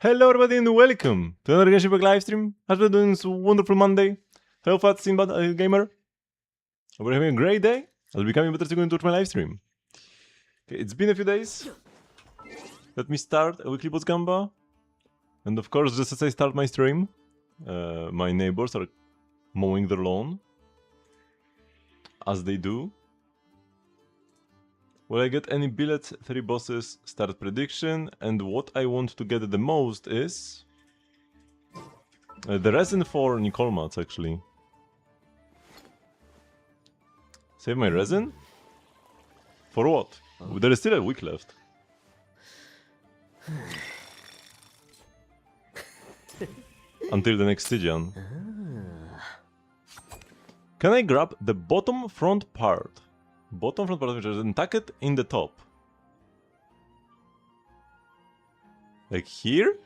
Hello everybody and welcome to another Genshin livestream. How's everybody doing this wonderful Monday? Hello Fat Sinbad Gamer. We're having a great day. I'll be coming better to go into my livestream. Okay, it's been a few days. Let me start a weekly boss gamba. And of course, just as I start my stream, my neighbors are mowing their lawn. As they do. Will I get any billets, 3 bosses, start prediction, and what I want to get the most is... the resin for Nicolmats, actually. Save my resin? For what? There is still a week left. Until the next Stygian. Can I grab the bottom front part? Bottom front part, which is and tuck it in the top. Like here?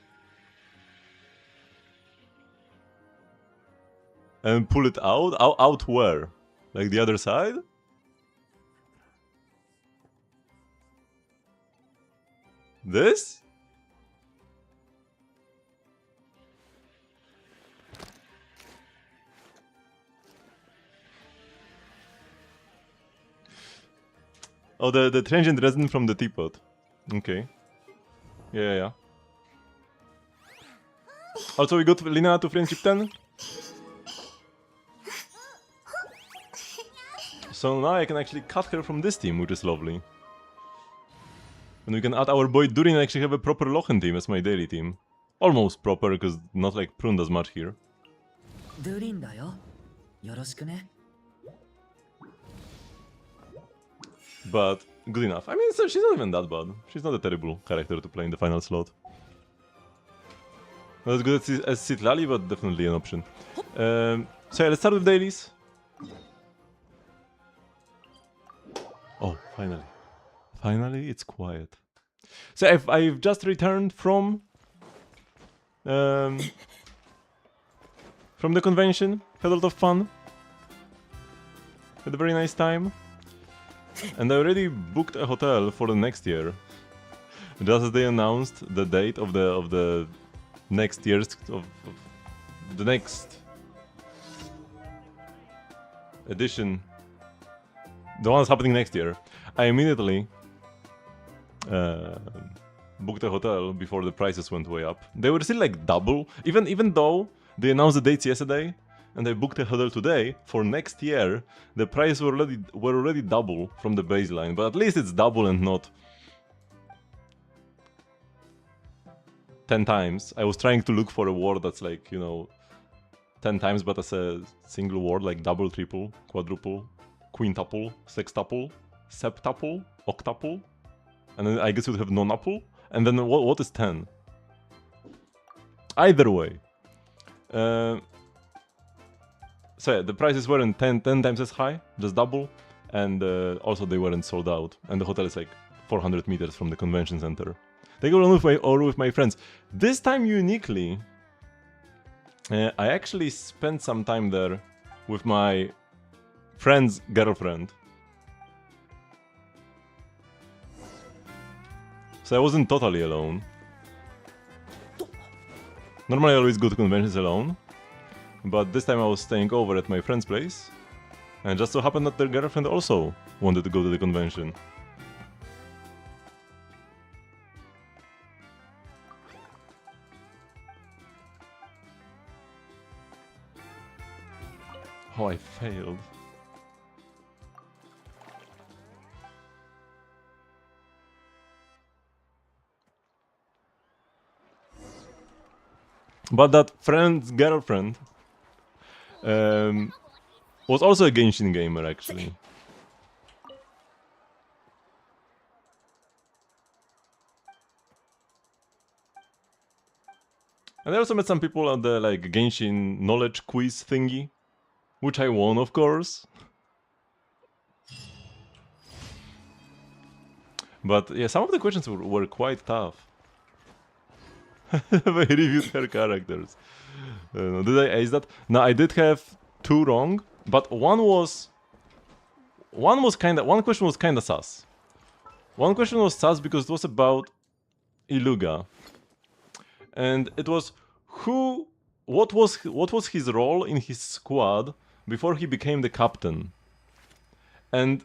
And pull it out? Out where? Like the other side? This? Oh, the transient resin from the teapot. Okay. Yeah. Also, we got Lina to friendship 10. So now I can actually cut her from this team, which is lovely. And we can add our boy Durin and actually have a proper Lochen team as my daily team. Almost proper, because not like Prune does much here. Durin da yo. Yoroshiku ne. But good enough. I mean, so she's not even that bad. She's not a terrible character to play in the final slot. Not as good as Citlali, but definitely an option. So yeah, let's start with dailies. Oh, finally. Finally, it's quiet. So I've just returned from the convention. Had a lot of fun. Had a very nice time. And I already booked a hotel for the next year. Just as they announced the date of the next year's of the next edition, the one that's happening next year, I immediately booked a hotel before the prices went way up. They were still like double, even though they announced the dates yesterday. And I booked a hotel today for next year. The prices were already double from the baseline, but at least it's double and not 10 times. I was trying to look for a word that's like, you know, 10 times, but as a single word, like double, triple, quadruple, quintuple, sextuple, septuple, octuple, and then I guess you'd have nonuple. And then what is 10? Either way. So yeah, the prices weren't 10 times as high, just double, and also they weren't sold out. And the hotel is like 400 meters from the convention center. They go along with my friends. This time uniquely, I actually spent some time there with my friend's girlfriend. So I wasn't totally alone. Normally I always go to conventions alone. But this time I was staying over at my friend's place, and just so happened that their girlfriend also wanted to go to the convention. Oh, I failed. But that friend's girlfriend was also a Genshin gamer, actually. And I also met some people at the like Genshin knowledge quiz thingy, which I won, of course. But yeah, some of the questions were quite tough. I reviewed her characters. Did I ace that? No, I did have 2 wrong, but one question was kinda sus. One question was sus because it was about Iluga. and it was what was his role in his squad before he became the captain. And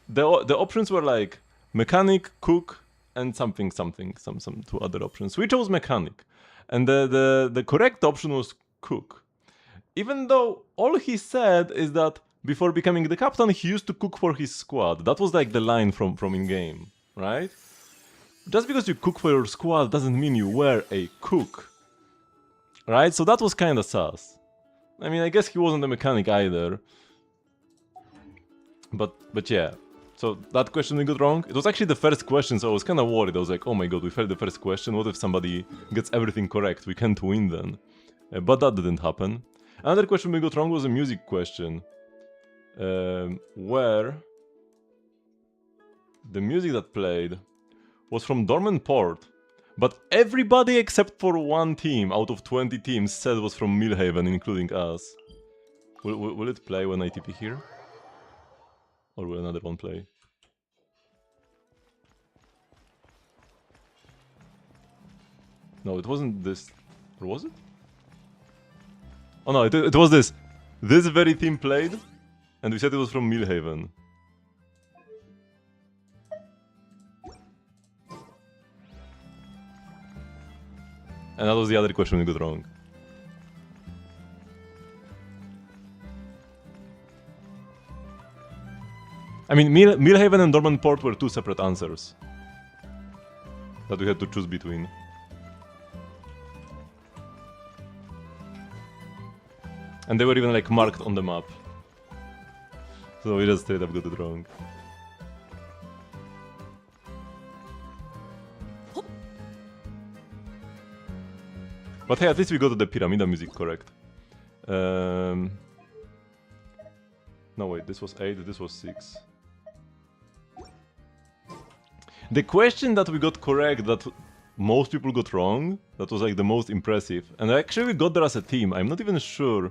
the options were like mechanic, cook, and some two other options. We chose mechanic, and the correct option was cook. Even though all he said is that before becoming the captain, he used to cook for his squad. That was like the line from in-game, right? Just because you cook for your squad doesn't mean you were a cook, right? So that was kinda sus. I mean, I guess he wasn't a mechanic either. But yeah. So that question we got wrong. It was actually the first question, so I was kinda worried. I was like, oh my god, we failed the first question. What if somebody gets everything correct? We can't win then. But that didn't happen. Another question we got wrong was a music question. Where the music that played was from Dormant Port, but everybody except for one team out of 20 teams said it was from Millhaven, including us. Will it play when I TP here? Or will another one play? No, it wasn't this. Or was it? Oh no, it was this. This very team played, and we said it was from Millhaven. And that was the other question we got wrong. I mean, Millhaven and Dormant Port were two separate answers that we had to choose between. And they were even like marked on the map. So we just straight up got it wrong. But hey, at least we got the Pyramida music correct. No wait, this was 8, this was 6. The question that we got correct that most people got wrong, that was like the most impressive. And actually we got there as a team. I'm not even sure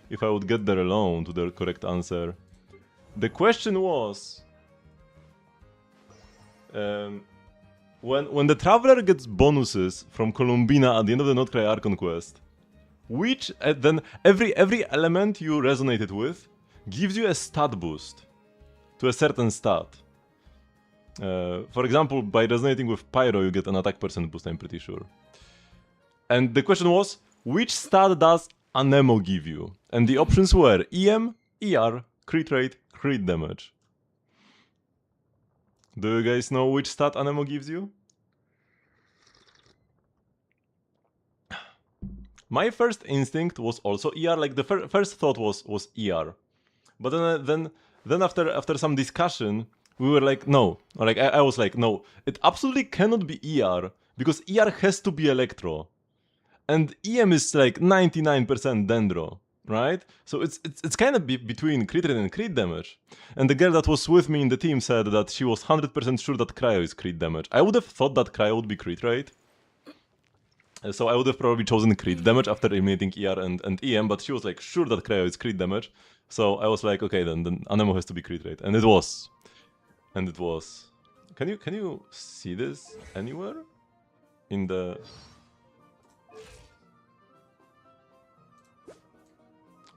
if I would get there alone to the correct answer. The question was... when the Traveler gets bonuses from Columbina at the end of the Not Cry Archon quest, which then every element you resonated with gives you a stat boost to a certain stat. For example, by resonating with Pyro, you get an attack percent boost, I'm pretty sure. And the question was, which stat does Anemo give you? And the options were EM, ER, crit rate, crit damage. Do you guys know which stat Anemo gives you? My first instinct was also ER, like the first thought was ER. But then after some discussion, we were like, no. Like I was like, no, it absolutely cannot be ER, because ER has to be Electro. And EM is like 99% Dendro, right? So it's kind of between crit rate and crit damage. And the girl that was with me in the team said that she was 100% sure that Cryo is crit damage. I would have thought that Cryo would be crit rate. So I would have probably chosen crit damage after eliminating ER and EM, but she was like sure that Cryo is crit damage. So I was like, okay, then Anemo has to be crit rate. And it was. And it was. Can you see this anywhere? In the...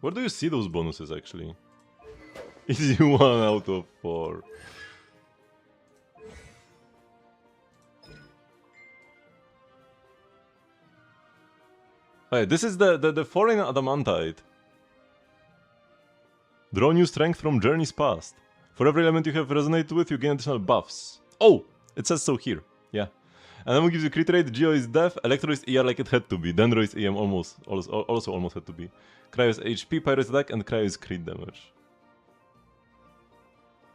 Where do you see those bonuses actually? Easy 1 out of 4. Hey, this is the foreign adamantite. Draw new strength from journeys past. For every element you have resonated with, you gain additional buffs. Oh! It says so here. Yeah. And then we gives you crit rate, Geo is death, Electro is ER like it had to be, Dendro is EM also almost had to be. Cryo is HP, Pyro is attack, and Cryo is crit damage.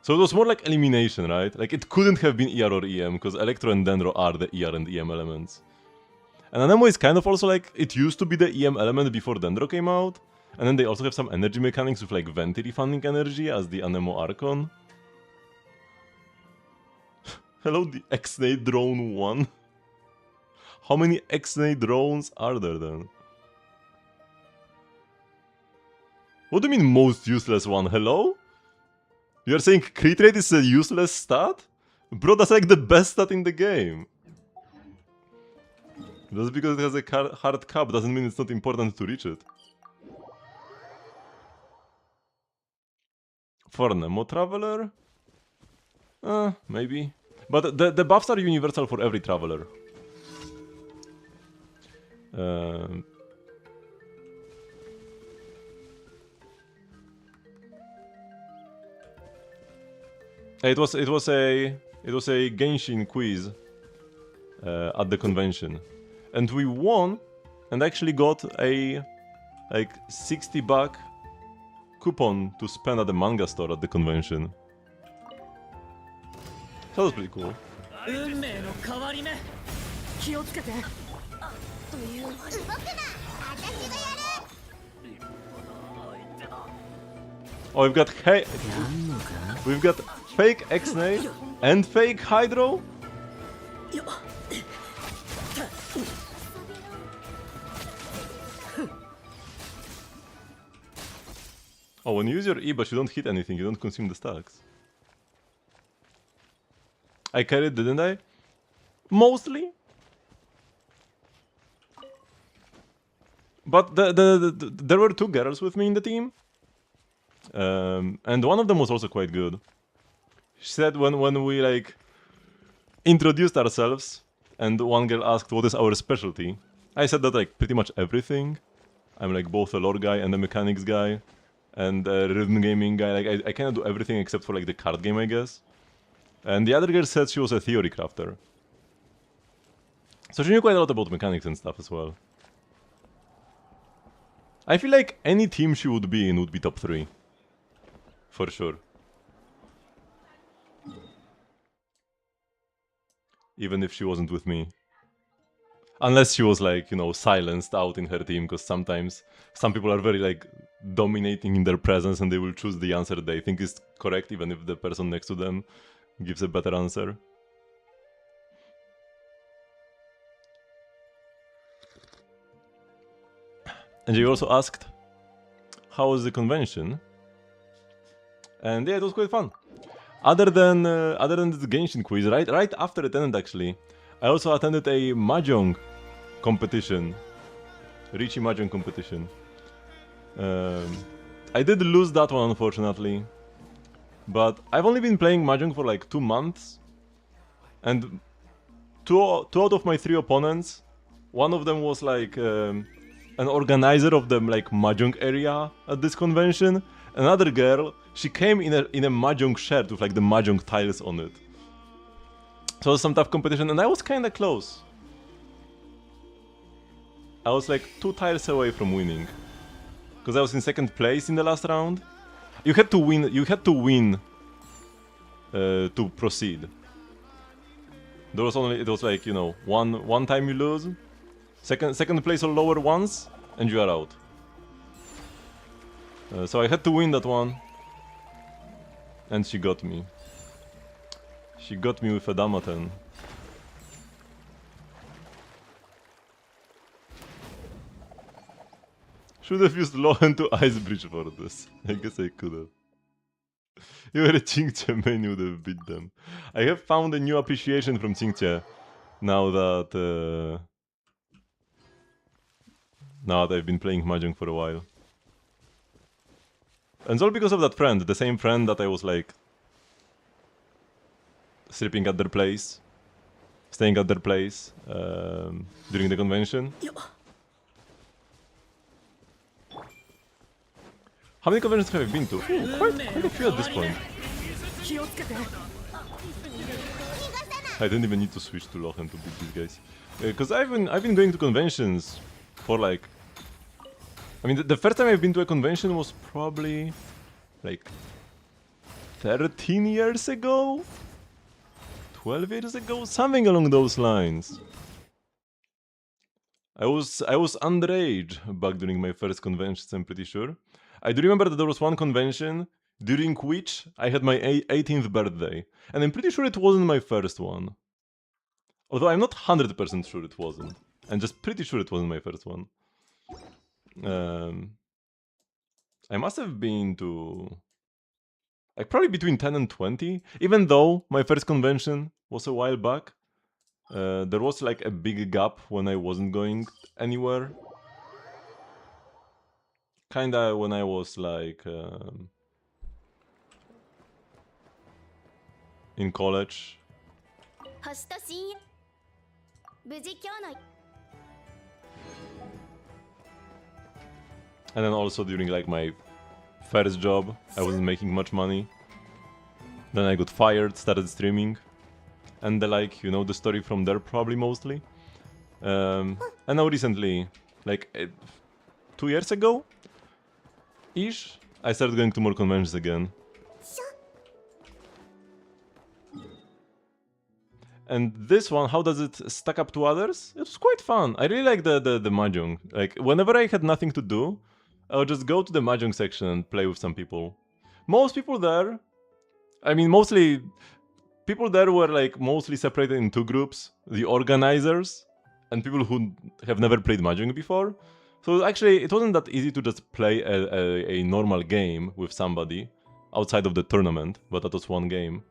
So it was more like elimination, right? Like it couldn't have been ER or EM, because Electro and Dendro are the ER and EM elements. And Anemo is kind of also like, it used to be the EM element before Dendro came out. And then they also have some energy mechanics with like Venti refunding energy as the Anemo Archon. Hello, the X-Nay Drone 1. How many X-Nay drones are there then? What do you mean most useless one? Hello? You're saying crit rate is a useless stat? Bro, that's like the best stat in the game. Just because it has a hard cap doesn't mean it's not important to reach it. For Nemo Traveler? Maybe. But the buffs are universal for every traveler. It was a Genshin quiz at the convention, and we won, and actually got a like $60 coupon to spend at the manga store at the convention. So that was pretty cool. 運命の変わり目気をつけてという動くな私がやる Oh, we've got fake X-Nay and fake Hydro. Oh, when you use your E, but you don't hit anything, you don't consume the stacks. I carried, didn't I? Mostly. But there were two girls with me in the team. And one of them was also quite good. She said when we like introduced ourselves and one girl asked what is our specialty, I said that like pretty much everything. I'm like both a lore guy and a mechanics guy and a rhythm gaming guy. Like I kind of do everything except for like the card game, I guess. And the other girl said she was a theory crafter. So she knew quite a lot about mechanics and stuff as well. I feel like any team she would be in would be top 3. For sure. Even if she wasn't with me. Unless she was like, you know, silenced out in her team, because sometimes some people are very like dominating in their presence and they will choose the answer they think is correct even if the person next to them gives a better answer. And you also asked, how was the convention? And yeah, it was quite fun. Other than the Genshin quiz, right after it ended actually, I also attended a mahjong competition, Richie mahjong competition. I did lose that one unfortunately, but I've only been playing mahjong for like 2 months, and two out of my 3 opponents, one of them was like an organizer of the like mahjong area at this convention. Another girl, she came in a mahjong shirt with like the mahjong tiles on it. So it was some tough competition, and I was kinda close. I was like 2 tiles away from winning. Because I was in 2nd place in the last round. You had to win to proceed. It was like, you know, one time you lose, second place or lower once, and you are out. So I had to win that one. And she got me. She got me with a Damaten. Should have used Lohen to Ice Bridge for this. I guess I could have. You were a Qingqie main, you would have beat them. I have found a new appreciation from Qingqie now that I've been playing Mahjong for a while. And it's all because of that friend, the same friend that I was like sleeping at their place, staying at their place during the convention. How many conventions have I been to? Ooh, quite a few at this point. I didn't even need to switch to Lochen to beat these guys. Because I've been going to conventions for like... I mean, the first time I've been to a convention was probably like 13 years ago? 12 years ago? Something along those lines. I was underage back during my first conventions, I'm pretty sure. I do remember that there was one convention during which I had my 18th birthday. And I'm pretty sure it wasn't my first one. Although I'm not 100% sure it wasn't. I'm just pretty sure it wasn't my first one. I must have been to... like probably between 10 and 20. Even though my first convention was a while back. There was like a big gap when I wasn't going anywhere. Kinda when I was like in college. 星と深夜無事今日の And then also during like my first job, I wasn't making much money. Then I got fired, started streaming. And like, you know the story from there probably mostly. And now recently, like 2 years ago, ish, I started going to more conventions again. And this one, how does it stack up to others? It was quite fun. I really like the mahjong. Like, whenever I had nothing to do, I would just go to the mahjong section and play with some people. Most people there, I mean, mostly, people there were like mostly separated in two groups. The organizers and people who have never played mahjong before. So actually, it wasn't that easy to just play a normal game with somebody outside of the tournament, but that was one game.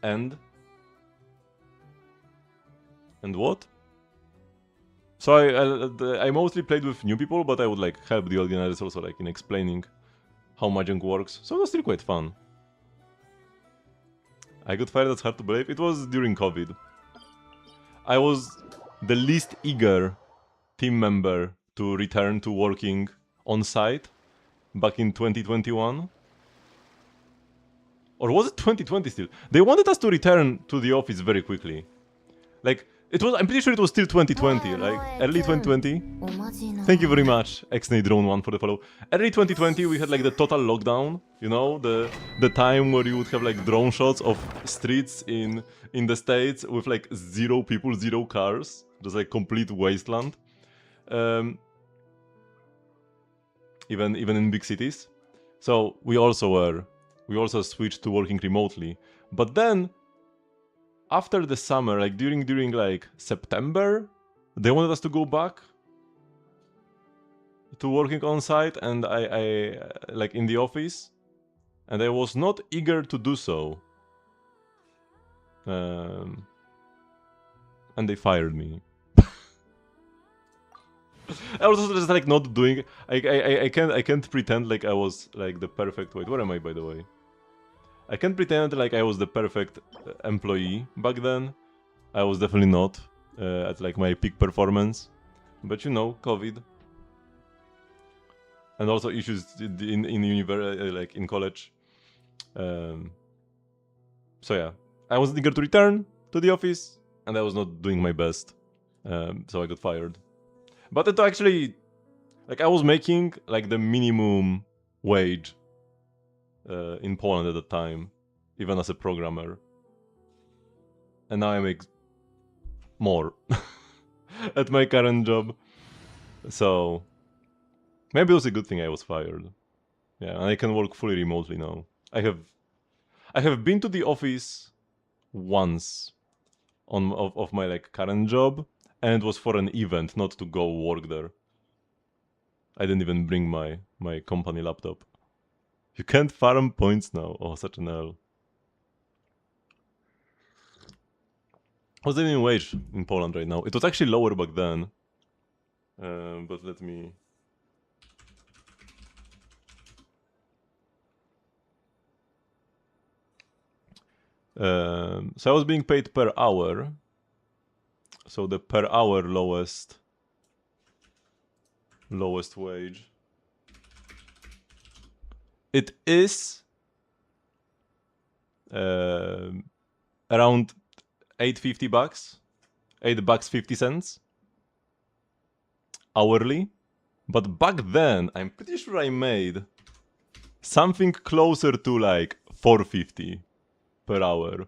And what? So I mostly played with new people, but I would like help the organizers also like in explaining how mahjong works. So it was still quite fun. I got fired, that's hard to believe. It was during COVID. I was the least eager team member to return to working on site back in 2021. Or was it 2020 still? They wanted us to return to the office very quickly. Like, it was, I'm pretty sure it was still 2020, like early 2020. Thank you very much, Drone1 for the follow. Early 2020 we had like the total lockdown, you know, the time where you would have like drone shots of streets in the States with like 0 people, 0 cars, just like complete wasteland. Even in big cities. So we also switched to working remotely. But then after the summer, like during like September, they wanted us to go back to working on site, and I like in the office, and I was not eager to do so. And they fired me. I was also just like not doing. I can't pretend like I was like the perfect. Wait, where am I, by the way? I can't pretend like I was the perfect employee back then. I was definitely not at like my peak performance. But you know, COVID. And also issues in university, like in college. So yeah, I wasn't eager to return to the office, and I was not doing my best. So I got fired. But it actually, like I was making like the minimum wage in Poland at the time, even as a programmer. And now I make more at my current job. So maybe it was a good thing I was fired. Yeah, and I can work fully remotely now. I have been to the office once of my like current job, and it was for an event, not to go work there. I didn't even bring my company laptop. You can't farm points now. Oh, such an L. What's the minimum wage in Poland right now? It was actually lower back then. But let me... so I was being paid per hour. So the per hour lowest wage. It is around $8.50, $8.50 hourly. But back then, I'm pretty sure I made something closer to like $4.50 per hour.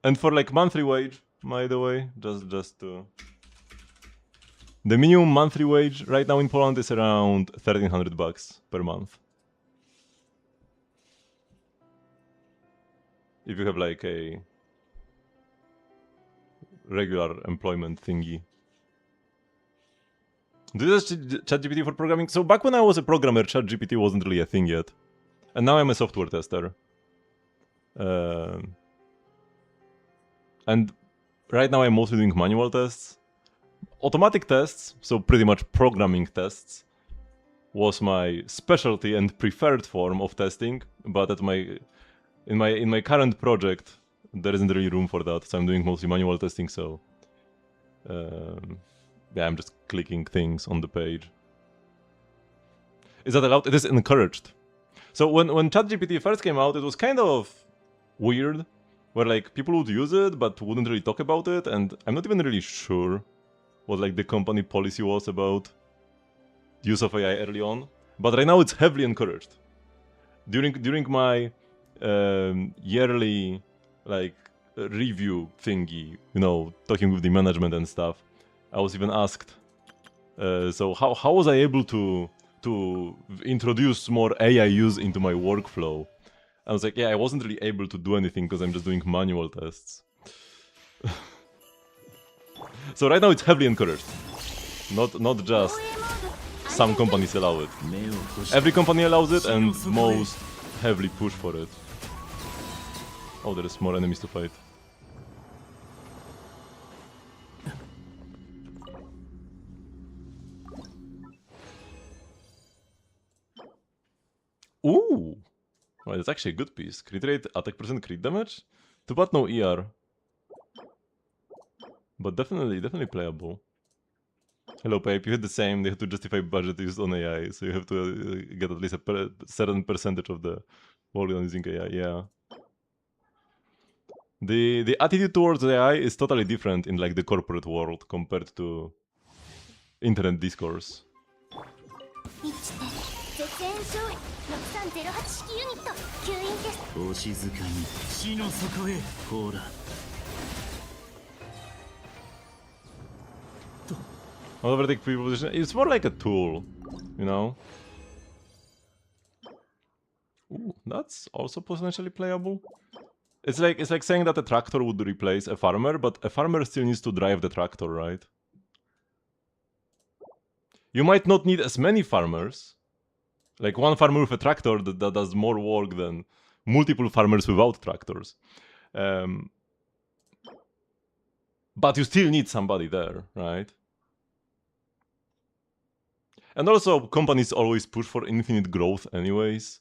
And for like monthly wage, by the way, just to... The minimum monthly wage right now in Poland is around $1,300 per month. If you have like a regular employment thingy. Do you use ChatGPT for programming? So back when I was a programmer, ChatGPT wasn't really a thing yet. And now I'm a software tester. And right now I'm mostly doing manual tests. Automatic tests, so pretty much programming tests, was my specialty and preferred form of testing, but in my current project there isn't really room for that, so I'm doing mostly manual testing. So yeah, I'm just clicking things on the page. Is that allowed? It is encouraged. So when ChatGPT first came out, it was kind of weird, where like people would use it but wouldn't really talk about it, and I'm not even really sure what like the company policy was about use of AI early on. But right now it's heavily encouraged. During my yearly like review thingy, you know, talking with the management and stuff, I was even asked, so how was I able to introduce more AI use into my workflow? I was like, yeah, I wasn't really able to do anything because I'm just doing manual tests. So right now it's heavily encouraged. Not just some companies allow it. Every company allows it and most heavily push for it. Oh, there is more enemies to fight. Ooh! Well, that's actually a good piece. Crit rate, attack percent, crit damage? Too bad no ER. But definitely playable. Hello, Pape, you had the same, they had to justify budget used on AI, so you have to get at least a certain percentage of the volume on using AI, yeah. The attitude towards AI is totally different in like the corporate world compared to internet discourse. 絶縁勝利6308式ユニット吸引テストお静かに死の底へほら Overtake pre-position, it's more like a tool, you know? Ooh, that's also potentially playable. It's like saying that a tractor would replace a farmer, but a farmer still needs to drive the tractor, right? You might not need as many farmers. Like one farmer with a tractor that does more work than multiple farmers without tractors. But you still need somebody there, right? And also, companies always push for infinite growth anyways.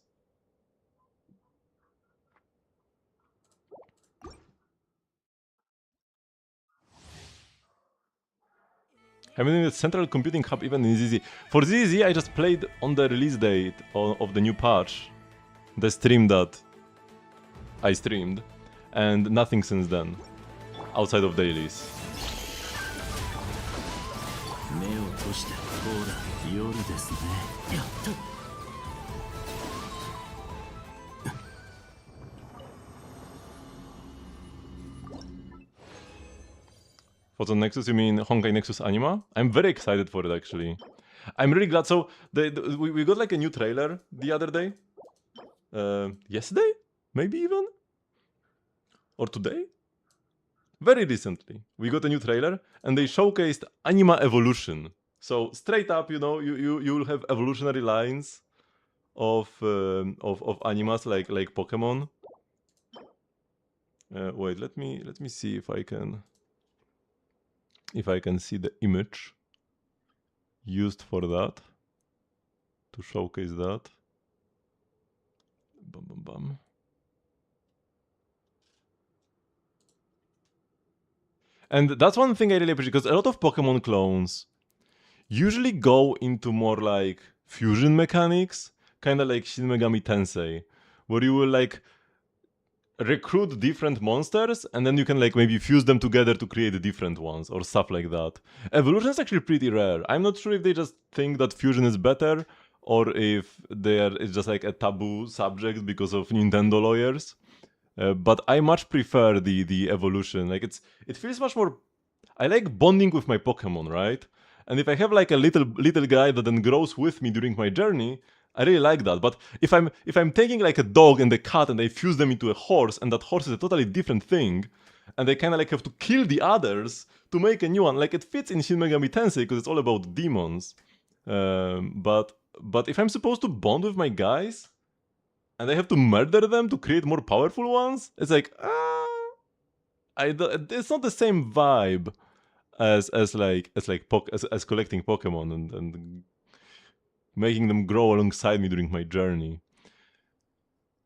Having a central computing hub even in ZZ. For ZZ, I just played on the release date of the new patch, the stream that I streamed, and nothing since then, outside of dailies. 目を閉してほら夜ですねやった What's on Nexus? You mean Honkai Nexus Anima? I'm very excited for it actually. I'm really glad. So we got like a new trailer the other day. Yesterday? Maybe even? Or today? Very recently. We got a new trailer and they showcased Anima Evolution. So straight up, you know, you will have evolutionary lines of animas like Pokemon. Wait, let me see if I can see the image used for that to showcase that. Bum bum bum. And that's one thing I really appreciate, because a lot of Pokemon clones usually go into more like fusion mechanics, kind of like Shin Megami Tensei, where you will like recruit different monsters and then you can like maybe fuse them together to create different ones or stuff like that. Evolution is actually pretty rare. I'm not sure if they just think that fusion is better or if it's just like a taboo subject because of Nintendo lawyers. But I much prefer the evolution. Like it feels much more. I like bonding with my Pokemon, right? And if I have like a little guy that then grows with me during my journey, I really like that. But if I'm taking like a dog and a cat and I fuse them into a horse, and that horse is a totally different thing, and I kind of like have to kill the others to make a new one, like it fits in Shin Megami Tensei because it's all about demons. But if I'm supposed to bond with my guys, and I have to murder them to create more powerful ones. It's like, it's not the same vibe as collecting Pokemon and making them grow alongside me during my journey.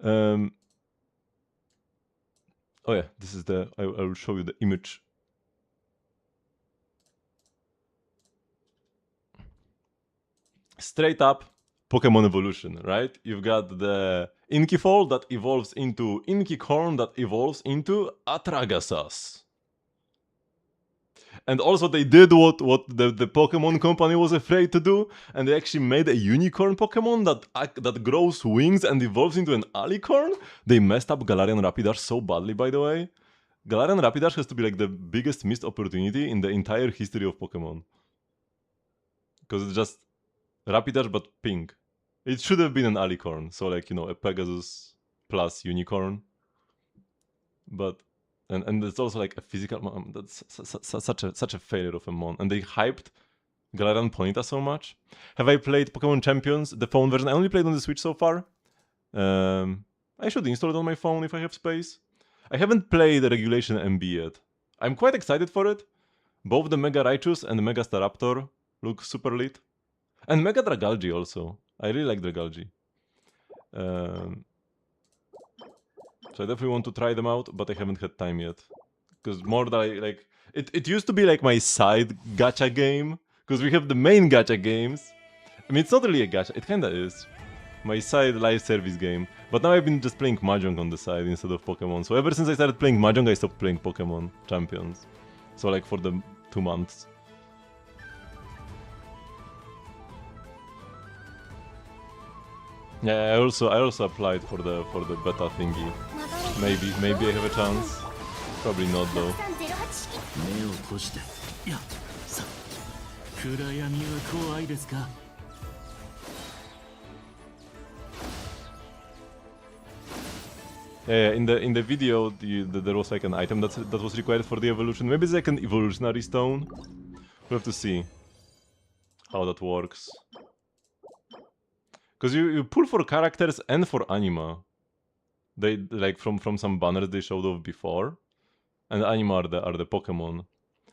Oh yeah, this is the. I will show you the image. Straight up Pokemon evolution, right? You've got the Inkifall that evolves into Inkicorn that evolves into Atragasas. And also they did what the Pokemon company was afraid to do, and they actually made a unicorn Pokemon that grows wings and evolves into an alicorn. They messed up Galarian Rapidash so badly, by the way. Galarian Rapidash has to be like the biggest missed opportunity in the entire history of Pokemon. Because it's just Rapidash but pink. It should have been an alicorn, so like, you know, a Pegasus plus unicorn. But and it's also like a physical that's such a failure of a mon. And they hyped Galarian Ponyta so much. Have I played Pokemon Champions, the phone version? I only played on the Switch so far. I should install it on my phone if I have space. I haven't played the Regulation MB yet. I'm quite excited for it. Both the Mega Raichus and the Mega Staraptor look super lit. And Mega Dragalge also. I really like Dragalge. So I definitely want to try them out, but I haven't had time yet. Because more than like it used to be like my side gacha game. Because we have the main gacha games. I mean, it's not really a gacha, it kinda is. My side live service game. But now I've been just playing Mahjong on the side instead of Pokemon. So ever since I started playing Mahjong, I stopped playing Pokemon Champions. So like for the 2 months. Yeah, I also applied for the beta thingy. Maybe I have a chance. Probably not though. 目を閉じていやさ暗闇は怖いですか Yeah, in the video, there was like an item that was required for the evolution. Maybe it's like an evolutionary stone. We'll have to see how that works. Because you pull for characters and for anima. They like from some banners they showed off before, and anima are the Pokemon.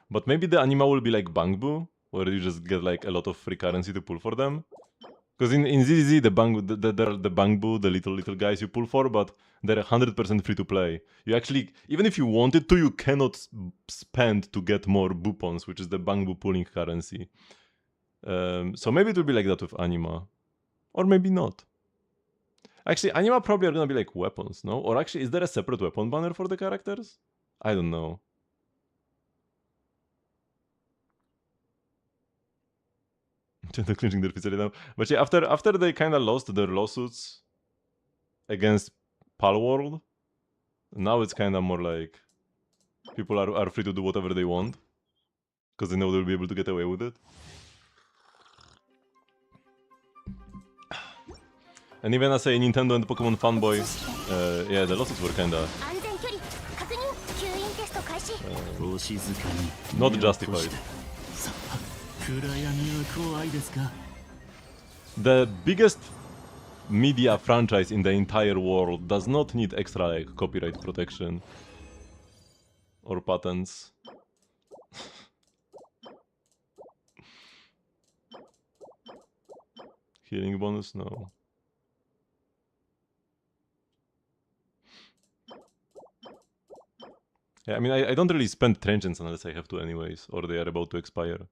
But maybe the anima will be like Bangbu, where you just get like a lot of free currency to pull for them. Because in ZZ the Bangbu, the little guys you pull for, but they're 100% free to play. You actually, even if you wanted to, you cannot spend to get more Bupons, which is the Bangbu pulling currency. So maybe it will be like that with anima. Or maybe not. Actually, anima probably are gonna be like weapons, no? Or actually, is there a separate weapon banner for the characters? I don't know. Gentle clinching their pizza now. But yeah, after they kinda lost their lawsuits against Palworld, now it's kinda more like people are free to do whatever they want. Because they know they'll be able to get away with it. And even as a Nintendo and Pokemon fanboy, yeah, the lawsuits were kinda not justified. The biggest media franchise in the entire world does not need extra like copyright protection or patents. Healing bonus? No. Yeah, I mean, I don't really spend transients unless I have to anyways, or they are about to expire.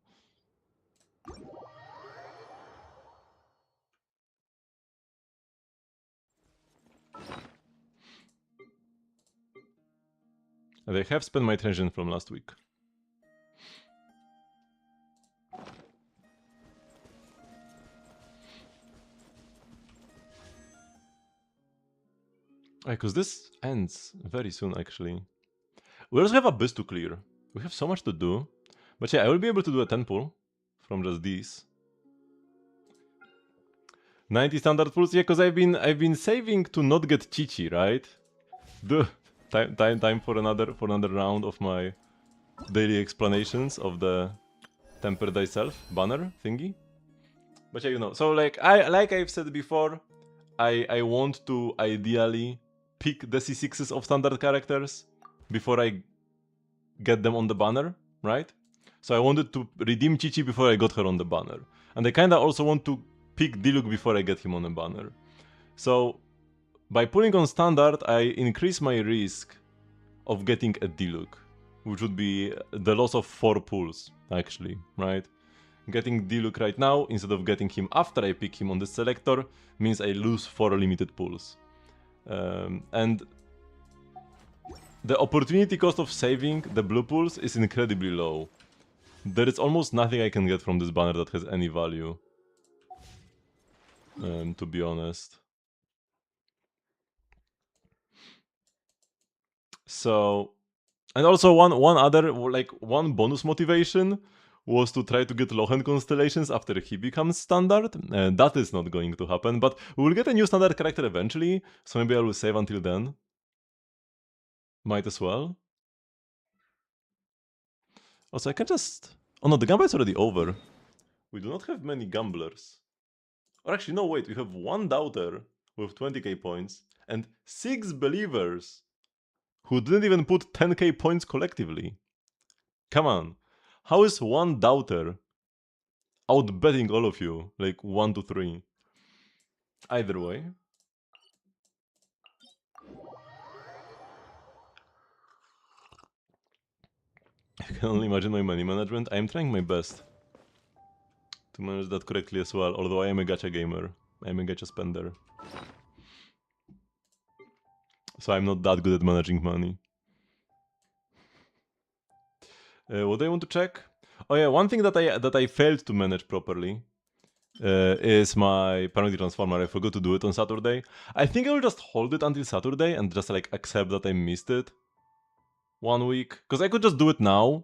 And I have spent my transient from last week. Because this ends very soon, actually. We also have Abyss to clear. We have so much to do. But yeah, I will be able to do a 10 pull from just these. 90 standard pulls, yeah, because I've been saving to not get Chichi, right? Time for another round of my daily explanations of the Temper Thyself banner thingy. But yeah, you know, so like I've said before, I want to ideally pick the C6s of standard characters before I get them on the banner, right? So I wanted to redeem Chichi before I got her on the banner. And I kinda also want to pick Diluc before I get him on the banner. So by pulling on standard, I increase my risk of getting a Diluc, which would be the loss of 4 pulls, actually, right? Getting Diluc right now, instead of getting him after I pick him on the selector, means I lose 4 limited pulls. And the opportunity cost of saving the blue pulls is incredibly low. There is almost nothing I can get from this banner that has any value. To be honest. So, and also one bonus motivation was to try to get Lohen constellations after he becomes standard. That is not going to happen, but we will get a new standard character eventually, so maybe I will save until then. Might as well. Also, I can just... Oh no, the gambler is already over. We do not have many gamblers. Or actually, no, wait, we have one doubter with 20k points and 6 believers who didn't even put 10k points collectively. Come on, how is one doubter outbetting all of you, like 1 to 3? Either way. I can only imagine my money management. I am trying my best to manage that correctly as well, although I am a gacha gamer. I am a gacha spender. So I'm not that good at managing money. What do I want to check? Oh yeah, one thing that I failed to manage properly is my Parametric Transformer. I forgot to do it on Saturday. I think I will just hold it until Saturday and just like accept that I missed it 1 week. Because I could just do it now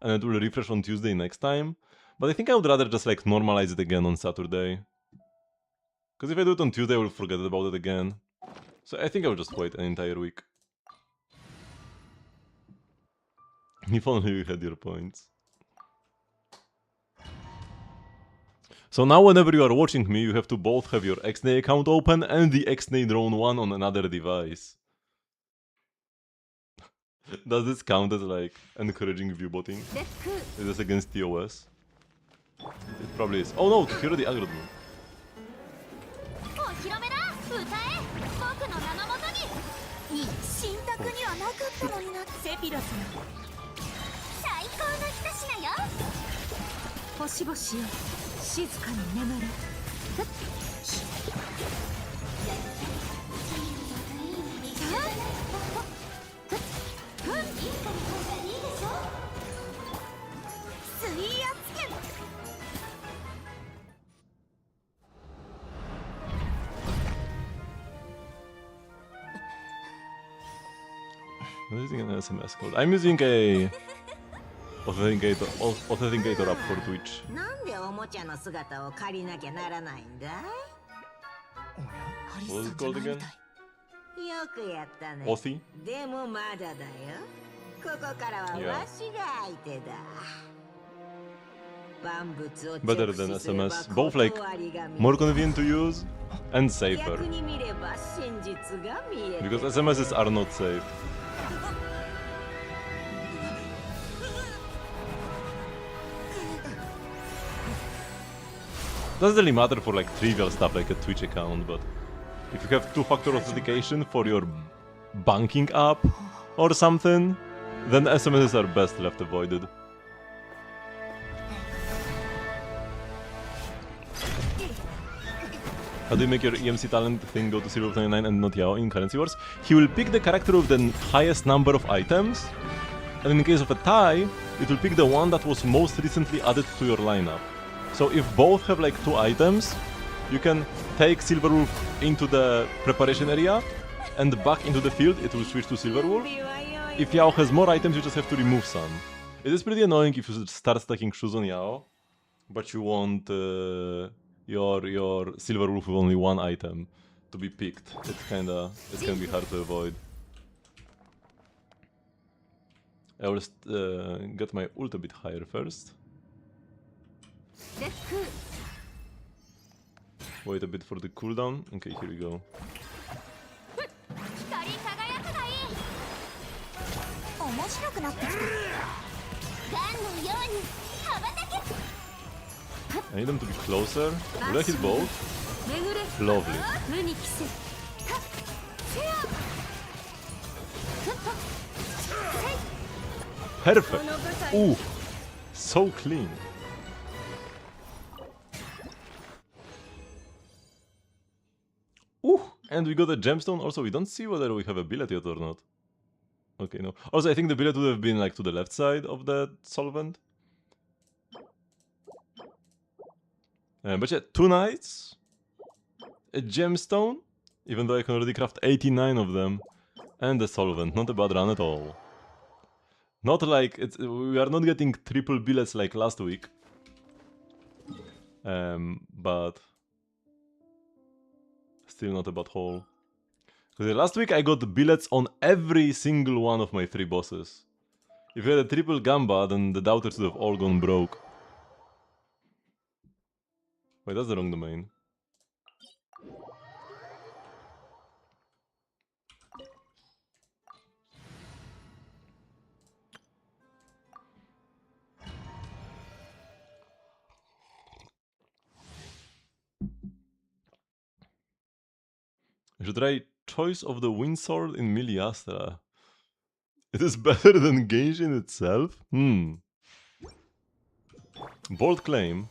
and it will refresh on Tuesday next time. But I think I would rather just like normalize it again on Saturday. Because if I do it on Tuesday, I will forget about it again. So I think I will just wait an entire week. If only you had your points. So now whenever you are watching me, you have to both have your XNA account open and the XNA drone one on another device. Does this count as like encouraging viewbotting? Is this against TOS? It probably is. Oh no, he already aggroed me. I'm using an SMS code. I'm using a authenticator app for Twitch. What was it called again? Authi? Yeah. Better than SMS. Both like more convenient to use and safer. Because SMSs are not safe. Doesn't really matter for like trivial stuff like a Twitch account, but if you have two-factor authentication for your banking app or something, then SMSs are best left avoided. How do you make your EMC talent thing go to Silver 29 and not Yao in Currency Wars? He will pick the character with the highest number of items, and in case of a tie, it will pick the one that was most recently added to your lineup. So if both have like 2 items, you can take Silverwolf into the preparation area and back into the field, it will switch to Silverwolf. If Yao has more items, you just have to remove some. It is pretty annoying if you start stacking shoes on Yao, but you want your Silverwolf with only 1 item to be picked. It can be hard to avoid. I will get my ult a bit higher first. Wait a bit for the cooldown. Okay, here we go. 光り輝くがいい面白くなってきたガンのように羽ばたけ I need them to be closer. Will I hit both? 巡れ Lovely. 無に帰すはっせやふっと Perfect. この舞台 Ooh, so clean. Ooh, and we got a gemstone. Also, we don't see whether we have a billet yet or not. Okay, no. Also, I think the billet would have been like to the left side of the solvent. But yeah, 2 knights, a gemstone, even though I can already craft 89 of them, and a solvent. Not a bad run at all. Not like we are not getting triple billets like last week. But still not a bad haul. Because last week I got billets on every single one of my 3 bosses. If you had a triple gamba, then the doubters would have all gone broke. Wait, that's the wrong domain. I should try Choice of the Windsword in Miliastra. It is better than Genshin itself? Bold claim.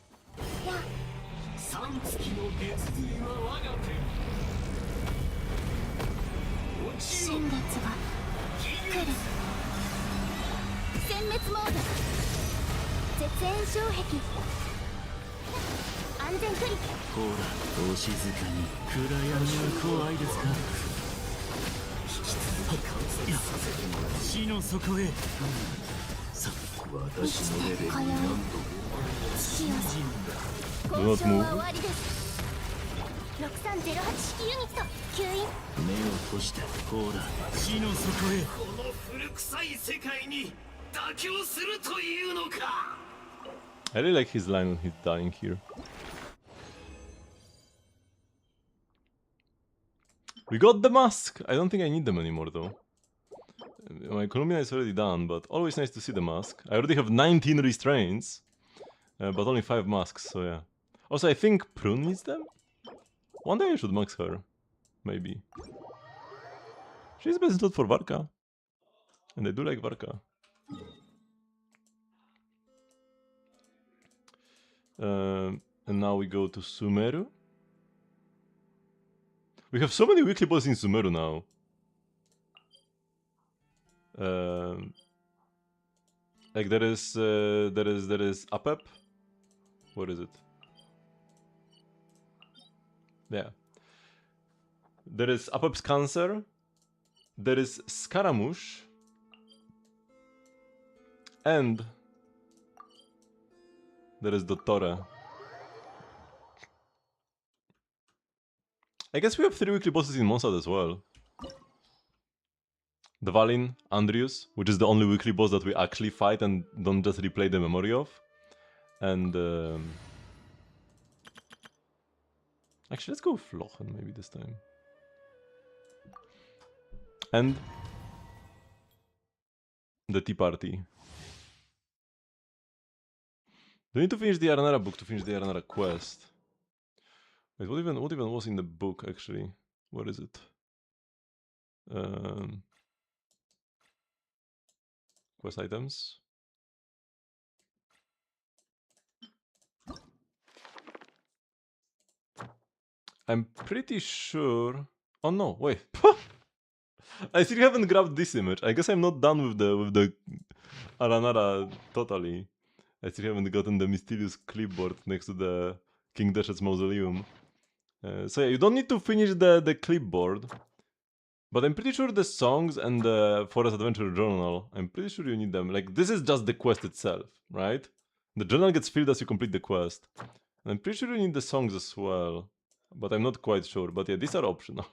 三月の月髄は我が手新月が来る殲滅モード絶縁障壁安全距離ほらお静かに暗闇は怖いですかいや死の底へさ私のレベルに何度も月よ交 Do not 渉は move. 終わりです6308式ユニット吸引目を閉してほら死の底へこの古臭い世界に妥協するというのか I really like his line when he's dying here. We got the mask! I don't think I need them anymore though. My Columina is already done, but always nice to see the mask. I already have 19 restraints, but only 5 masks, so yeah. Also, I think Prune needs them? One day I should max her. Maybe. She's best slot for Varka. And I do like Varka. And now we go to Sumeru. We have so many weekly bosses in Sumeru now. Like there is Apep. What is it? Yeah. There is Apep's Cancer. There is Scaramouche. And there is Dottore. I guess we have 3 weekly bosses in Monsad as well. Dvalin, Andrius, which is the only weekly boss that we actually fight and don't just replay the memory of. And actually, let's go with Flochen maybe this time. And the Tea Party. Do we need to finish the Aranara book to finish the Aranara quest? Wait, what even was in the book actually? What is it? Quest items. I'm pretty sure. Oh no! Wait. I still haven't grabbed this image. I guess I'm not done with the Aranara totally. I still haven't gotten the mysterious clipboard next to the King Dash's mausoleum. So yeah, you don't need to finish the clipboard. But I'm pretty sure the songs and the Forest Adventure Journal, I'm pretty sure you need them. Like, this is just the quest itself, right? The journal gets filled as you complete the quest. And I'm pretty sure you need the songs as well. But I'm not quite sure. But yeah, these are optional.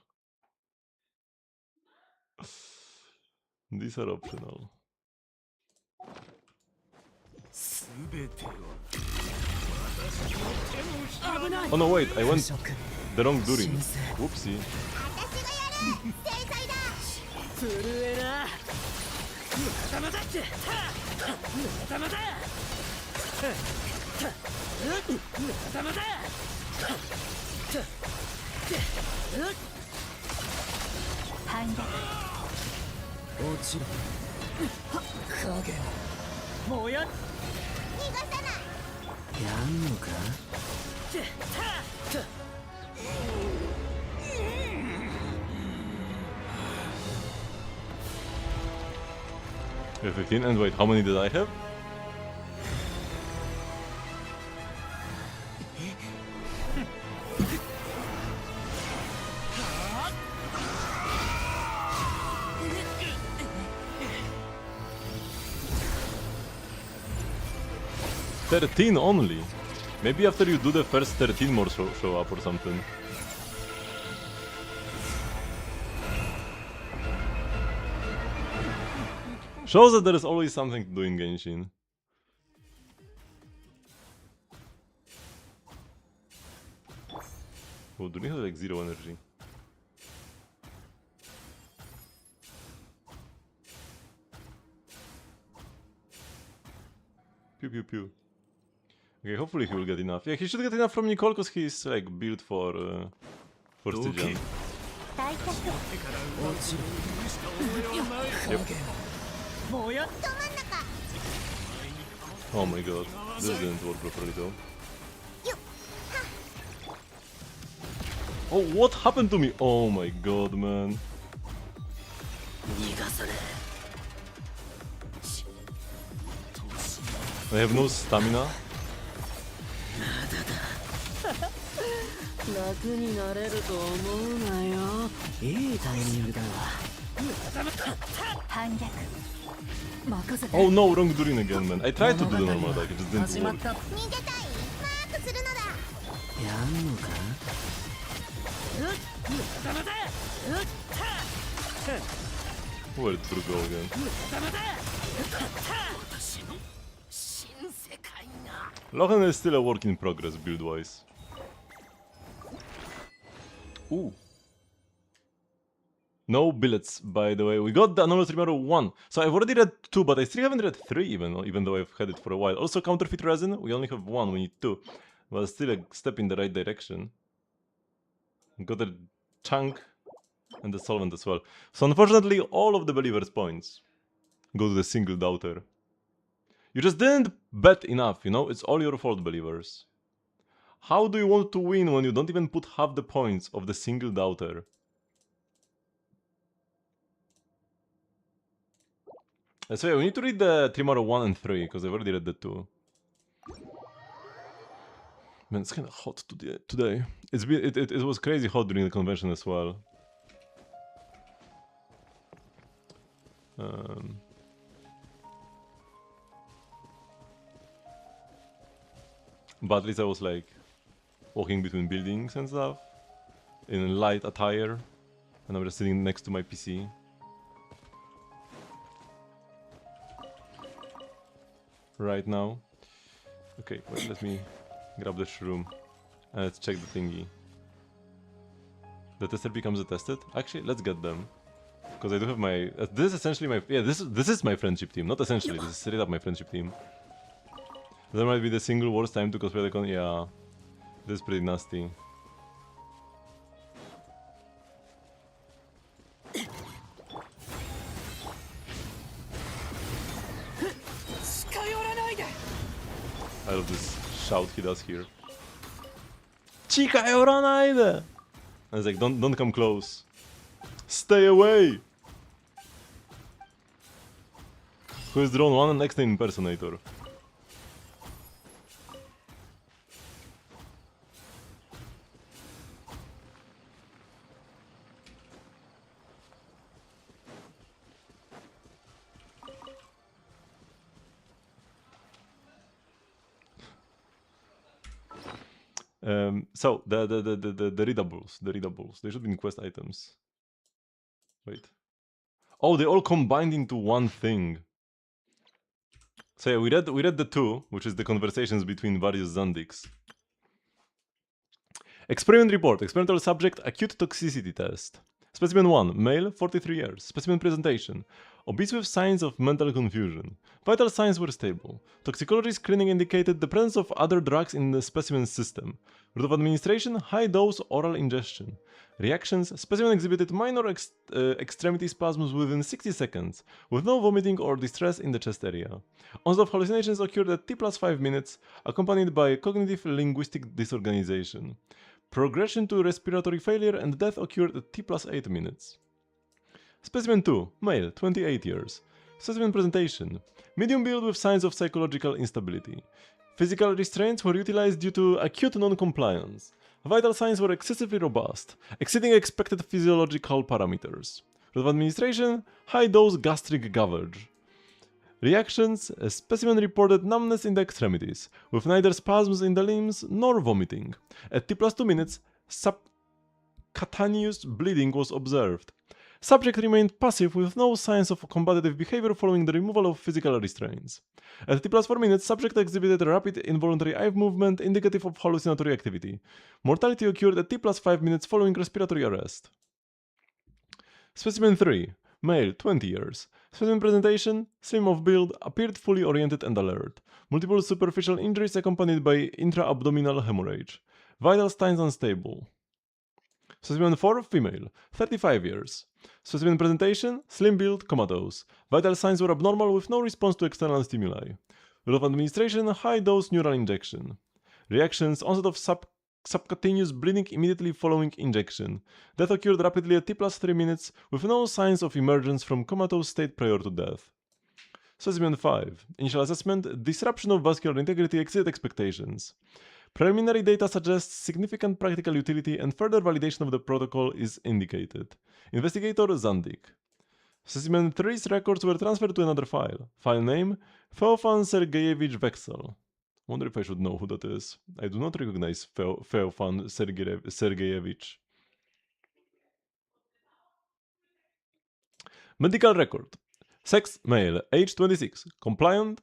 These are optional. 全ては私の手の Oh no, wait, I went the wrong during. Whoopsie. 震えな頭だって頭だ頭だ反逆落ちろ影もや逃がさないやんのか We have 15, and wait, how many did I have? $13 only. Maybe after you do the first 13 more show up or something. Shows that there is always something to do in Genshin. Oh, do they have like 0 energy? Pew pew pew. Okay, hopefully he will get enough. Yeah, he should get enough from Nicole because he's like built for Stygian. 大脚 Yep. Oh my god, this didn't work properly though. Oh, what happened to me? Oh my god, man. 逃がされ I have no stamina. 楽になれると思うなよいいタイミングだ反逆任せて Oh no, wrong during again, man. I tried to do the normal attack, it just didn't 始まっ work. た逃げたいマークするのだやんのか頭だ Where did it go again? 頭だ私の新世界が Lohan is still a work in progress build-wise. Ooh. No billets, by the way. We got the Anomalous Remember 1. So I've already read 2, but I still haven't read 3 even though I've had it for a while. Also Counterfeit Resin, we only have 1, we need 2. But still a step in the right direction. Got a chunk and the solvent as well. So unfortunately all of the Believer's points go to the single doubter. You just didn't bet enough, you know? It's all your fault, Believers. How do you want to win when you don't even put half the points of the single doubter? So yeah, we need to read the Trimaro 1 and 3, because I've already read the 2. Man, it's kinda hot today. It was crazy hot during the convention as well. But at least I was like walking between buildings and stuff in light attire, and I'm just sitting next to my PC. Right now. Okay, wait, let me grab the shroom and let's check the thingy. The tester becomes a tested? Actually, let's get them. Because I do have my... this is essentially my... Yeah, this is my friendship team. Not essentially, this is straight up my friendship team. That might be the single worst time to cosplay the con... Yeah. This is pretty nasty. I love this shout he does here. Chica yoranaide! I was like, don't come close. Stay away! Who is drone 1 and next impersonator? So the readables, they should be in quest items. Wait. Oh, they all combined into one thing. So yeah, we read the 2, which is the conversations between various Zandiks. Experiment report. Experimental subject acute toxicity test. Specimen 1. Male, 43 years. Specimen presentation. Obese with signs of mental confusion. Vital signs were stable. Toxicology screening indicated the presence of other drugs in the specimen's system. Route of administration, high dose oral ingestion. Reactions, specimen exhibited minor extremity spasms within 60 seconds, with no vomiting or distress in the chest area. Onset of hallucinations occurred at T+5 minutes, accompanied by cognitive linguistic disorganization. Progression to respiratory failure and death occurred at T+8 minutes. Specimen 2, male, 28 years. Specimen presentation, medium build with signs of psychological instability. Physical restraints were utilized due to acute non-compliance. Vital signs were excessively robust, exceeding expected physiological parameters. Route of administration, high-dose gastric gavage. Reactions, a specimen reported numbness in the extremities, with neither spasms in the limbs nor vomiting. At T+2 minutes, subcutaneous bleeding was observed. Subject remained passive with no signs of combative behavior following the removal of physical restraints. At T+4 minutes, subject exhibited rapid involuntary eye movement indicative of hallucinatory activity. Mortality occurred at T+5 minutes following respiratory arrest. Specimen 3, male, 20 years. Specimen presentation, slim of build, appeared fully oriented and alert. Multiple superficial injuries accompanied by intra-abdominal hemorrhage. Vital signs unstable. Specimen 4, female, 35 years. Specimen presentation, slim build, comatose. Vital signs were abnormal with no response to external stimuli. Route of administration, high-dose neural injection. Reactions, onset of subcutaneous bleeding immediately following injection. Death occurred rapidly at T+3 minutes with no signs of emergence from comatose state prior to death. Specimen 5. Initial assessment, disruption of vascular integrity exceeded expectations. Preliminary data suggests significant practical utility and further validation of the protocol is indicated. Investigator Zandik. Specimen 3's records were transferred to another file. File name, Feofan Sergeyevich Vexel. Wonder if I should know who that is. I do not recognize Feofan Sergeyevich. Medical record. Sex, male, age 26, compliant,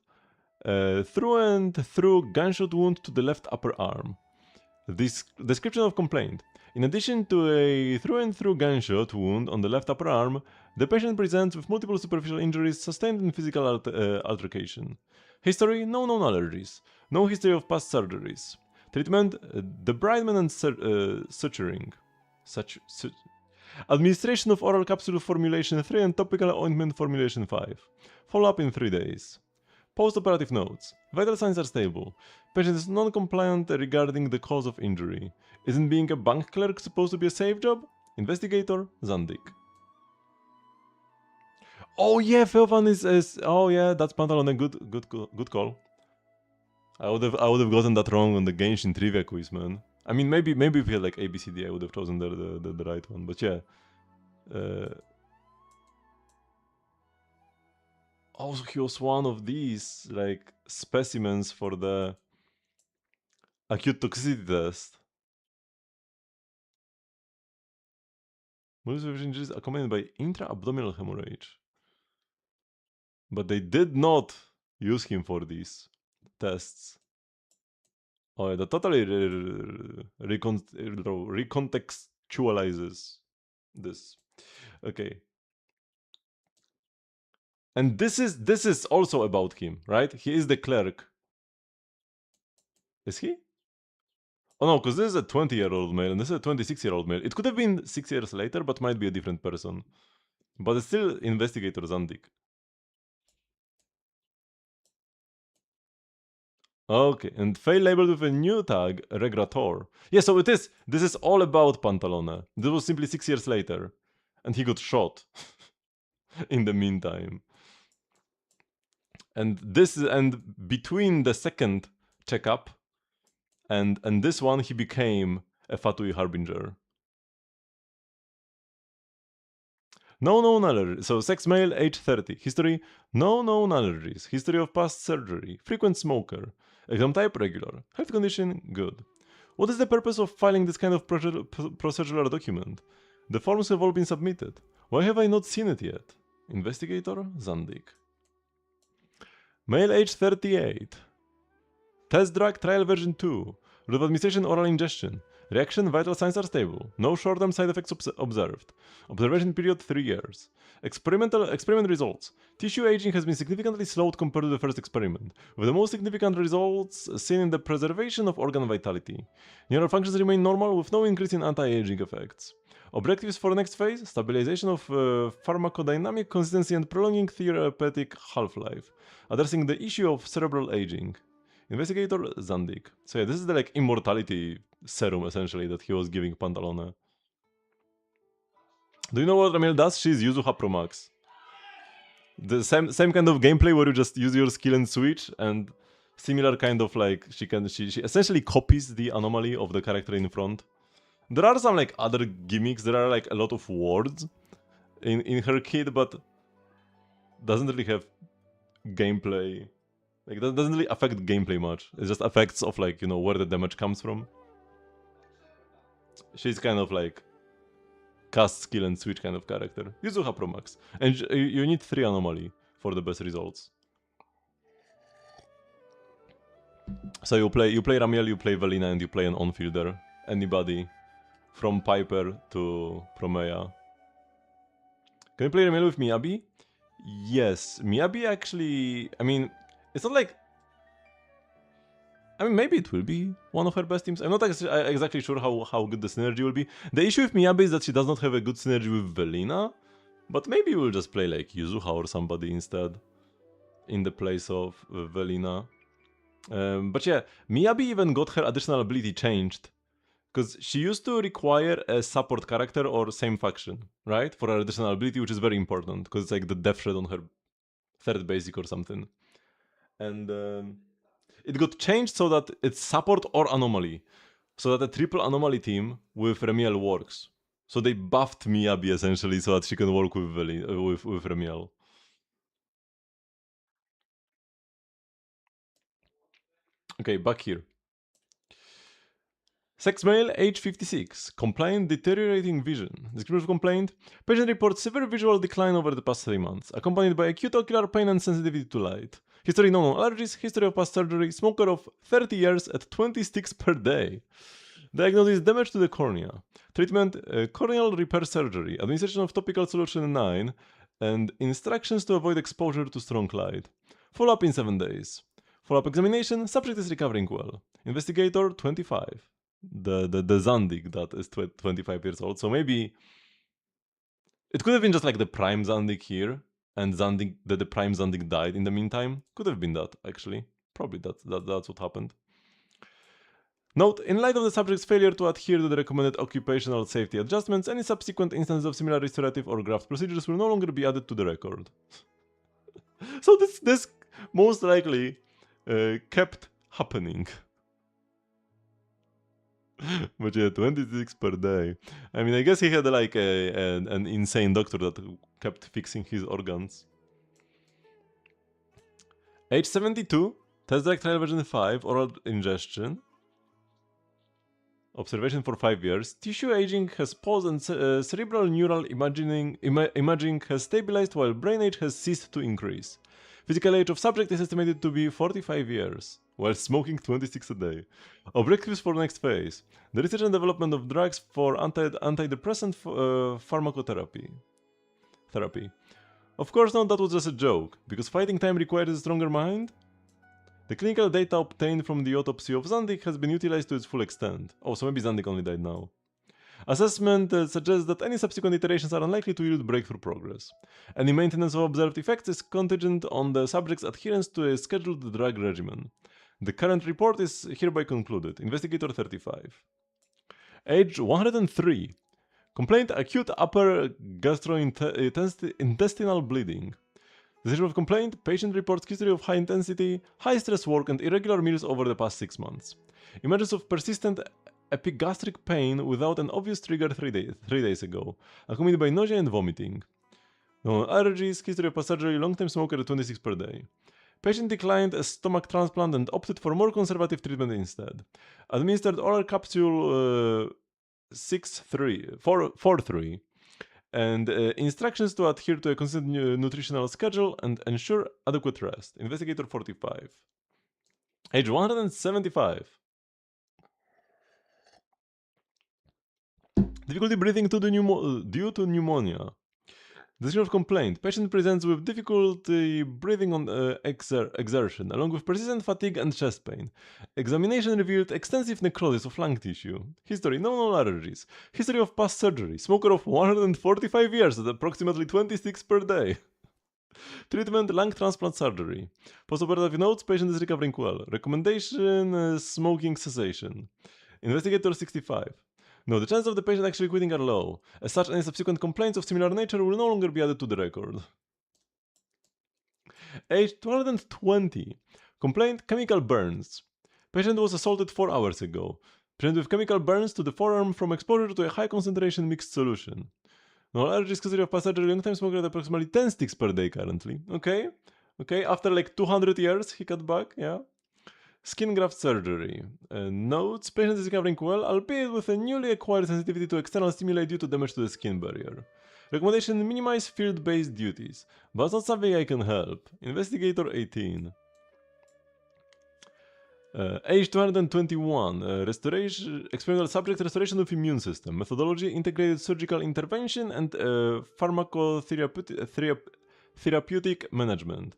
through and through gunshot wound to the left upper arm. This description of complaint. In addition to a through and through gunshot wound on the left upper arm, the patient presents with multiple superficial injuries sustained in physical altercation. History, no known allergies. No history of past surgeries. Treatment, debridement and suturing. Administration of oral capsule formulation 3 and topical ointment formulation 5. Follow-up in 3 days. Post-operative notes. Vital signs are stable. Patient is non-compliant regarding the cause of injury. Isn't being a bank clerk supposed to be a safe job? Investigator Zandik. Oh yeah, Feofan is oh yeah, that's Pantalone. Good call. I would have gotten that wrong on the Genshin trivia quiz, man. I mean, maybe if we had like ABCD, I would have chosen the right one. But yeah. Also, he was one of these like specimens for the acute toxicity test. Multiple injuries accompanied by intra-abdominal hemorrhage. But they did not use him for these tests. Oh, yeah, that totally recontextualizes this. Okay. And this is also about him, right? He is the clerk. Is he? Oh no, because this is a 20-year-old male and this is a 26-year-old male. It could have been 6 years later, but might be a different person. But it's still Investigator Zandik. Okay, and fail labeled with a new tag, Regrator. Yeah, so it is. This is all about Pantalone. This was simply 6 years later. And he got shot in the meantime. And between the second checkup and this one, he became a Fatui Harbinger. No known allergies. So sex male, age 30. History, no known allergies. History of past surgery. Frequent smoker. Exam type, regular. Health condition, good. What is the purpose of filing this kind of procedural document? The forms have all been submitted. Why have I not seen it yet? Investigator, Zandik. Male, age 38. Test drug, trial version 2. Route of administration, oral ingestion. Reaction vital signs are stable. No short-term side effects observed. Observation period 3 years. Experiment results. Tissue aging has been significantly slowed compared to the first experiment, with the most significant results seen in the preservation of organ vitality. Neural functions remain normal with no increase in anti-aging effects. Objectives for next phase: stabilization of pharmacodynamic consistency and prolonging therapeutic half-life, addressing the issue of cerebral aging. Investigator Zandik. So yeah, this is the like immortality serum essentially that he was giving Pantalone. Do you know what Ramiel does? She's Yuzuha Pro Max. The same kind of gameplay where you just use your skill and switch, and similar kind of like she essentially copies the anomaly of the character in front. There are some like other gimmicks. There are like a lot of words in her kit, but doesn't really have gameplay. Like that doesn't really affect gameplay much. It's just effects of like, you know, where the damage comes from. She's kind of like cast skill and switch kind of character. Yuzuha Pro Max. And you need 3 anomaly for the best results. So you play Ramiel, you play Velina, and you play an on-fielder. Anybody from Piper to Promea. Can you play Ramiel with Miyabi? Yes, Miyabi actually, I mean, it's not like, I mean, maybe it will be one of her best teams. I'm not exactly sure how good the synergy will be. The issue with Miyabi is that she does not have a good synergy with Velina, but maybe we'll just play like Yuzuha or somebody instead in the place of Velina. But yeah, Miyabi even got her additional ability changed, because she used to require a support character or same faction, right? For her additional ability, which is very important, because it's like the death shred on her 3rd basic or something. And it got changed so that it's support or anomaly. So that a triple anomaly team with Ramiel works. So they buffed Miyabi essentially so that she can work with Ramiel. Okay, back here. Sex male, age 56. Complaint, deteriorating vision. Description of complaint. Patient reports severe visual decline over the past 3 months, accompanied by acute ocular pain and sensitivity to light. History known allergies, history of past surgery, smoker of 30 years at 20 sticks per day. Diagnosis: damage to the cornea. Treatment: corneal repair surgery. Administration of topical solution 9. And instructions to avoid exposure to strong light. Follow-up in 7 days. Follow-up examination: subject is recovering well. Investigator 25. The Zandig that is 25 years old. So maybe it could have been just like the prime Zandig here, and Zandig the prime Zandig died in the meantime. Could have been that actually. Probably that's what happened. Note: in light of the subject's failure to adhere to the recommended occupational safety adjustments, any subsequent instances of similar restorative or graft procedures will no longer be added to the record. So this most likely kept happening. But yeah, 26 per day. I mean, I guess he had like an insane doctor that kept fixing his organs. Age 72, test direct trial version 5, oral ingestion. Observation for 5 years. Tissue aging has paused and cerebral neural imaging has stabilized while brain age has ceased to increase. Physical age of subject is estimated to be 45 years, while smoking 26 a day. Objectives for next phase. The research and development of drugs for antidepressant pharmacotherapy. Of course, no, that was just a joke, because fighting time requires a stronger mind. The clinical data obtained from the autopsy of Zandik has been utilized to its full extent. Oh, so maybe Zandik only died now. Assessment suggests that any subsequent iterations are unlikely to yield breakthrough progress. Any maintenance of observed effects is contingent on the subject's adherence to a scheduled drug regimen. The current report is hereby concluded. Investigator 35. Age 103. Complaint: acute upper gastrointestinal bleeding. Decision of complaint: patient reports history of high intensity, high stress work and irregular meals over the past 6 months. Images of persistent epigastric pain without an obvious trigger 3 days ago, accompanied by nausea and vomiting. No allergies, history of past surgery, long-time smoker at 26 per day. Patient declined a stomach transplant and opted for more conservative treatment instead. Administered oral capsule 4-3 and instructions to adhere to a consistent nutritional schedule and ensure adequate rest. Investigator 45. Age 175. Difficulty breathing due to pneumonia. Description of complaint. Patient presents with difficulty breathing on exertion, along with persistent fatigue and chest pain. Examination revealed extensive necrosis of lung tissue. History: no allergies. History of past surgery: smoker of 145 years at approximately 26 per day. Treatment: lung transplant surgery. Postoperative notes: patient is recovering well. Recommendation: smoking cessation. Investigator 65. No, the chances of the patient actually quitting are low. As such, any subsequent complaints of similar nature will no longer be added to the record. Age 220. Complaint: chemical burns. Patient was assaulted 4 hours ago. Patient with chemical burns to the forearm from exposure to a high concentration mixed solution. No allergies, history of past surgery, long time smoker at approximately 10 sticks per day currently. Okay. After like 200 years, he cut back, yeah. Skin graft surgery. Notes: patient is recovering well, albeit with a newly acquired sensitivity to external stimuli due to damage to the skin barrier. Recommendation: minimize field-based duties. But that's not something I can help. Investigator 18. Age 221. Experimental subject: restoration of immune system. Methodology: integrated surgical intervention and pharmacotherapeutic management.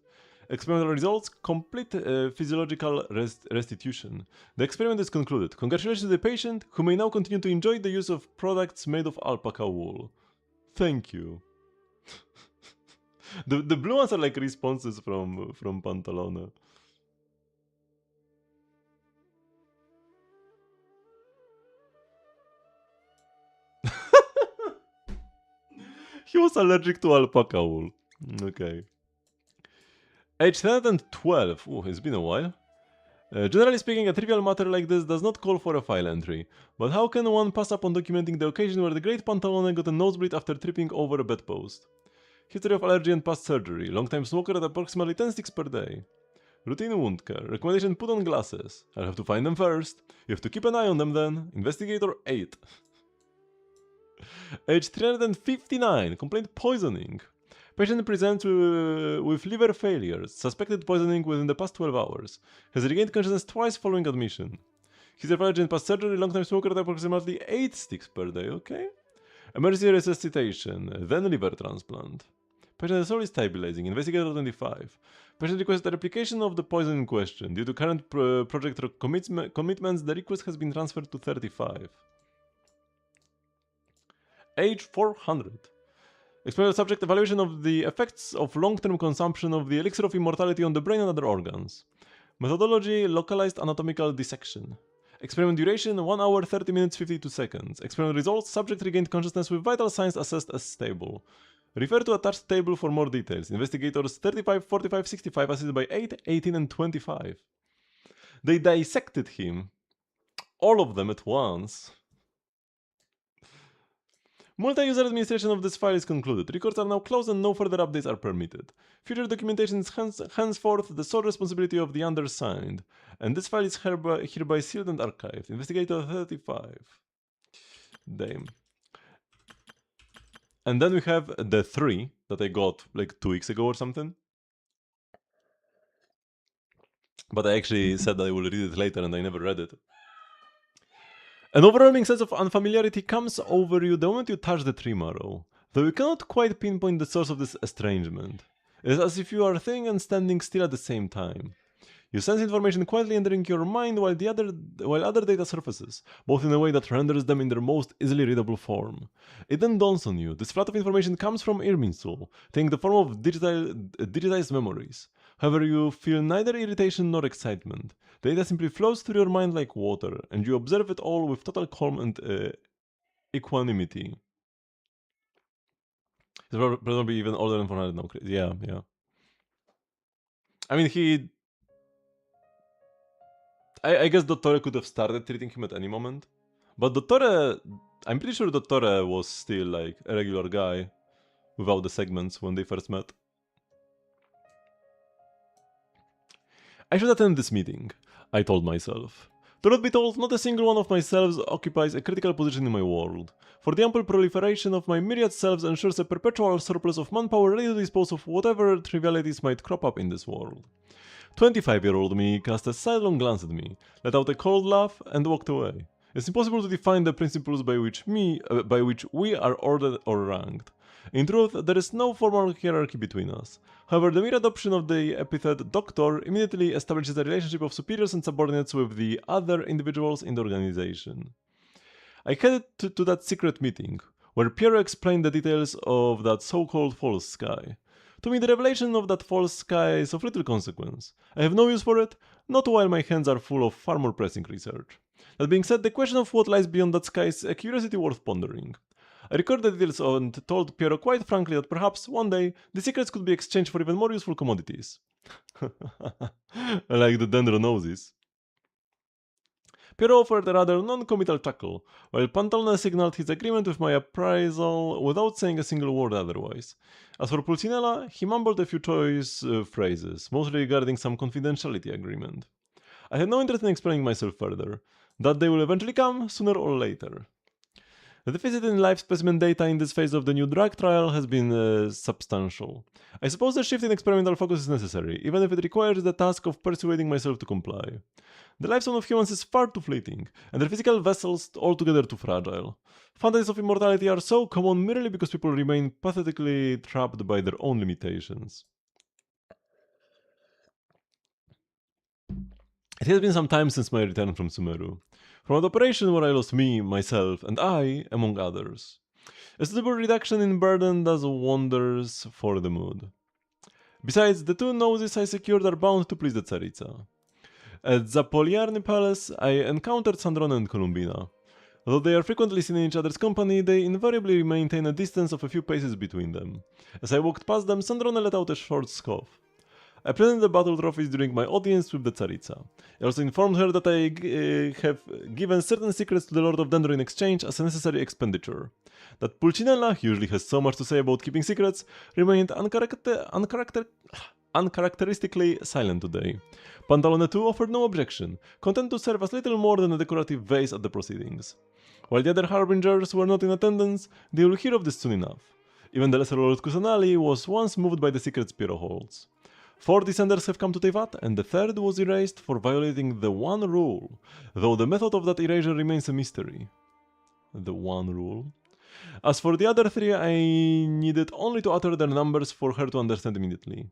Experimental results: complete physiological restitution. The experiment is concluded. Congratulations to the patient, who may now continue to enjoy the use of products made of alpaca wool. Thank you. the blue ones are like responses from Pantalone. He was allergic to alpaca wool. Okay. Age 112. Ooh, it's been a while. Generally speaking, a trivial matter like this does not call for a file entry. But how can one pass up on documenting the occasion where the great Pantalone got a nosebleed after tripping over a bedpost? History of allergy and past surgery. Long-time smoker at approximately 10 sticks per day. Routine wound care. Recommendation: put on glasses. I'll have to find them first. You have to keep an eye on them then. Investigator 8. Age 359. Complaint: poisoning. Patient presents with liver failures, suspected poisoning within the past 12 hours. Has regained consciousness twice following admission. History of allergy and past surgery, long-time smoker at approximately 8 sticks per day, okay? Emergency resuscitation, then liver transplant. Patient is slowly stabilizing. Investigator 25. Patient requested a replication of the poison in question. Due to current project commitments, the request has been transferred to 35. Age 400. Experimental subject: evaluation of the effects of long-term consumption of the elixir of immortality on the brain and other organs. Methodology: localized anatomical dissection. Experiment duration: 1 hour 30 minutes 52 seconds. Experiment results: subject regained consciousness with vital signs assessed as stable. Refer to attached table for more details. Investigators 35, 45, 65 assisted by 8, 18 and 25. They dissected him. All of them at once. Multi-user administration of this file is concluded. Records are now closed and no further updates are permitted. Future documentation is henceforth the sole responsibility of the undersigned, and this file is hereby sealed and archived. Investigator 35. Damn. And then we have the 3 that I got like 2 weeks ago or something. But I actually said that I will read it later and I never read it. An overwhelming sense of unfamiliarity comes over you the moment you touch the tree marrow, though you cannot quite pinpoint the source of this estrangement. It is as if you are thinking and standing still at the same time. You sense information quietly entering your mind while other data surfaces, both in a way that renders them in their most easily readable form. It then dawns on you, this flood of information comes from Irminsul, taking the form of digitized memories. However, you feel neither irritation nor excitement. The data simply flows through your mind like water, and you observe it all with total calm and equanimity. He's probably even older than 400 now. Yeah. I mean, I guess Dottore could have started treating him at any moment. But Dottore... I'm pretty sure Dottore was still like a regular guy without the segments when they first met. I should attend this meeting, I told myself. Truth be told, not a single one of my selves occupies a critical position in my world, for the ample proliferation of my myriad selves ensures a perpetual surplus of manpower ready to dispose of whatever trivialities might crop up in this world. 25-year-old me cast a sidelong glance at me, let out a cold laugh, and walked away. It's impossible to define the principles by which we are ordered or ranked. In truth, there is no formal hierarchy between us. However, the mere adoption of the epithet Doctor immediately establishes a relationship of superiors and subordinates with the other individuals in the organization. I headed to that secret meeting, where Piero explained the details of that so-called false sky. To me, the revelation of that false sky is of little consequence. I have no use for it, not while my hands are full of far more pressing research. That being said, the question of what lies beyond that sky is a curiosity worth pondering. I recorded the details and told Piero quite frankly that perhaps one day the secrets could be exchanged for even more useful commodities. Like the dendronoses. Piero offered a rather non-committal chuckle, while Pantalone signaled his agreement with my appraisal without saying a single word otherwise. As for Pulcinella, he mumbled a few choice phrases, mostly regarding some confidentiality agreement. I had no interest in explaining myself further. That day will eventually come, sooner or later. The deficit in live specimen data in this phase of the new drug trial has been substantial. I suppose a shift in experimental focus is necessary, even if it requires the task of persuading myself to comply. The lifespan of humans is far too fleeting, and their physical vessels altogether too fragile. Fantasies of immortality are so common merely because people remain pathetically trapped by their own limitations. It has been some time since my return from Sumeru. From an operation where I lost me, myself, and I, among others. A suitable reduction in burden does wonders for the mood. Besides, the two noses I secured are bound to please the Tsaritsa. At Zapoliarny Palace, I encountered Sandrone and Columbina. Though they are frequently seen in each other's company, they invariably maintain a distance of a few paces between them. As I walked past them, Sandrone let out a short scoff. I presented the battle trophies during my audience with the Tsaritsa. I also informed her that I have given certain secrets to the Lord of Dendro in exchange as a necessary expenditure. That Pulcinella, who usually has so much to say about keeping secrets, remained uncharacteristically silent today. Pantalone too offered no objection, content to serve as little more than a decorative vase at the proceedings. While the other harbingers were not in attendance, they will hear of this soon enough. Even the lesser Lord Kusanali was once moved by the secrets Piero holds. 4 descenders have come to Teyvat, and the third was erased for violating the one rule, though the method of that erasure remains a mystery. The one rule? As for the other 3, I needed only to utter their numbers for her to understand immediately.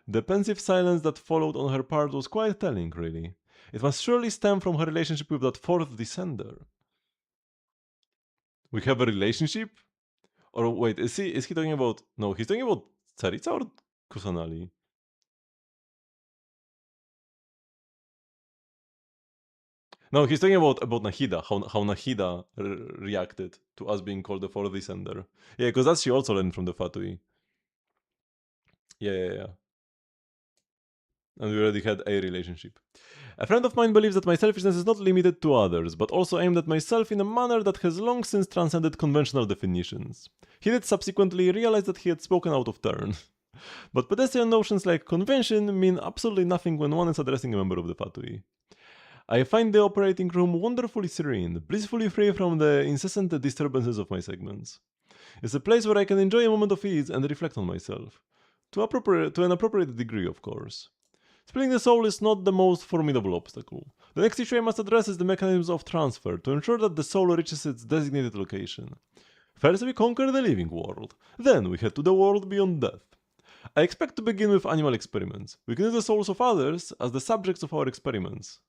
The pensive silence that followed on her part was quite telling, really. It must surely stem from her relationship with that 4th descender. We have a relationship? Or wait, is he talking about... No, he's talking about Tsaritsa or Kusanali? No, he's talking about Nahida, how Nahida reacted to us being called the 4th descender. Yeah, because that she also learned from the Fatui. Yeah. And we already had a relationship. A friend of mine believes that my selfishness is not limited to others, but also aimed at myself in a manner that has long since transcended conventional definitions. He did subsequently realize that he had spoken out of turn. But pedestrian notions like convention mean absolutely nothing when one is addressing a member of the Fatui. I find the operating room wonderfully serene, blissfully free from the incessant disturbances of my segments. It's a place where I can enjoy a moment of ease and reflect on myself. To an appropriate degree, of course. Splitting the soul is not the most formidable obstacle. The next issue I must address is the mechanisms of transfer to ensure that the soul reaches its designated location. First we conquer the living world, then we head to the world beyond death. I expect to begin with animal experiments. We can use the souls of others as the subjects of our experiments.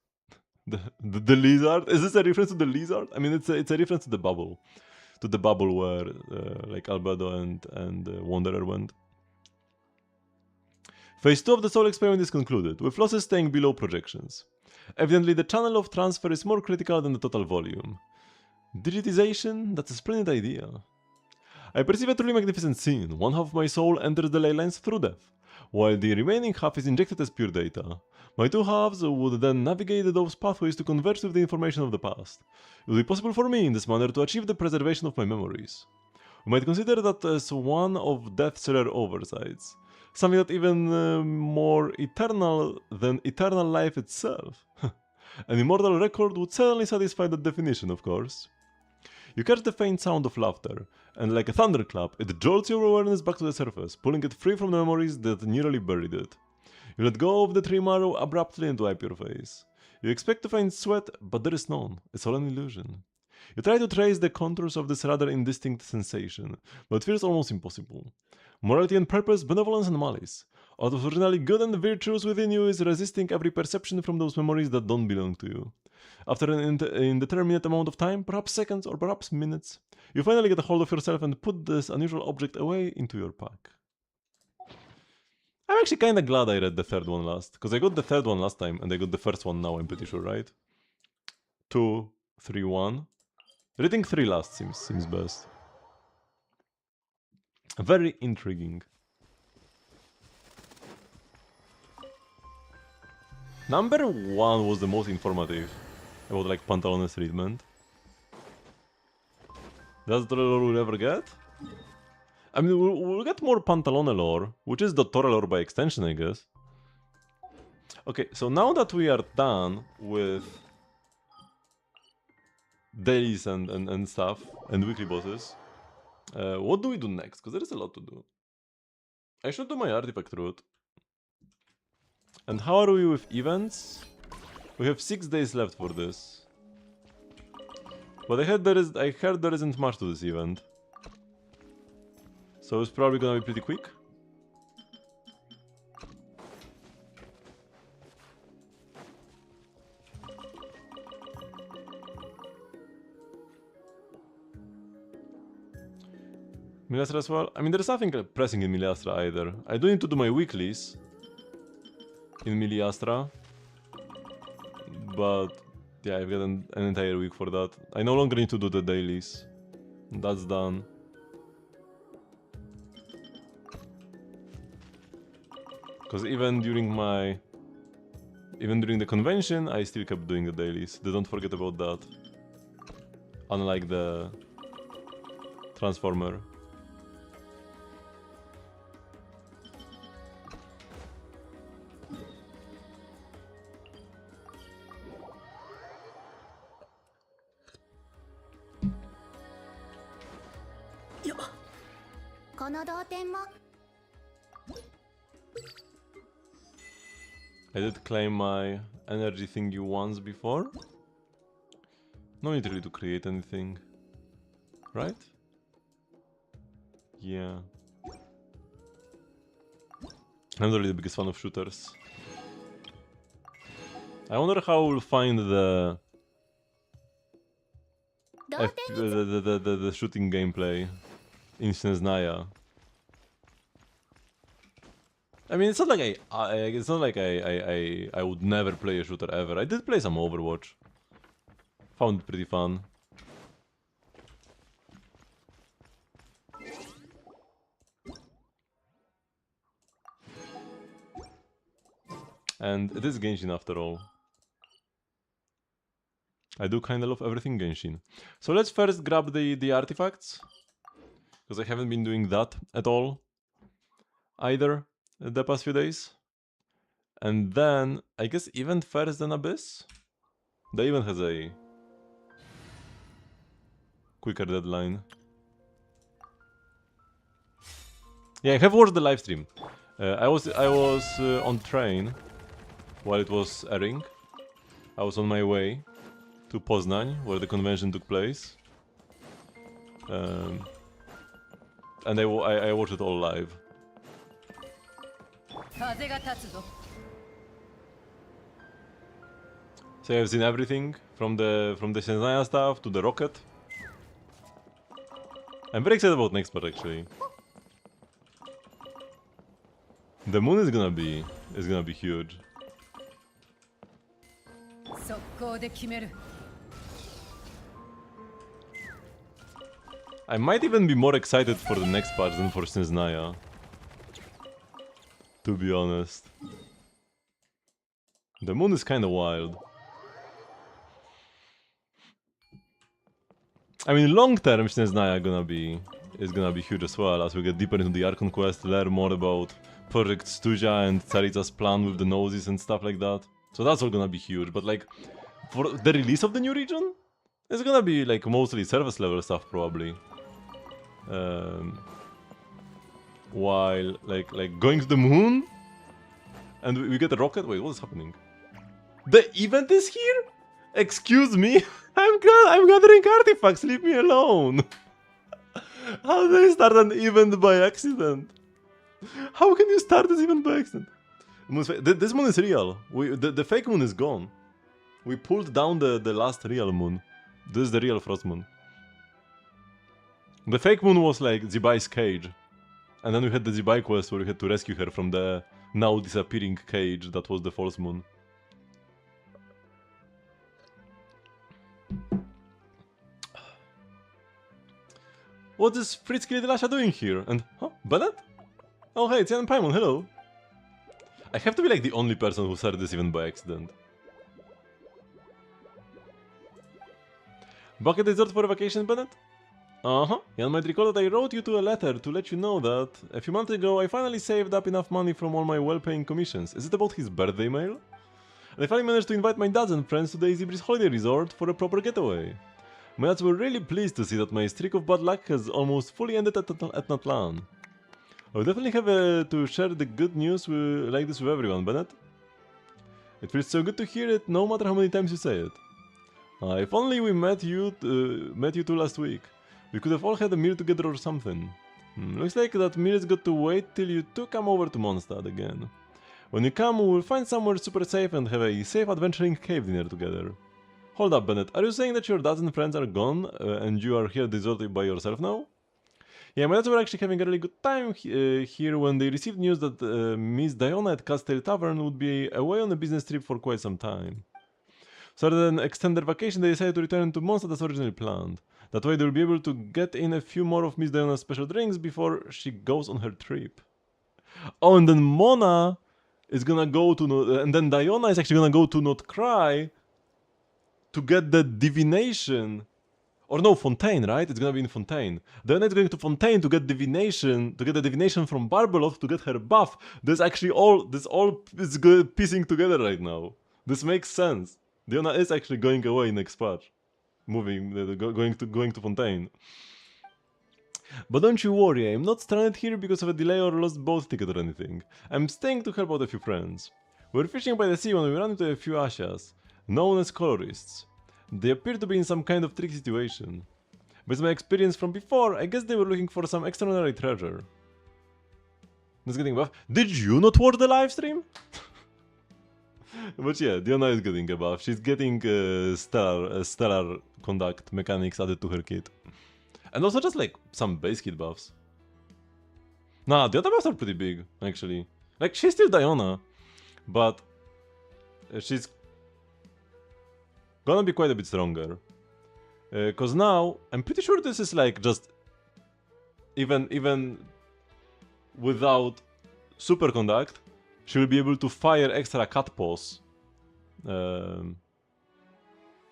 The lizard? Is this a reference to the lizard? I mean, it's a reference to the bubble. To the bubble where like Albedo and Wanderer went. Phase 2 of the soul experiment is concluded, with losses staying below projections. Evidently, the channel of transfer is more critical than the total volume. Digitization? That's a splendid idea. I perceive a truly magnificent scene. One half of my soul enters the ley lines through death, while the remaining half is injected as pure data. My two halves would then navigate those pathways to converge with the information of the past. It would be possible for me in this manner to achieve the preservation of my memories. We might consider that as one of death's rare oversights. Something that even more eternal than eternal life itself. An immortal record would certainly satisfy that definition, of course. You catch the faint sound of laughter, and like a thunderclap, it jolts your awareness back to the surface, pulling it free from the memories that nearly buried it. You let go of the tree marrow abruptly and wipe your face. You expect to find sweat, but there is none. It's all an illusion. You try to trace the contours of this rather indistinct sensation, but it feels almost impossible. Morality and purpose, benevolence and malice. What was originally good and virtuous within you is resisting every perception from those memories that don't belong to you. After an indeterminate amount of time, perhaps seconds or perhaps minutes, you finally get a hold of yourself and put this unusual object away into your pack. I'm actually kinda glad I read the third one last, because I got the third one last time and I got the first one now, I'm pretty sure, right? 2, 3, 1. Reading 3 last seems best. Very intriguing. Number 1 was the most informative about like Pantalones treatment. That's the lore we'll ever get? I mean, we'll get more Pantalone lore, which is Dottore lore by extension, I guess. Okay, so now that we are done with dailies and stuff, and weekly bosses, what do we do next? Because there is a lot to do. I should do my artifact route. And how are we with events? We have 6 days left for this. But I heard there isn't much to this event. So it's probably gonna be pretty quick. Miliastra as well? I mean, there's nothing pressing in Miliastra either. I do need to do my weeklies in Miliastra. But yeah, I've got an entire week for that. I no longer need to do the dailies. That's done. Because even during the convention, I still kept doing the dailies. Don't forget about that. Unlike the Transformer. I did claim my energy thingy once before. No need really to create anything. Right? Yeah. I'm not really the biggest fan of shooters. I wonder how we'll find the shooting gameplay in Snezhnaya. I mean, it's not like I would never play a shooter ever. I did play some Overwatch. Found it pretty fun. And it is Genshin after all. I do kinda love everything Genshin. So let's first grab the artifacts. Because I haven't been doing that at all. Either the past few days. And then, I guess event first then Abyss? The event has a quicker deadline. Yeah, I have watched the live stream. I was on train while it was airing. I was on my way to Poznań, where the convention took place. And I watched it all live. So I've seen everything from the Snezhnaya stuff to the rocket. I'm very excited about next part actually. The moon is gonna be huge. I might even be more excited for the next part than for Snezhnaya. To be honest. The moon is kinda wild. I mean, long term Snezhnaya is gonna be huge as well, as we get deeper into the Archon quest, learn more about Project Stuzia and Tsaritsa's plan with the noses and stuff like that. So that's all gonna be huge, but like, for the release of the new region, it's gonna be like mostly surface level stuff probably. While like going to the moon, and we get a rocket. Wait, what is happening? The event is here? Excuse me? I'm gathering artifacts, leave me alone. How did I start an event by accident? How can you start this event by accident? This moon is real. The fake moon is gone. We pulled down the last real moon. This is the real frost moon. The fake moon was like Zibai's cage. And then we had the Zibai quest where we had to rescue her from the now disappearing cage that was the false moon. What is Fritzky Little Asha doing here? And, huh? Bennett? Oh hey, it's Jan Paimon, hello. I have to be like the only person who started this event by accident. Bucket resort for a vacation, Bennett? Uh-huh. Jan might recall that I wrote you to a letter to let you know that a few months ago I finally saved up enough money from all my well-paying commissions. Is it about his birthday mail? And I finally managed to invite my dads and friends to the Easy Breeze holiday resort for a proper getaway. My dads were really pleased to see that my streak of bad luck has almost fully ended at Natlan. I will definitely have to share the good news like this with everyone, Bennett. It feels so good to hear it, no matter how many times you say it. If only we met you two last week. We could have all had a meal together or something. Looks like that meal's got to wait till you two come over to Mondstadt again. When you come, we will find somewhere super safe and have a safe adventuring cave dinner together. Hold up, Bennett, are you saying that your dads and friends are gone and you are here deserted by yourself now? Yeah, my dads were actually having a really good time here when they received news that Miss Diona at Castell Tavern would be away on a business trip for quite some time. So rather than extend their vacation, they decided to return to Mondstadt as originally planned. That way they'll be able to get in a few more of Miss Diona's special drinks before she goes on her trip. Oh, and then Mona is gonna go to... and then Diona is actually gonna go to Not Cry to get the divination. Or no, Fontaine, right? It's gonna be in Fontaine. Diona is going to Fontaine to get divination, to get the divination from Barbeloth to get her buff. This all is piecing together right now. This makes sense. Diona is actually going away next patch. Going to Fontaine. But don't you worry, I'm not stranded here because of a delay or lost boat ticket or anything. I'm staying to help out a few friends. We're fishing by the sea when we ran into a few Ashas, known as colorists. They appear to be in some kind of tricky situation. Based on my experience from before, I guess they were looking for some extraordinary treasure. That's getting buff. Did you not watch the live stream? But yeah, Diona is getting a buff. She's getting stellar conduct mechanics added to her kit. And also just like some base kit buffs. Nah, the other buffs are pretty big, actually. Like, she's still Diona, but she's gonna be quite a bit stronger. Cause now, I'm pretty sure this is like just... Even without super conduct, she will be able to fire extra cat paws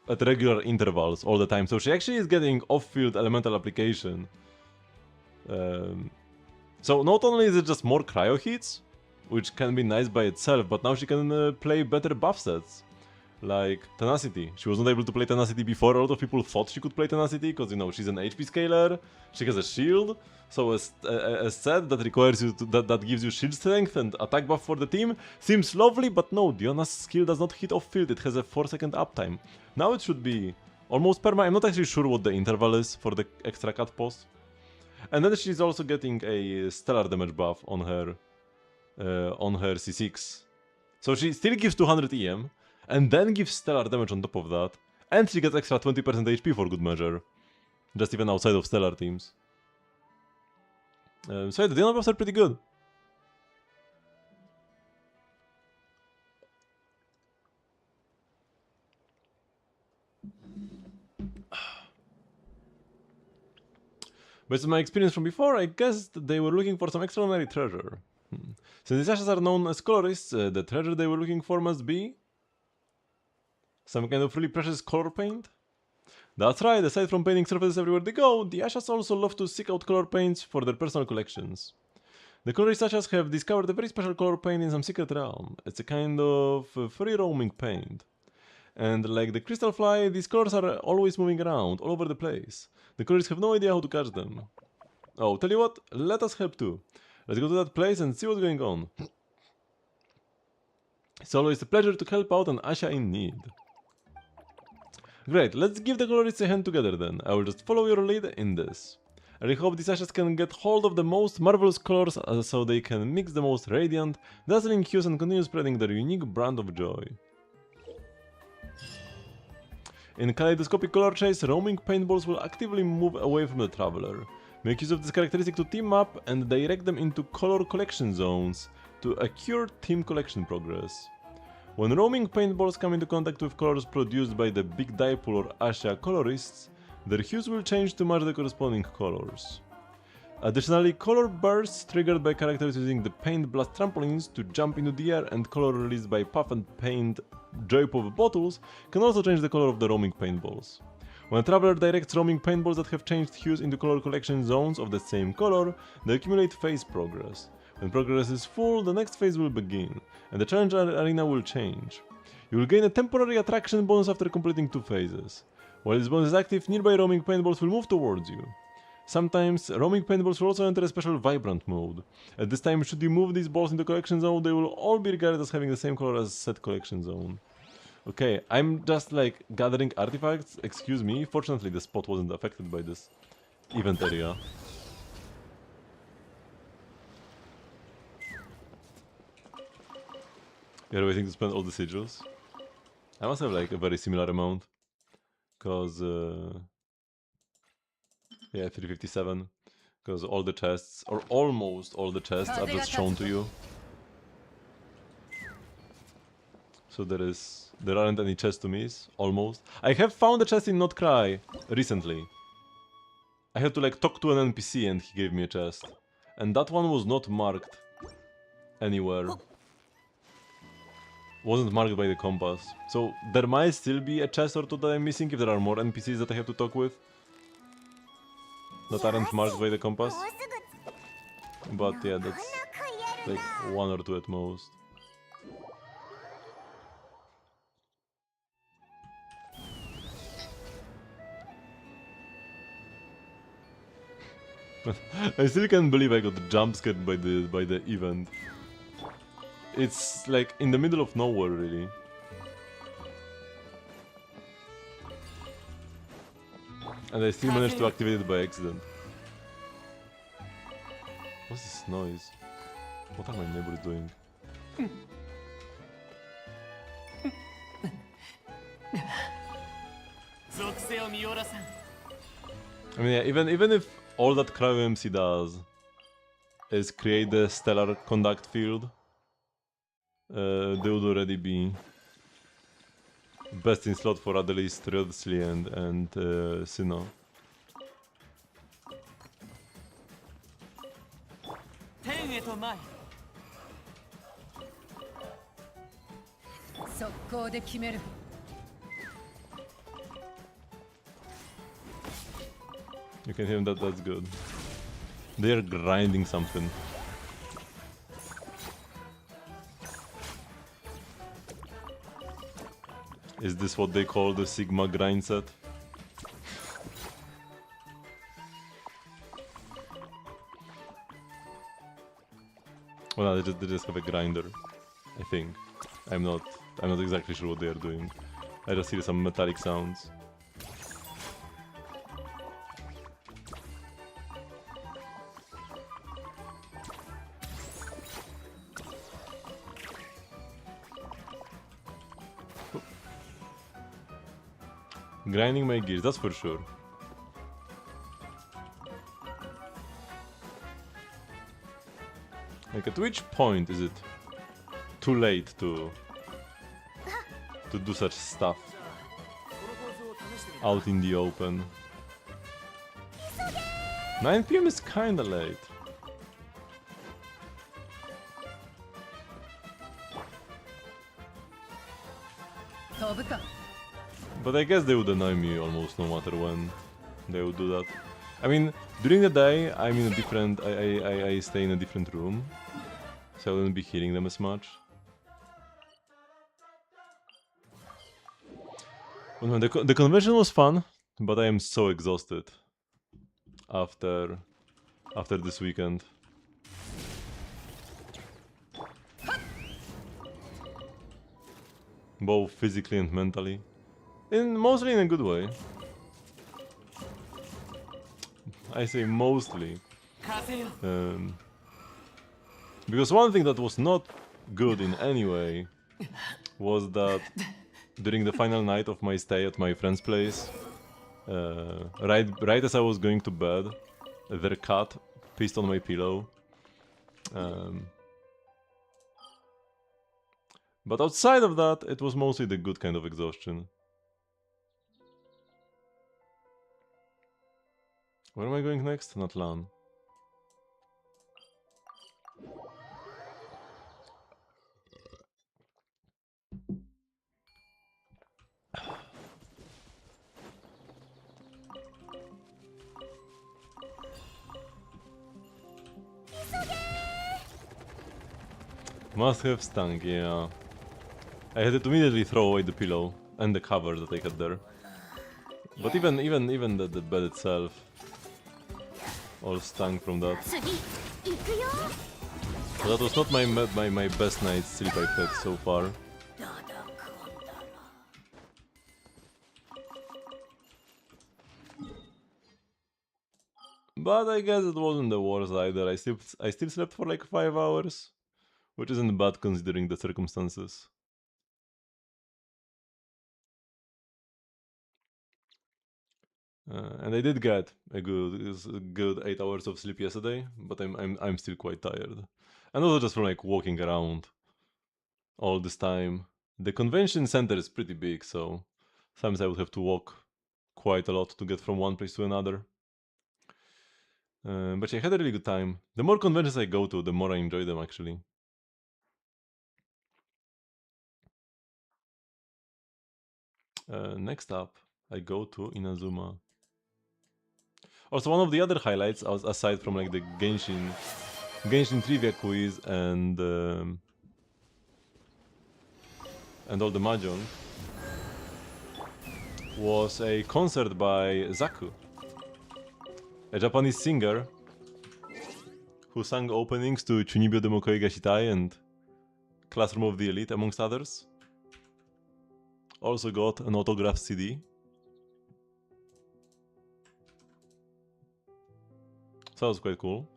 at regular intervals all the time. So she actually is getting off-field elemental application. So not only is it just more cryo hits, which can be nice by itself, but now she can play better buff sets. Like Tenacity. She was not able to play Tenacity before. A lot of people thought she could play Tenacity because, you know, she's an HP scaler, she has a shield. So a set that requires you to, that gives you shield strength and attack buff for the team seems lovely, but no, Diona's skill does not hit off field, it has a 4-second uptime. Now it should be almost perma. I'm not actually sure what the interval is for the extra cut post. And then she's also getting a stellar damage buff on her C6. So she still gives 200 EM, and then gives stellar damage on top of that, and she gets extra 20% HP for good measure. Just even outside of stellar teams. So yeah, the Diona buffs are pretty good. Based on my experience from before, I guess they were looking for some extraordinary treasure. Since these ashes are known as colorists, the treasure they were looking for must be... some kind of really precious color paint? That's right, aside from painting surfaces everywhere they go, the Ashas also love to seek out color paints for their personal collections. The colorist Ashas have discovered a very special color paint in some secret realm. It's a kind of free-roaming paint. And like the crystal fly, these colors are always moving around, all over the place. The colorists have no idea how to catch them. Oh, tell you what, let us help too. Let's go to that place and see what's going on. It's always a pleasure to help out an Asha in need. Great, let's give the colorists a hand together then. I will just follow your lead in this. I really hope these Ashas can get hold of the most marvelous colors so they can mix the most radiant, dazzling hues and continue spreading their unique brand of joy. In kaleidoscopic color chase, roaming paintballs will actively move away from the traveler. Make use of this characteristic to team up and direct them into color collection zones to accrue team collection progress. When roaming paintballs come into contact with colors produced by the Big Dipole or Asha colorists, their hues will change to match the corresponding colors. Additionally, color bursts triggered by characters using the Paint Blast trampolines to jump into the air and color released by Puff and Paint Joy Pop bottles can also change the color of the roaming paintballs. When a traveler directs roaming paintballs that have changed hues into color collection zones of the same color, they accumulate phase progress. When progress is full, the next phase will begin, and the challenge arena will change. You will gain a temporary attraction bonus after completing 2 phases. While this bonus is active, nearby roaming paintballs will move towards you. Sometimes, roaming paintballs will also enter a special vibrant mode. At this time, should you move these balls into collection zone, they will all be regarded as having the same color as said collection zone. Okay, I'm just like gathering artifacts, excuse me, fortunately the spot wasn't affected by this event area. You're waiting to spend all the sigils? I must have like a very similar amount. Cause yeah, 357. Because all the chests, or almost all the chests, are just shown to you. So there aren't any chests to miss, almost. I have found a chest in Not Cry recently. I had to like talk to an NPC and he gave me a chest. And that one was not marked anywhere. Wasn't marked by the compass. So there might still be a chest or two that I'm missing if there are more NPCs that I have to talk with. That aren't marked by the compass. But yeah, that's like 1 or 2 at most. I still can't believe I got jump scared by the event. It's like in the middle of nowhere, really. And I still managed to activate it by accident. What's this noise? What are my neighbors doing? I mean, yeah, even if all that CryoMC does is create the stellar conduct field, they would already be best in slot for Adelis, Ryodsli and Sinnoh. You can hear that, that's good. They are grinding something. Is this what they call the Sigma grind set? Well, no, they just have a grinder, I think. I'm not exactly sure what they are doing. I just hear some metallic sounds. Grinding my gears, that's for sure. Like, at which point is it too late to do such stuff out in the open? 9 PM is kinda late. But I guess they would annoy me almost no matter when they would do that. I mean, during the day I'm in a different... I stay in a different room, so I wouldn't be hearing them as much. But no, the convention was fun, but I am so exhausted after this weekend. both physically and mentally. Mostly in a good way. I say mostly. Because one thing that was not good in any way was that during the final night of my stay at my friend's place, right as I was going to bed, their cat pissed on my pillow. But outside of that, it was mostly the good kind of exhaustion. Where am I going next? Not LAN. Must have stunk, yeah. I had to immediately throw away the pillow and the cover that I had there. But even the bed itself all stunk from that. So that was not my best night's sleep I've had so far. But I guess it wasn't the worst either. I still slept for like 5 hours, which isn't bad considering the circumstances. And I did get a good 8 hours of sleep yesterday, but I'm still quite tired. And also just from like walking around all this time. The convention center is pretty big, so sometimes I would have to walk quite a lot to get from one place to another. But yeah, I had a really good time. The more conventions I go to, the more I enjoy them actually. Next up, I go to Inazuma. Also, one of the other highlights, aside from like the Genshin trivia quiz and all the mahjong, was a concert by Zaku, a Japanese singer who sang openings to Chunibyo Demokoi Gashitai and Classroom of the Elite, amongst others. Also got an autographed CD. So that was quite cool.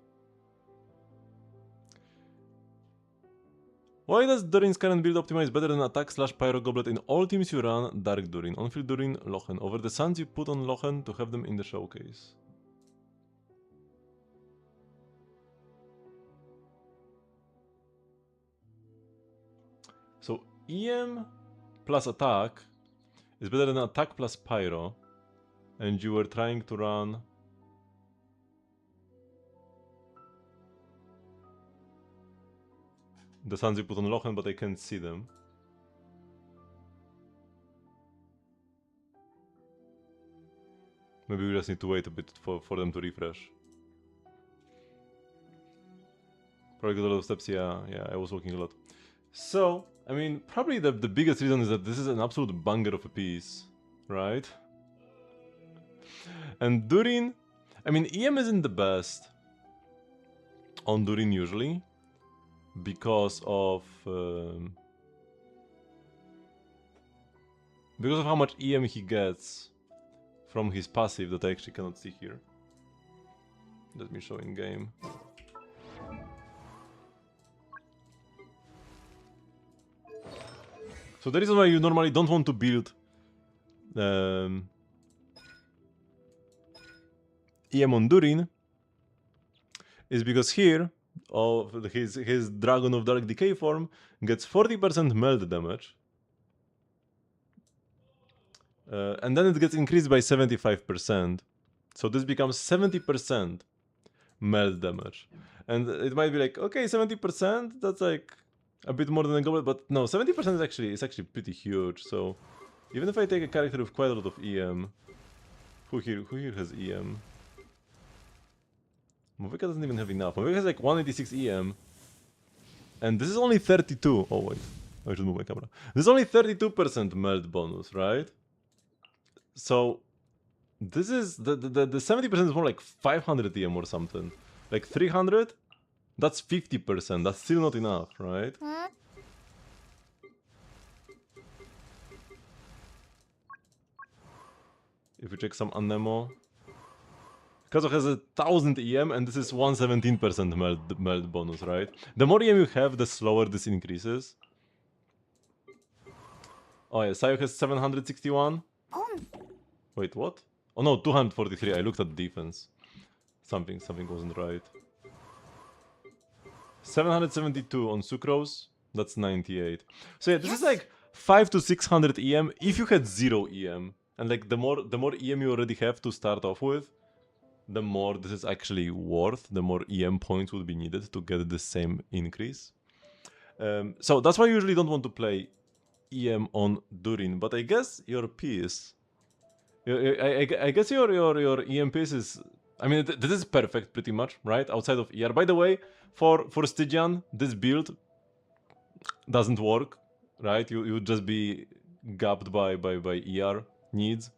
Why does Durin's current build optimize better than attack / pyro goblet in all teams you run? Dark Durin, on-field Durin, Lochen. Over the suns you put on Lochen to have them in the showcase. So EM plus attack is better than attack plus pyro, and you were trying to run the suns you put on Lochen, but I can't see them. Maybe we just need to wait a bit for them to refresh. Probably got a lot of steps, yeah, I was walking a lot. So, I mean, probably the biggest reason is that this is an absolute banger of a piece, right? And Durin, I mean, EM isn't the best on Durin usually, because of how much EM he gets from his passive that I actually cannot see here. Let me show in game. So the reason why you normally don't want to build EM on Durin is because here his Dragon of Dark Decay form gets 40% meld damage, and then it gets increased by 75%. So this becomes 70% meld damage, and it might be like, okay, 70%, that's like a bit more than a goblet, but no, 70% is actually pretty huge. So even if I take a character with quite a lot of EM, who here has EM? Movika doesn't even have enough. Movika has like 186 EM, and this is only 32. Oh wait, I should move my camera. This is only 32% meld bonus, right? So this is the 70% is more like 500 EM or something, like 300. That's 50%. That's still not enough, right? If we check some Anemo. Kazo has 1000 EM and this is 117% melt bonus, right? The more EM you have, the slower this increases. Oh yeah, Sayo has 761. Wait, what? Oh no, 243. I looked at defense. Something wasn't right. 772 on Sucrose. That's 98. So yeah, this is like 5 to 600 EM if you had 0 EM. And like the more EM you already have to start off with, the more this is actually worth, the more EM points would be needed to get the same increase. So that's why I usually don't want to play EM on Durin, but I guess your piece, I guess your EM piece is, I mean, this is perfect pretty much, right? Outside of ER. By the way, for Stygian, this build doesn't work, right? You would just be gapped by ER needs.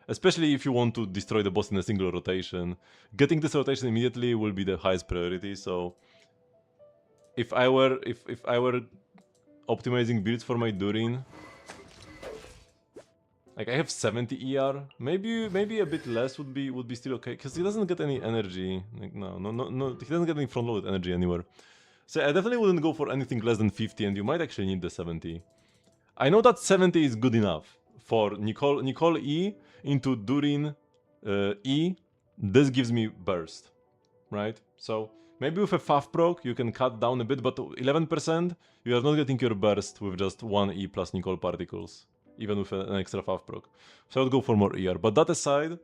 Especially if you want to destroy the boss in a single rotation. Getting this rotation immediately will be the highest priority, so if I were optimizing builds for my Durin, like I have 70 ER, maybe a bit less would be still okay, because he doesn't get any energy. Like no, he doesn't get any front loaded energy anywhere. So I definitely wouldn't go for anything less than 50, and you might actually need the 70. I know that 70 is good enough for Nicole E into Durin E. This gives me burst, right? So maybe with a FAF proc you can cut down a bit, but 11% you are not getting your burst with just 1 E plus Nicole particles, even with an extra FAF proc. So I would go for more ER. But that aside,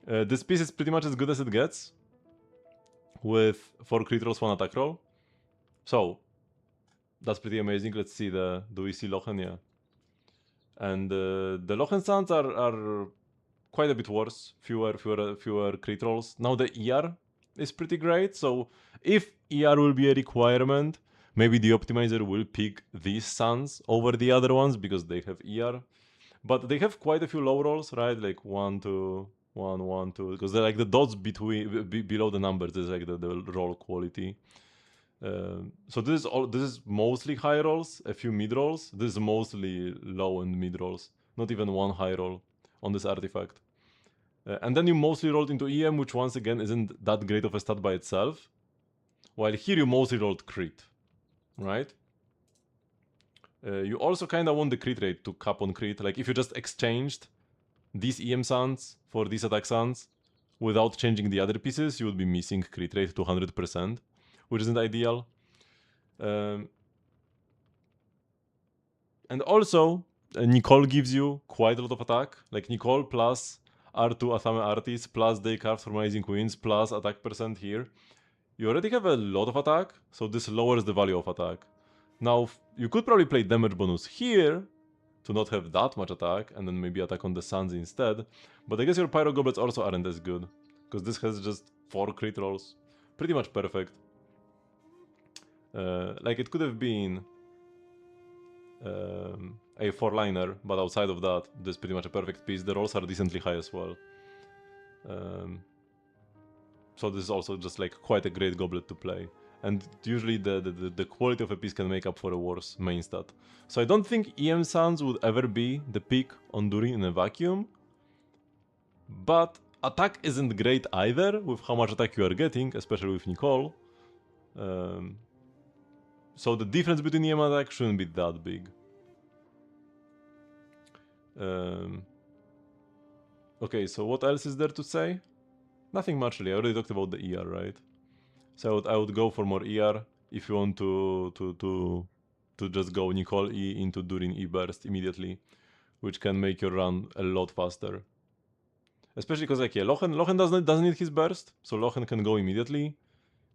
this piece is pretty much as good as it gets with 4 crit rolls, 1 attack roll. So that's pretty amazing. Let's see do we see Lochen? Yeah. And the Lochen sounds are quite a bit worse. Fewer crit rolls. Now the ER is pretty great. So if ER will be a requirement, maybe the optimizer will pick these Suns over the other ones because they have ER. But they have quite a few low rolls, right? Like 1, 2, 1, 1, 2. Because they're like the dots below the numbers. This is like the roll quality. So this is mostly high rolls, a few mid rolls. This is mostly low and mid rolls. Not even one high roll on this artifact. And then you mostly rolled into EM, which once again isn't that great of a stat by itself. While here you mostly rolled crit, right? You also kind of want the crit rate to cap on crit. Like if you just exchanged these EM suns for these attack suns without changing the other pieces, you would be missing crit rate to 100%. Which isn't ideal. And also, Nicole gives you quite a lot of attack. Like Nicole plus R2 Athame Artis plus Day Carves from Rising Queens plus attack percent here. You already have a lot of attack, so this lowers the value of attack. Now, you could probably play damage bonus here to not have that much attack, and then maybe attack on the Suns instead. But I guess your Pyro Goblets also aren't as good, because this has just 4 crit rolls. Pretty much perfect. Like it could have been a 4-liner, but outside of that, this is pretty much a perfect piece. The rolls are decently high as well. So this is also just like quite a great goblet to play. And usually the quality of a piece can make up for a worse main stat. So I don't think EM Suns would ever be the pick on Durin in a vacuum. But attack isn't great either, with how much attack you are getting, especially with Nicole. So the difference between EM and attack shouldn't be that big. Okay, so what else is there to say? Nothing much really. I already talked about the ER, right? So I would go for more ER if you want to just go Nicole E into Durin E burst immediately, which can make your run a lot faster. Especially because like yeah, Lochen doesn't need his burst, so Lochen can go immediately.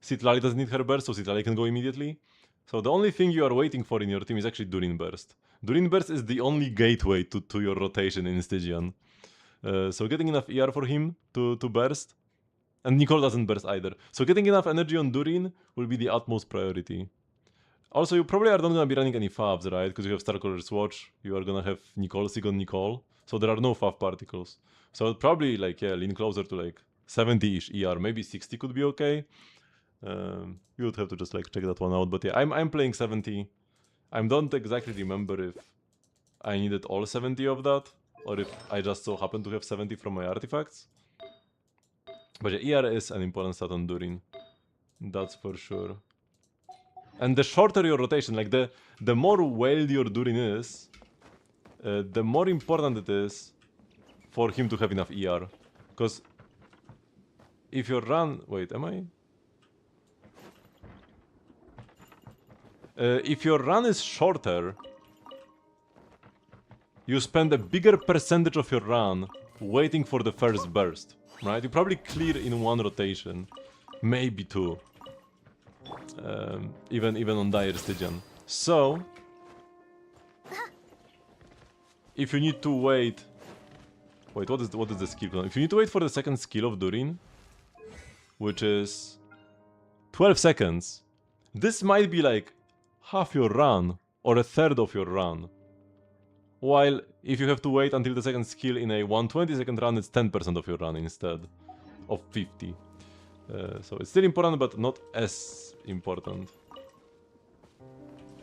Citlali doesn't need her burst, so Citlali can go immediately. So the only thing you are waiting for in your team is actually Durin burst. Durin burst is the only gateway to your rotation in Stygian. So getting enough ER for him to burst. And Nicole doesn't burst either. So getting enough energy on Durin will be the utmost priority. Also, you probably are not going to be running any favs, right? Because you have Starcaller's Watch. You are going to have Nicole, Sig on Nicole. So there are no fav particles. So I'd probably like, yeah, lean closer to like 70-ish ER. Maybe 60 could be okay. You would have to just like check that one out. But yeah, I'm playing 70. I don't exactly remember if I needed all 70 of that or if I just so happen to have 70 from my artifacts. But yeah, ER is an important stat on Durin. That's for sure. And the shorter your rotation, like the more wild your Durin is, the more important it is for him to have enough ER. Because if your run... Wait, am I? If your run is shorter, you spend a bigger percentage of your run waiting for the first burst, right? You probably clear in one rotation, maybe two, even on Dire Stygian. So, if you need to wait, what is the skill? If you need to wait for the second skill of Durin, which is 12 seconds, this might be like half your run or a third of your run. While if you have to wait until the second skill in a 120-second run, it's 10% of your run instead of 50. So it's still important, but not as important.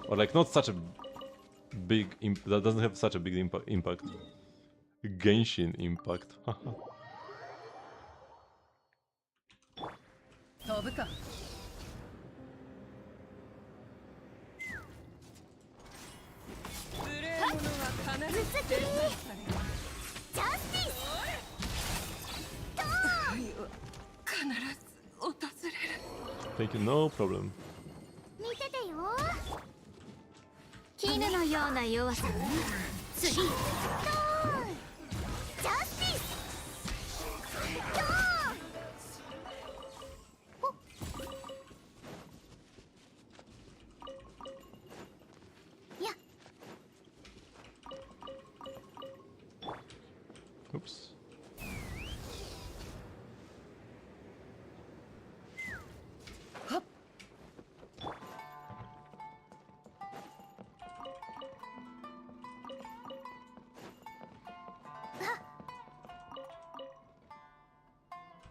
Or like not such a big that doesn't have such a big impact. Genshin impact. Thank you, no problem. 見ててよ。絹のような弱さね。次。ドーン。ジャスティス。ドーン。お。や。Oops.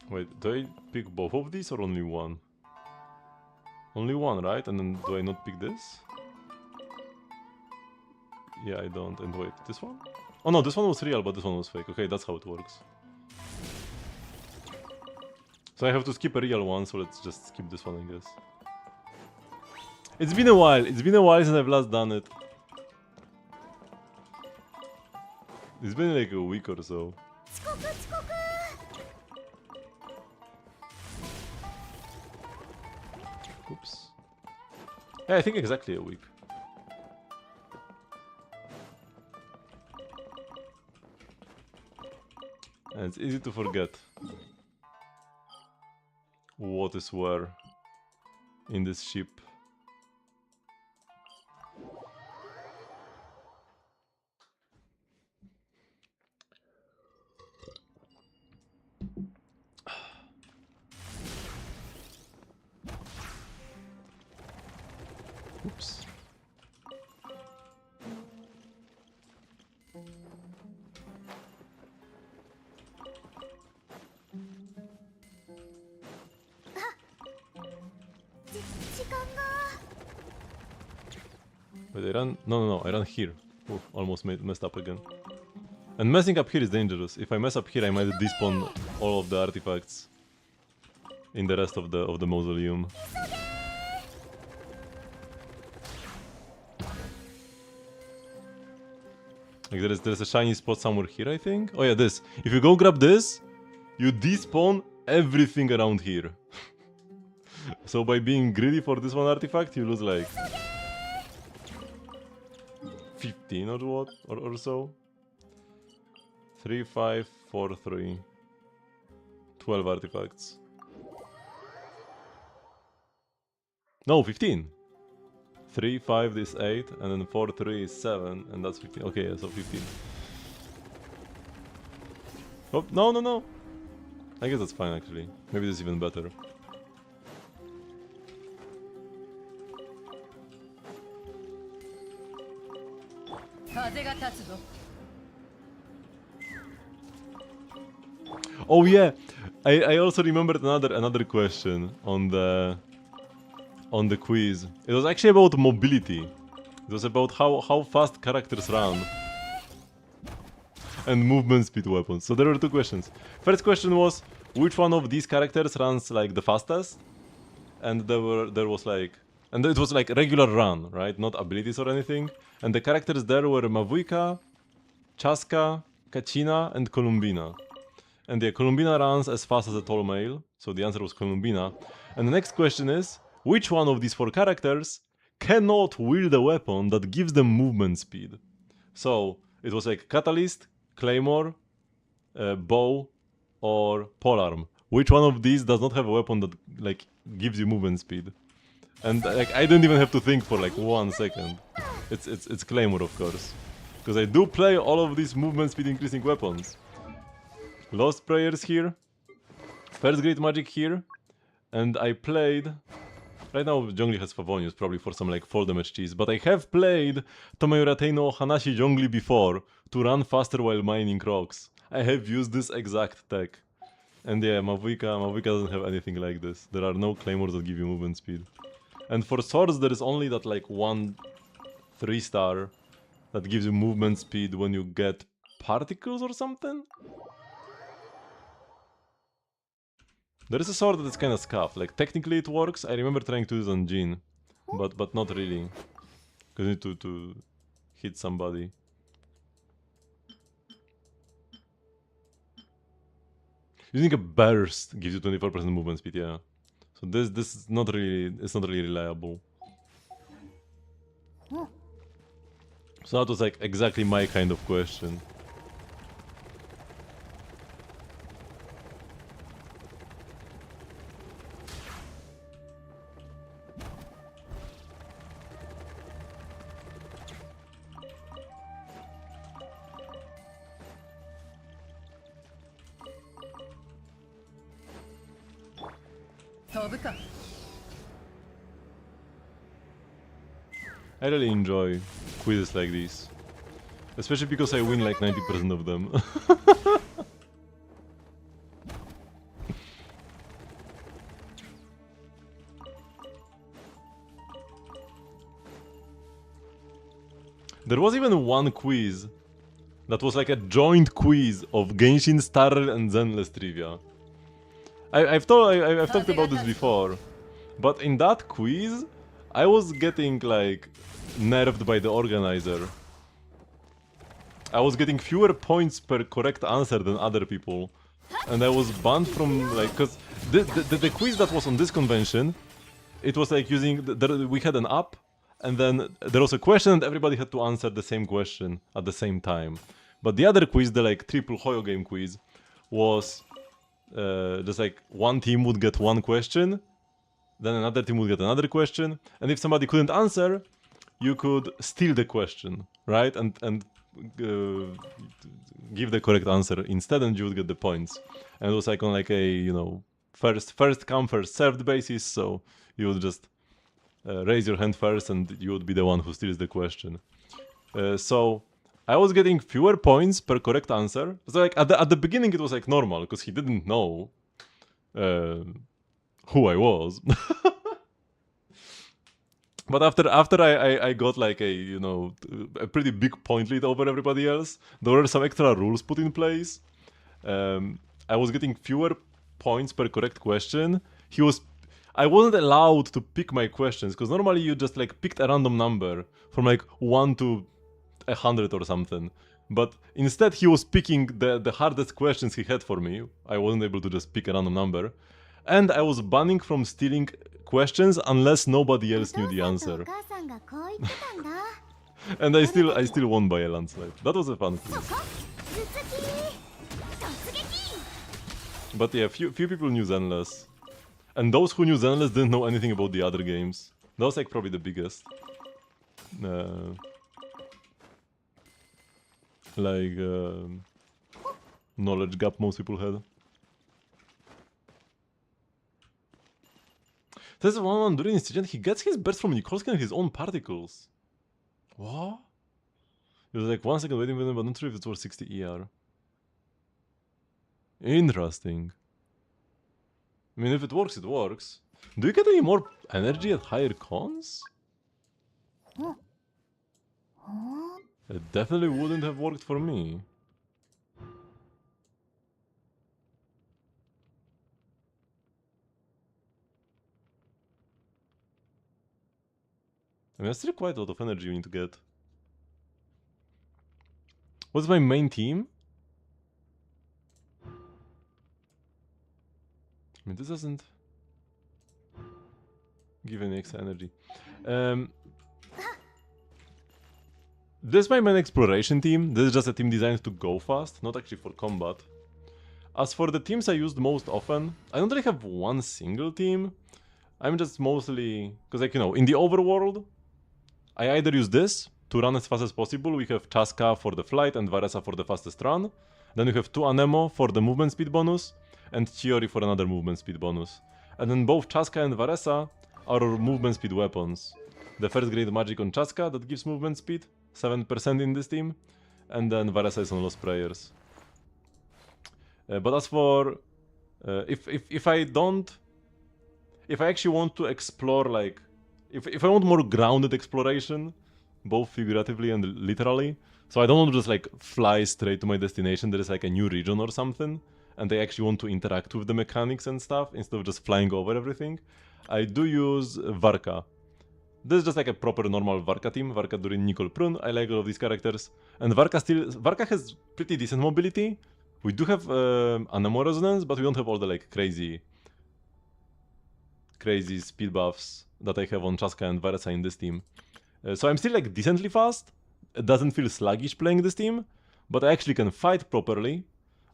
Wait, do I pick both of these or only one? Only one, right? And then do I not pick this? Yeah, I don't. And wait, this one? Oh no, this one was real, but this one was fake. Okay, that's how it works. So I have to skip a real one, so let's just skip this one, I guess. It's been a while. It's been a while since I've last done it. It's been like a week or so. Oops. Yeah, I think exactly a week. And it's easy to forget what is where in this ship. Oops. Wait, I ran... No, I ran here. Oof, almost messed up again. And messing up here is dangerous. If I mess up here, I might despawn all of the artifacts in the rest of the mausoleum. Like there's a shiny spot somewhere here, I think. Oh yeah, this. If you go grab this, you despawn everything around here. So by being greedy for this one artifact, you lose like 15 or what or so. 3, 5, 4, 3. 12 artifacts. No, 15. 3, 5 is 8, and then 4, 3 is 7, and that's 15. Okay, yeah, so 15. Oh, no. I guess that's fine, actually. Maybe this is even better. Oh yeah, I also remembered another question on the quiz. It was actually about mobility. It was about how fast characters run. and movement speed weapons. So there were two questions. First question was, which one of these characters runs like the fastest? And there was like, and it was like regular run, right? Not abilities or anything. And the characters there were Mavuika, Chaska, Kachina, and Columbina. And yeah, Columbina runs as fast as a tall male, so the answer was Columbina. And the next question is, which one of these four characters cannot wield a weapon that gives them movement speed? So it was like Catalyst, Claymore, Bow, or Polearm. Which one of these does not have a weapon that like gives you movement speed? And like I didn't even have to think for like 1 second. It's Claymore, of course, because I do play all of these movement speed increasing weapons. Lost Prayers here, First Great Magic here, and I played... Right now Jongli has Favonius, probably for some like fall damage cheese, but I have played Tomoyoratei no Hanashi Jongli before to run faster while mining rocks. I have used this exact tech. And yeah, Mavuika doesn't have anything like this. There are no claymores that give you movement speed. And for swords there is only that like one 3-star that gives you movement speed when you get particles or something? There is a sword that is kinda scuffed, like technically it works, I remember trying to use it on Jean, but not really. Cause you need to hit somebody. Using a burst gives you 24% movement speed, yeah. So this is not really, it's not really reliable. So that was like exactly my kind of question. I really enjoy quizzes like these. Especially because I win like 90% of them. There was even one quiz that was like a joint quiz of Genshin, Star Rail, and Zenless trivia. I've talked about this before, but in that quiz, I was getting like nerfed by the organizer. I was getting fewer points per correct answer than other people, and I was banned from like, cause the quiz that was on this convention, it was like using we had an app, and then there was a question and everybody had to answer the same question at the same time. But the other quiz, the like triple Hoyo game quiz, was just like one team would get one question, then another team would get another question, and if somebody couldn't answer, you could steal the question, right? And give the correct answer instead, and you would get the points. And it was like on like a, you know, first come first served basis, so you would just raise your hand first and you would be the one who steals the question. So I was getting fewer points per correct answer. So like at the beginning it was like normal, because he didn't know who I was. But after I got like a, you know, a pretty big point lead over everybody else, there were some extra rules put in place. I was getting fewer points per correct question. I wasn't allowed to pick my questions, because normally you just like picked a random number from like 1 to 100 or something. But instead he was picking the hardest questions he had for me. I wasn't able to just pick a random number. And I was banning from stealing questions unless nobody else knew the answer. And I still won by a landslide. That was a fun quiz. But yeah, few people knew Zenless. And those who knew Zenless didn't know anything about the other games. That was like probably the biggest knowledge gap most people had. There's one during incident, he gets his burst from Nikolsky and his own particles. What? It was like 1 second waiting with him, but not sure if it's worth 60 ER. Interesting. I mean, if it works, it works. Do you get any more energy at higher cons? It definitely wouldn't have worked for me. I mean, there's still quite a lot of energy you need to get. What's my main team? I mean, this doesn't give any extra energy. This is my main exploration team. This is just a team designed to go fast, not actually for combat. As for the teams I used most often, I don't really have one single team. I'm just mostly... Because, like, you know, in the overworld, I either use this to run as fast as possible. We have Chaska for the flight and Varesa for the fastest run. Then we have 2 Anemo for the movement speed bonus and Chiori for another movement speed bonus. And then both Chaska and Varesa are movement speed weapons. The first grade magic on Chaska that gives movement speed, 7% in this team. And then Varesa is on Lost Prayers. But as for... if I actually want to explore, like... If I want more grounded exploration, both figuratively and literally, so I don't want to just like fly straight to my destination, there is like a new region or something, and I actually want to interact with the mechanics and stuff, instead of just flying over everything, I do use Varka. This is just like a proper normal Varka team, Varka Durin, Nicole Prun, I like all of these characters, and Varka has pretty decent mobility. We do have Anemo Resonance, but we don't have all the like crazy speed buffs that I have on Chaska and Varesa in this team. So I'm still like decently fast. It doesn't feel sluggish playing this team, but I actually can fight properly.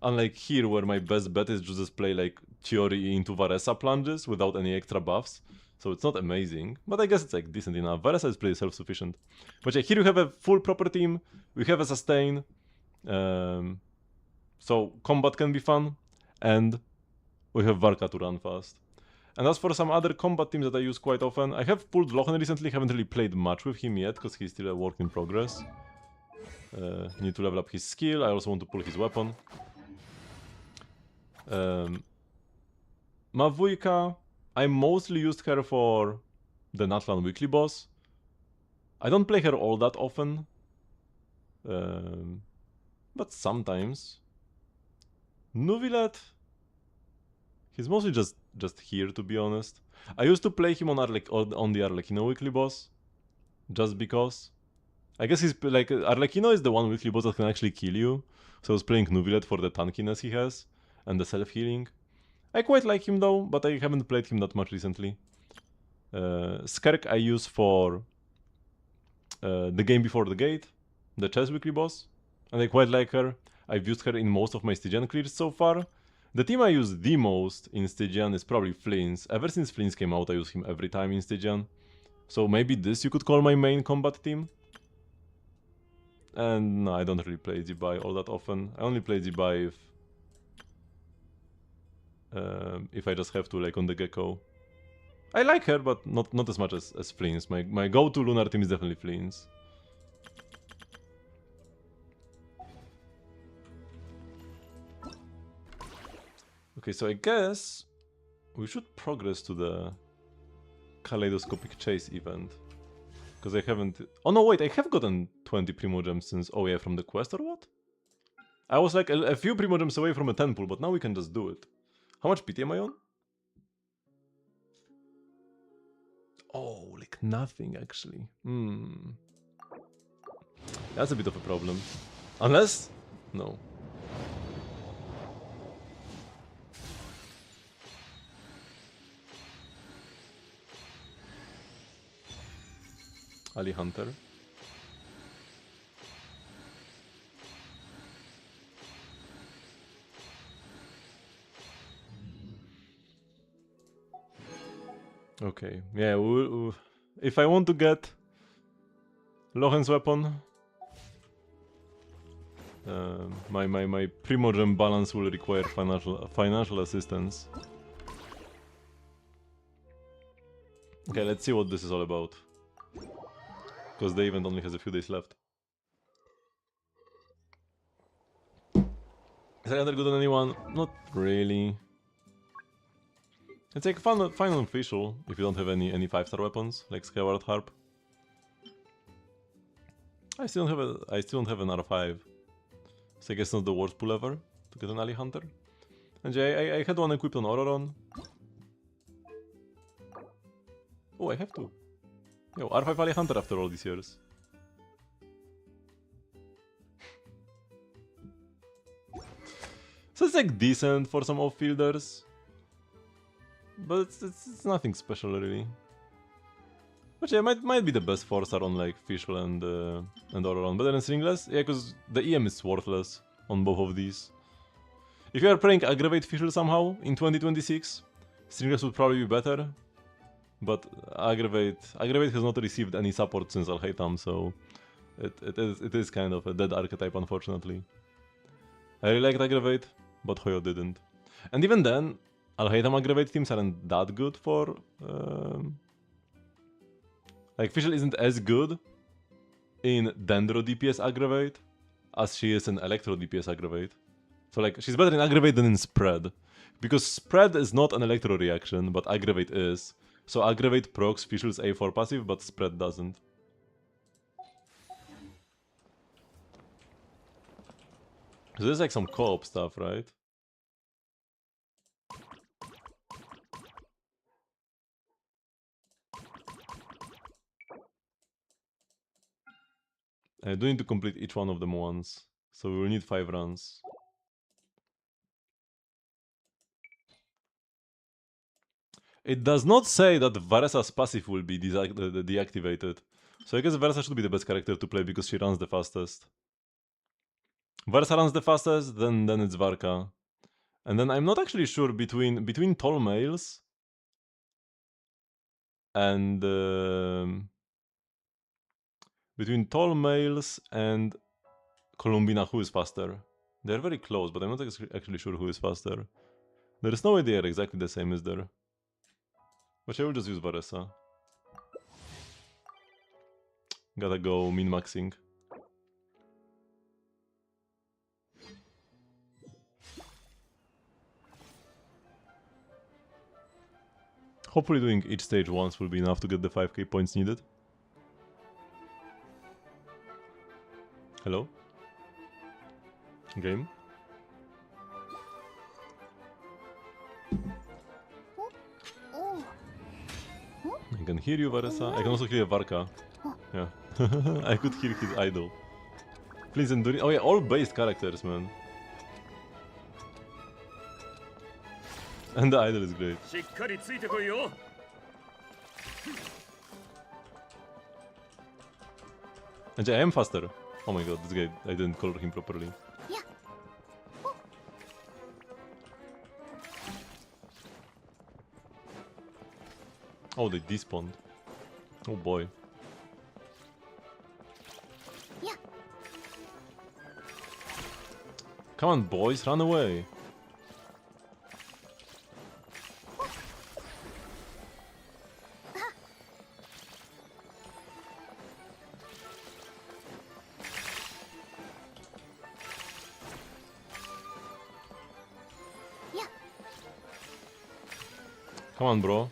Unlike here, where my best bet is to just play like Chiori into Varesa plunges without any extra buffs. So it's not amazing, but I guess it's like decent enough. Varesa is pretty self-sufficient. But yeah, here you have a full proper team. We have a sustain. So combat can be fun. And we have Varka to run fast. And as for some other combat teams that I use quite often, I have pulled Lochen recently, haven't really played much with him yet, because he's still a work in progress. Need to level up his skill, I also want to pull his weapon. Mavuika, I mostly used her for the Natlan weekly boss. I don't play her all that often. But sometimes. Nuvilet, he's mostly just here, to be honest. I used to play him on the Arlecchino weekly boss, just because. I guess he's like Arlecchino is the one weekly boss that can actually kill you. So I was playing Nuvilet for the tankiness he has and the self-healing. I quite like him though, but I haven't played him that much recently. Skerk I use for the game before the gate, the chess weekly boss, and I quite like her. I've used her in most of my Stygian clears so far. The team I use the most in Stygian is probably Flins. Ever since Flins came out, I use him every time in Stygian. So maybe this you could call my main combat team. And no, I don't really play Zibai all that often. I only play Zibai if I just have to, like on the Gecko. I like her, but not as much as Flins. My go-to lunar team is definitely Flins. Okay, so I guess we should progress to the Kaleidoscopic Chase event. Because I haven't... Oh no, wait, I have gotten 20 Primogems since... Oh yeah, from the quest or what? I was like a few Primogems away from a 10 pull, but now we can just do it. How much PT am I on? Oh, like nothing actually. That's a bit of a problem. Unless... No. Ali Hunter. Okay, yeah, if I want to get Lochen's weapon, my Primogem balance will require financial assistance. Okay, let's see what this is all about. Because the event only has a few days left. Is I either good on anyone? Not really. It's like fine and official if you don't have any 5-star weapons like Skyward Harp. I still don't have an R5. So I guess not the worst pull ever to get an Ali Hunter. And yeah, I had one equipped on Auroron. Oh, I have two. Yo, R5 Ali Hunter after all these years. So it's like decent for some off-fielders. But it's nothing special really. But yeah, might be the best 4-star on like Fischl and all around. Better than Stringless? Yeah, because the EM is worthless on both of these. If you are playing Aggravate Fischl somehow in 2026, Stringless would probably be better. But Aggravate has not received any support since Alhaitham, so it is kind of a dead archetype, unfortunately. I really liked Aggravate, but Hoyo didn't. And even then, Alhaitham Aggravate teams aren't that good for... Like, Fischl isn't as good in Dendro DPS Aggravate as she is in Electro DPS Aggravate. So like, she's better in Aggravate than in Spread. Because Spread is not an Electro reaction, but Aggravate is. So Aggravate procs Fischl's A4 passive, but Spread doesn't. So there's like some co-op stuff, right? I do need to complete each one of them once. So we will need 5 runs. It does not say that Varesa's passive will be deactivated. So I guess Varesa should be the best character to play because she runs the fastest. Varesa runs the fastest, then it's Varka. And then I'm not actually sure between tall males and between tall males and Columbina, who is faster? They're very close, but I'm not actually sure who is faster. There is no way they are exactly the same, is there? But I will just use Varesa. Gotta go min-maxing. Hopefully doing each stage once will be enough to get the 5k points needed. Hello? Game? I can hear you, Varesa. I can also hear Varka. Yeah. I could hear his idol. Please endure. Oh yeah, all based characters, man. And the idol is great. And I am faster. Oh my god, this guy, I didn't color him properly. Oh, they despawned. Oh boy. Come on, boys, run away. Come on, bro.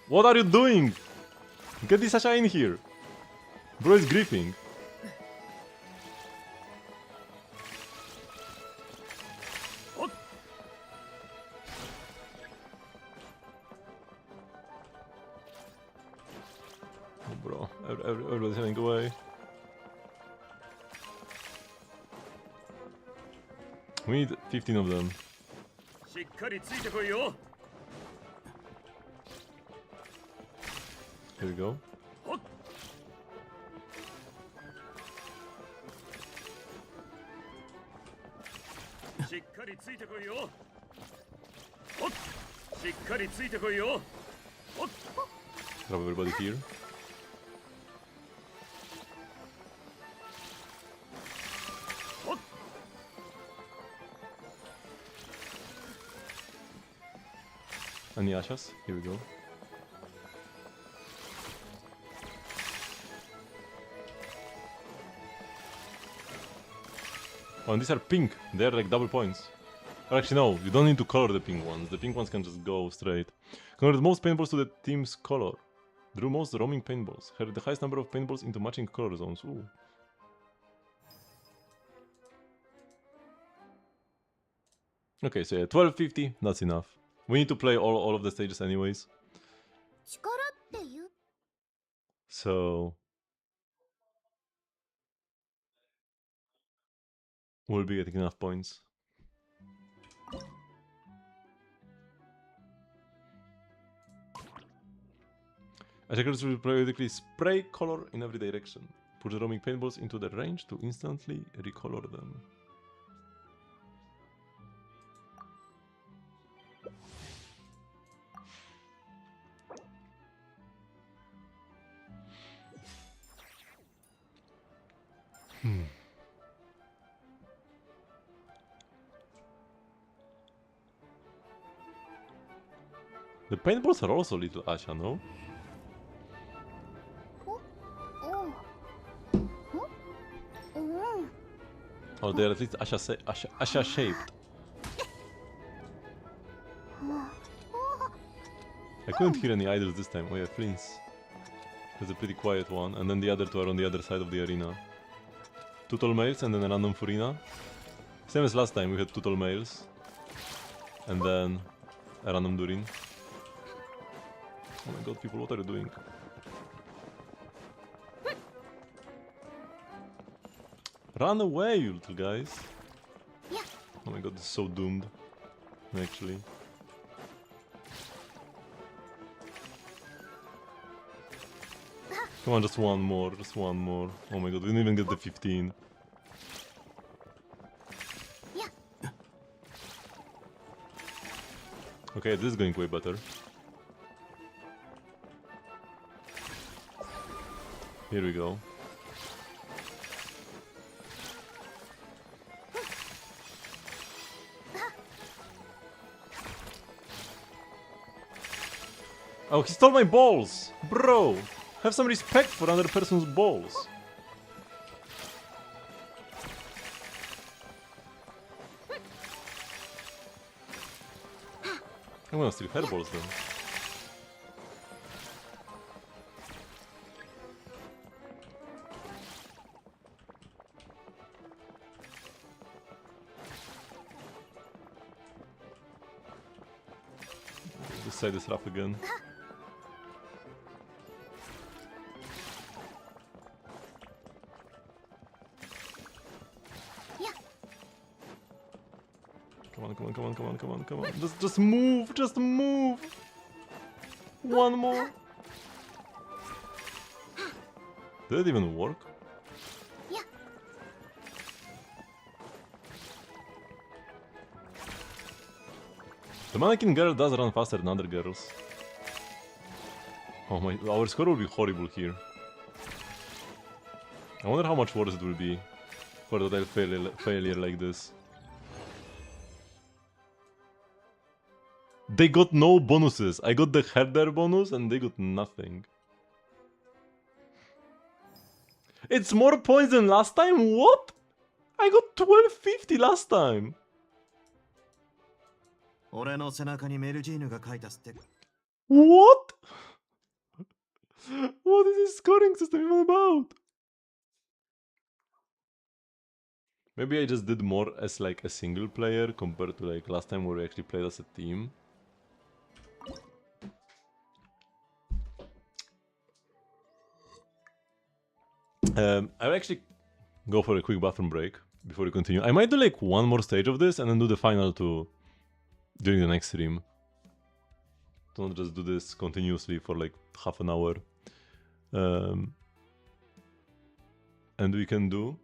What are you doing? Get this Sasha in here. Bro is griefing. Oh, bro. Everybody's running away. We need 15 of them. Here we go. Grab everybody here. Any Ashas? Here we go. Oh, and these are pink. They're like double points. Or actually, no, you don't need to color the pink ones. The pink ones can just go straight. Convert most paintballs to the team's color. Drew most roaming paintballs. Had the highest number of paintballs into matching color zones. Ooh. Okay, so yeah, 1250, that's enough. We need to play all of the stages anyways. 力っていう So we'll be getting enough points. Attackers will periodically spray color in every direction. Put the roaming paintballs into the range to instantly recolor them. The paintballs are also little Asha, no? Or they're at least Asha shaped. I couldn't hear any idols this time. Oh yeah, Flint's. There's a pretty quiet one, and then the other two are on the other side of the arena. Two tall males and then a random Furina. Same as last time, we had two tall males. And then a random Durin. Oh my god, people, what are you doing? Run away, you little guys! Oh my god, this is so doomed. Actually. Come on, just one more, just one more. Oh my god, we didn't even get the 15. Okay, this is going way better. Here we go. Oh, he stole my balls! Bro! Have some respect for another person's balls. I'm gonna steal her balls then. This side is rough again. Come on. Just move, just move. One more. Did it even work? The mannequin girl does run faster than other girls. Oh my, our score will be horrible here. I wonder how much worse it will be for a total failure like this. They got no bonuses. I got the herder bonus and they got nothing. It's more points than last time? What? I got 1250 last time.俺の背中にメルジーヌが書いたステッカー。 What? What is this scoring system even about? Maybe I just did more as like a single player compared to like last time where we actually played as a team. I'll actually go for a quick bathroom break before we continue. I might do like one more stage of this and then do the final two during the next stream. Don't just do this continuously for like half an hour. And we can do...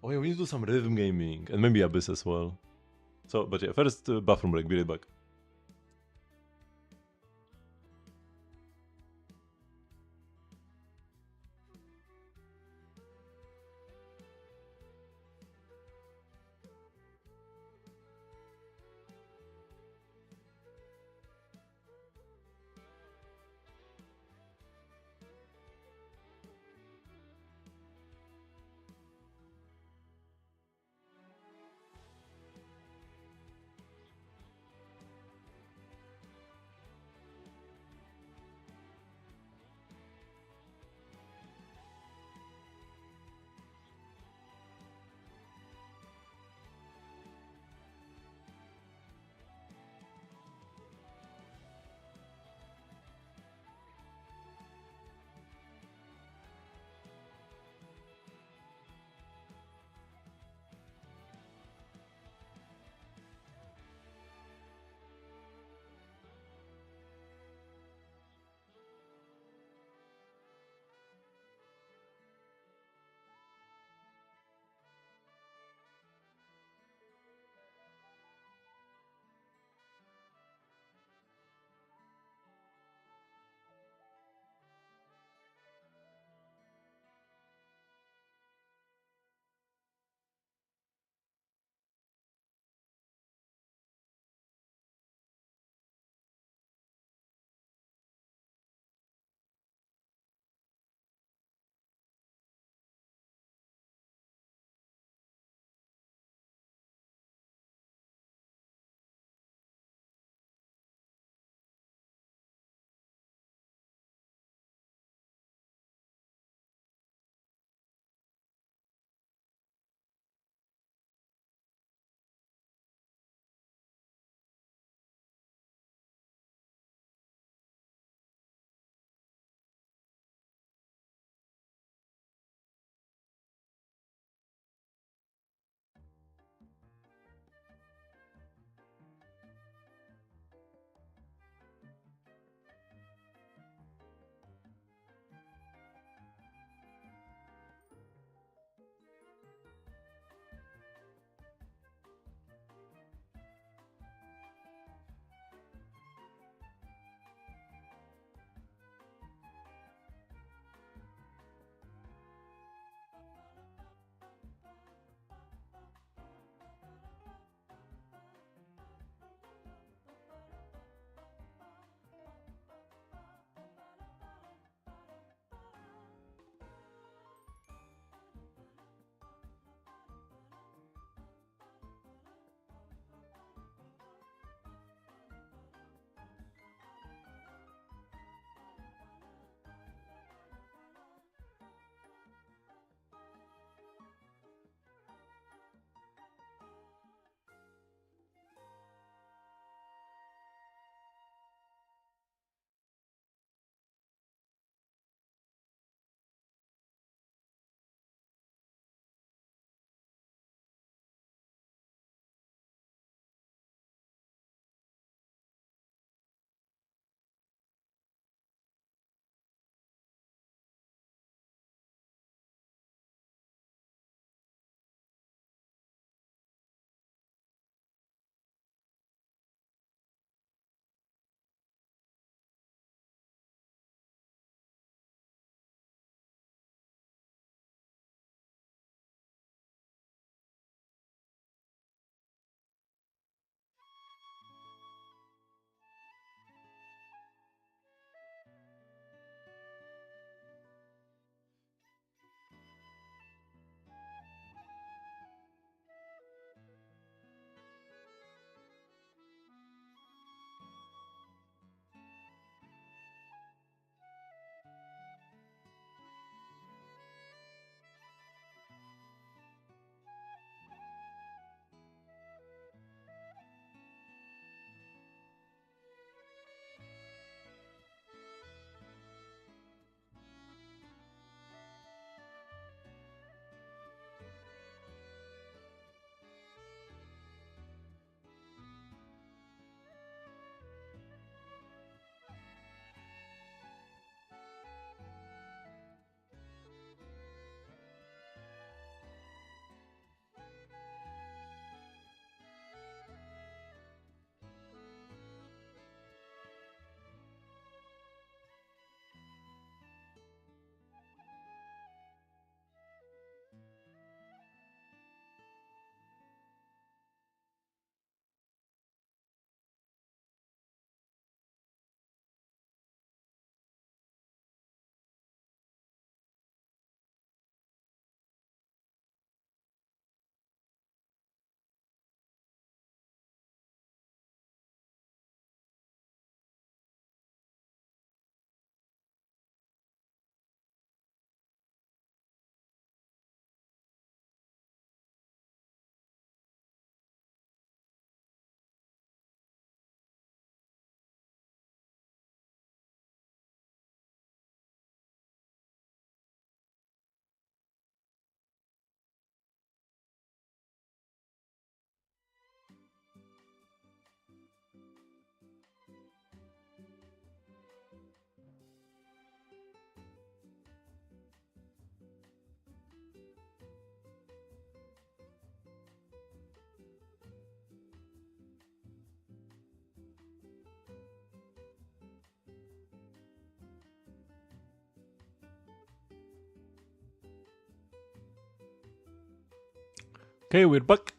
Oh yeah, we need to do some rhythm gaming and maybe Abyss as well. So, but yeah, first bathroom break, be right back. Okay, we're back.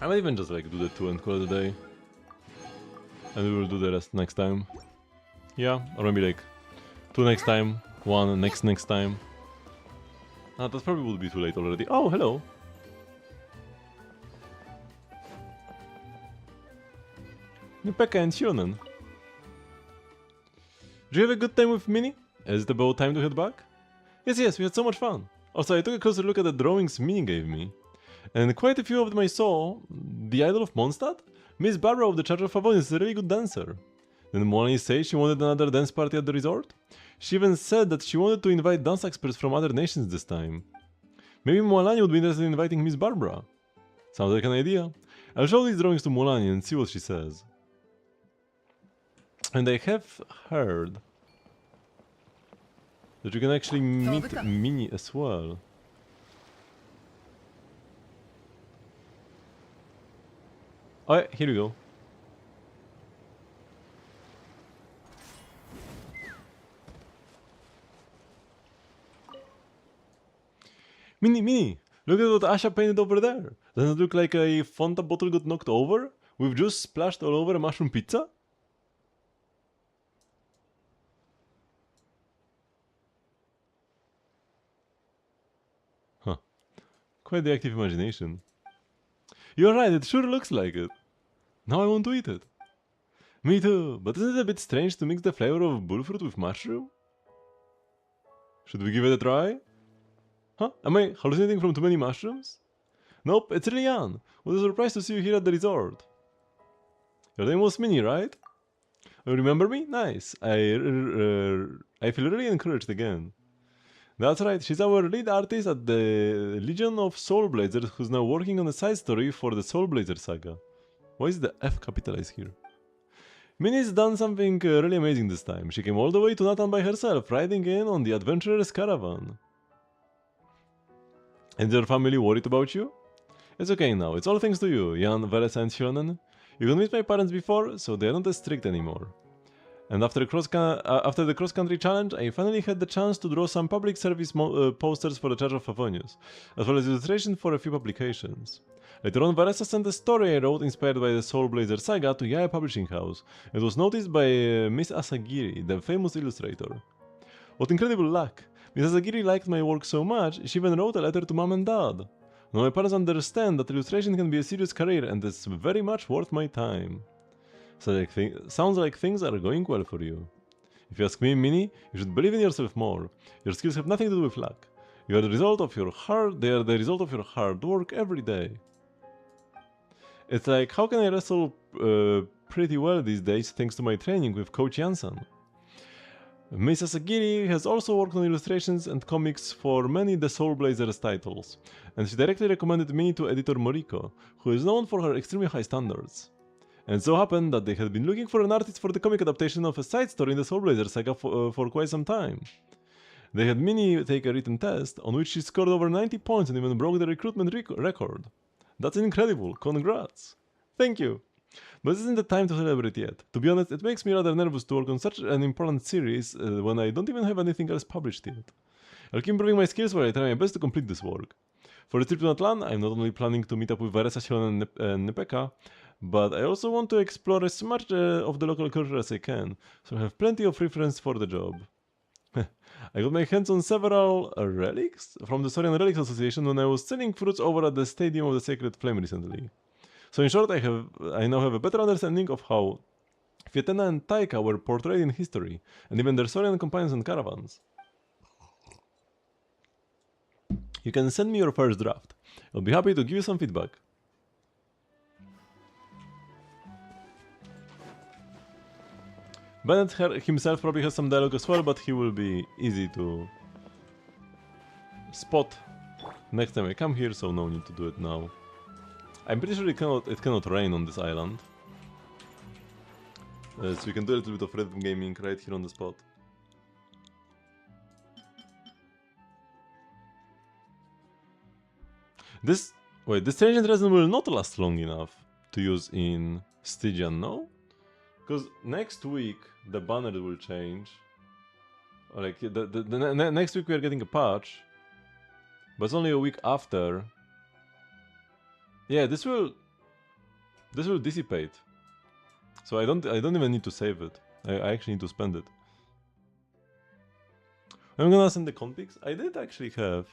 I might even just like do the 2 and call it a day. And we will do the rest next time. Yeah, or maybe like 2 next time, 1 next time. Ah, that probably would be too late already. Oh, hello! Pekka and Shonen. Did you have a good time with Minnie? Is it about time to head back? Yes, we had so much fun. Also, I took a closer look at the drawings Minnie gave me. And quite a few of them I saw. The Idol of Mondstadt? Miss Barbara of the Church of Favon is a really good dancer. Didn't Molly say she wanted another dance party at the resort? She even said that she wanted to invite dance experts from other nations this time. Maybe Molani would be interested in inviting Miss Barbara. Sounds like an idea. I'll show these drawings to Molani and see what she says. And I have heard that you can actually meet Minnie as well. Oh, yeah, here we go. Minnie, look at what Asha painted over there. Doesn't it look like a Fanta bottle got knocked over? With juice splashed all over a mushroom pizza? Huh. Quite the active imagination. You're right, it sure looks like it. Now I want to eat it. Me too, but isn't it a bit strange to mix the flavor of bullfruit with mushroom? Should we give it a try? Huh? Am I hallucinating from too many mushrooms? Nope, it's really Jan. What a surprise to see you here at the resort. Your name was Minnie, right? You remember me? Nice. I feel really encouraged again. That's right, she's our lead artist at the Legion of Soul Blazers, who's now working on a side story for the Soul Blazer saga. Why is the F capitalized here? Minnie's done something really amazing this time. She came all the way to Nathan by herself, riding in on the adventurer's caravan. And your family worried about you? It's okay now, it's all thanks to you, Jan, Veres and Shonen. You can meet my parents before, so they are not as strict anymore. And after the cross-country challenge, I finally had the chance to draw some public service posters for the Church of Favonius, as well as illustrations for a few publications. Later on, Varesa sent a story I wrote inspired by the Soul Blazer saga to Yaya Publishing House. It was noticed by Miss Asagiri, the famous illustrator. What incredible luck! Miss Asagiri liked my work so much, she even wrote a letter to mom and dad. Now my parents understand that illustration can be a serious career and it's very much worth my time. Sounds like things are going well for you. If you ask me, Minnie, you should believe in yourself more. Your skills have nothing to do with luck. They are the result of your hard work every day. It's like, how can I wrestle pretty well these days thanks to my training with Coach Jansen? Miss Asagiri has also worked on illustrations and comics for many The Soul Blazers titles, and she directly recommended me to editor Moriko, who is known for her extremely high standards. And so happened that they had been looking for an artist for the comic adaptation of a side story in the Soul Blazer saga for quite some time. They had Minnie take a written test, on which she scored over 90 points and even broke the recruitment record. That's incredible, congrats! Thank you! But this isn't the time to celebrate yet. To be honest, it makes me rather nervous to work on such an important series when I don't even have anything else published yet. I'll keep improving my skills while I try my best to complete this work. For the trip to Natlan, I'm not only planning to meet up with Varesa, Shonen and Nepeka, but I also want to explore as much of the local culture as I can, so I have plenty of reference for the job. I got my hands on several relics from the Sorian Relics Association when I was selling fruits over at the Stadium of the Sacred Flame recently. So in short, I now have a better understanding of how Fietena and Taika were portrayed in history, and even their Sorian companions and caravans. You can send me your first draft. I'll be happy to give you some feedback. Bennett himself probably has some dialogue as well, but he will be easy to spot next time I come here, so no need to do it now. I'm pretty sure it cannot rain on this island. So we can do a little bit of rhythm gaming right here on the spot. This Transient Resin will not last long enough to use in Stygian, no? Because next week the banner will change. Like the next week we are getting a patch, but it's only a week after. Yeah, this will dissipate. So I don't even need to save it. I actually need to spend it. I'm gonna send the conpics. I did actually have.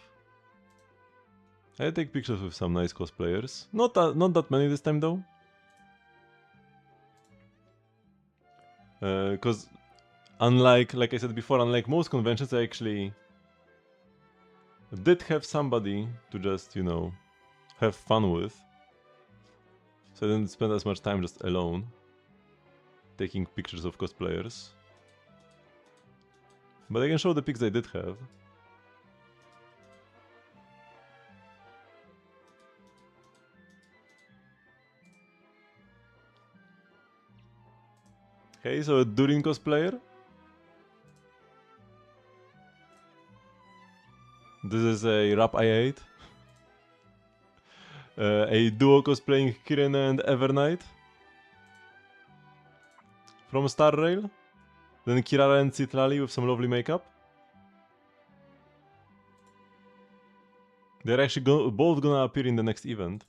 I take pictures with some nice cosplayers. Not that many this time though. Because unlike, like I said before, unlike most conventions, I actually did have somebody to just, you know, have fun with. So I didn't spend as much time just alone taking pictures of cosplayers. But I can show the pics I did have. Okay, so a Durin cosplayer. This is a Rap I8. A duo cosplaying Kirin and Evernight from Star Rail. Then Kirara and Citlali with some lovely makeup. They're actually both gonna appear in the next event.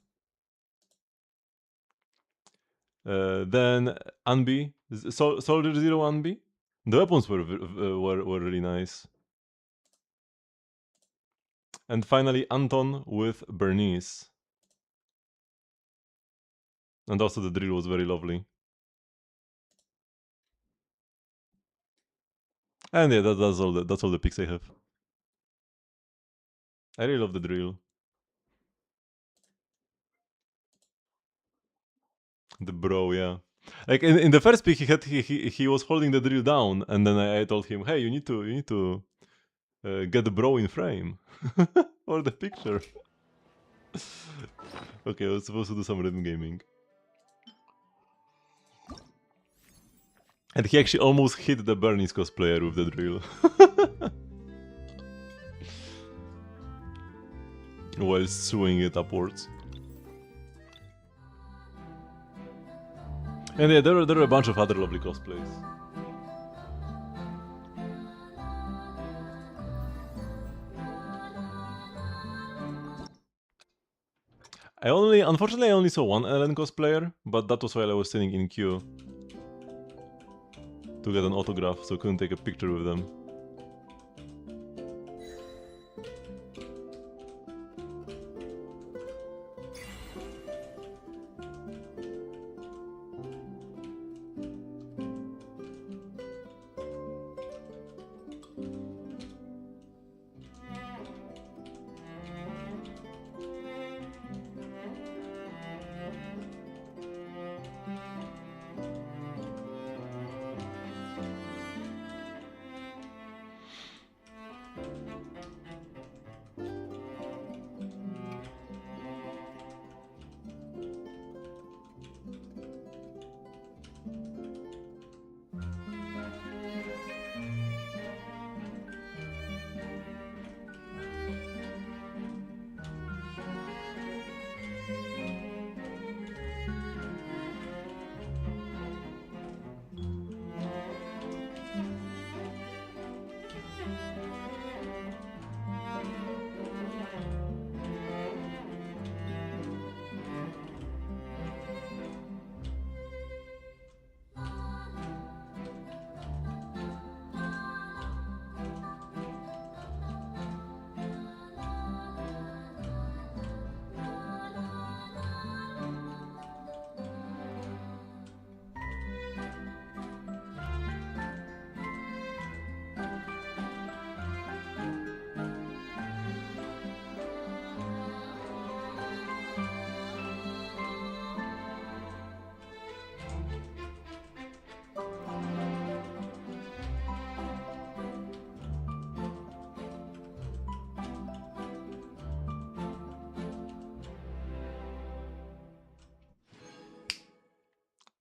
Then Anbi, Soldier Zero Anbi. The weapons were really nice. And finally Anton with Bernice. And also the drill was very lovely. And yeah, that's all the pics I have. I really love the drill. The bro, yeah. Like in the first pic, he was holding the drill down, and then I told him, "Hey, you need to get the bro in frame for the picture." Okay, I was supposed to do some rhythm gaming, and he actually almost hit the Bernie's cosplayer with the drill while swinging it upwards. And yeah, there are a bunch of other lovely cosplays. Unfortunately, I only saw one LN cosplayer, but that was while I was sitting in queue to get an autograph, so couldn't take a picture with them.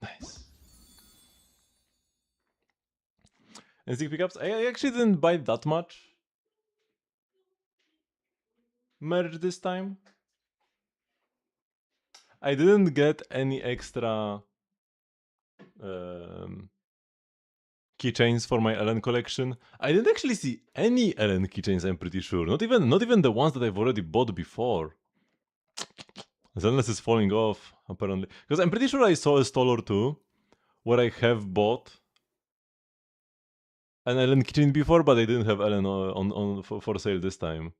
Nice. And stick pickups, I actually didn't buy that much merch this time. I didn't get any extra keychains for my Ellen collection. I didn't actually see any Ellen keychains, I'm pretty sure. Not even the ones that I've already bought before. Zenless is falling off, apparently. Because I'm pretty sure I saw a stall or two where I have bought an Ellen keychain before, but I didn't have Ellen for sale this time.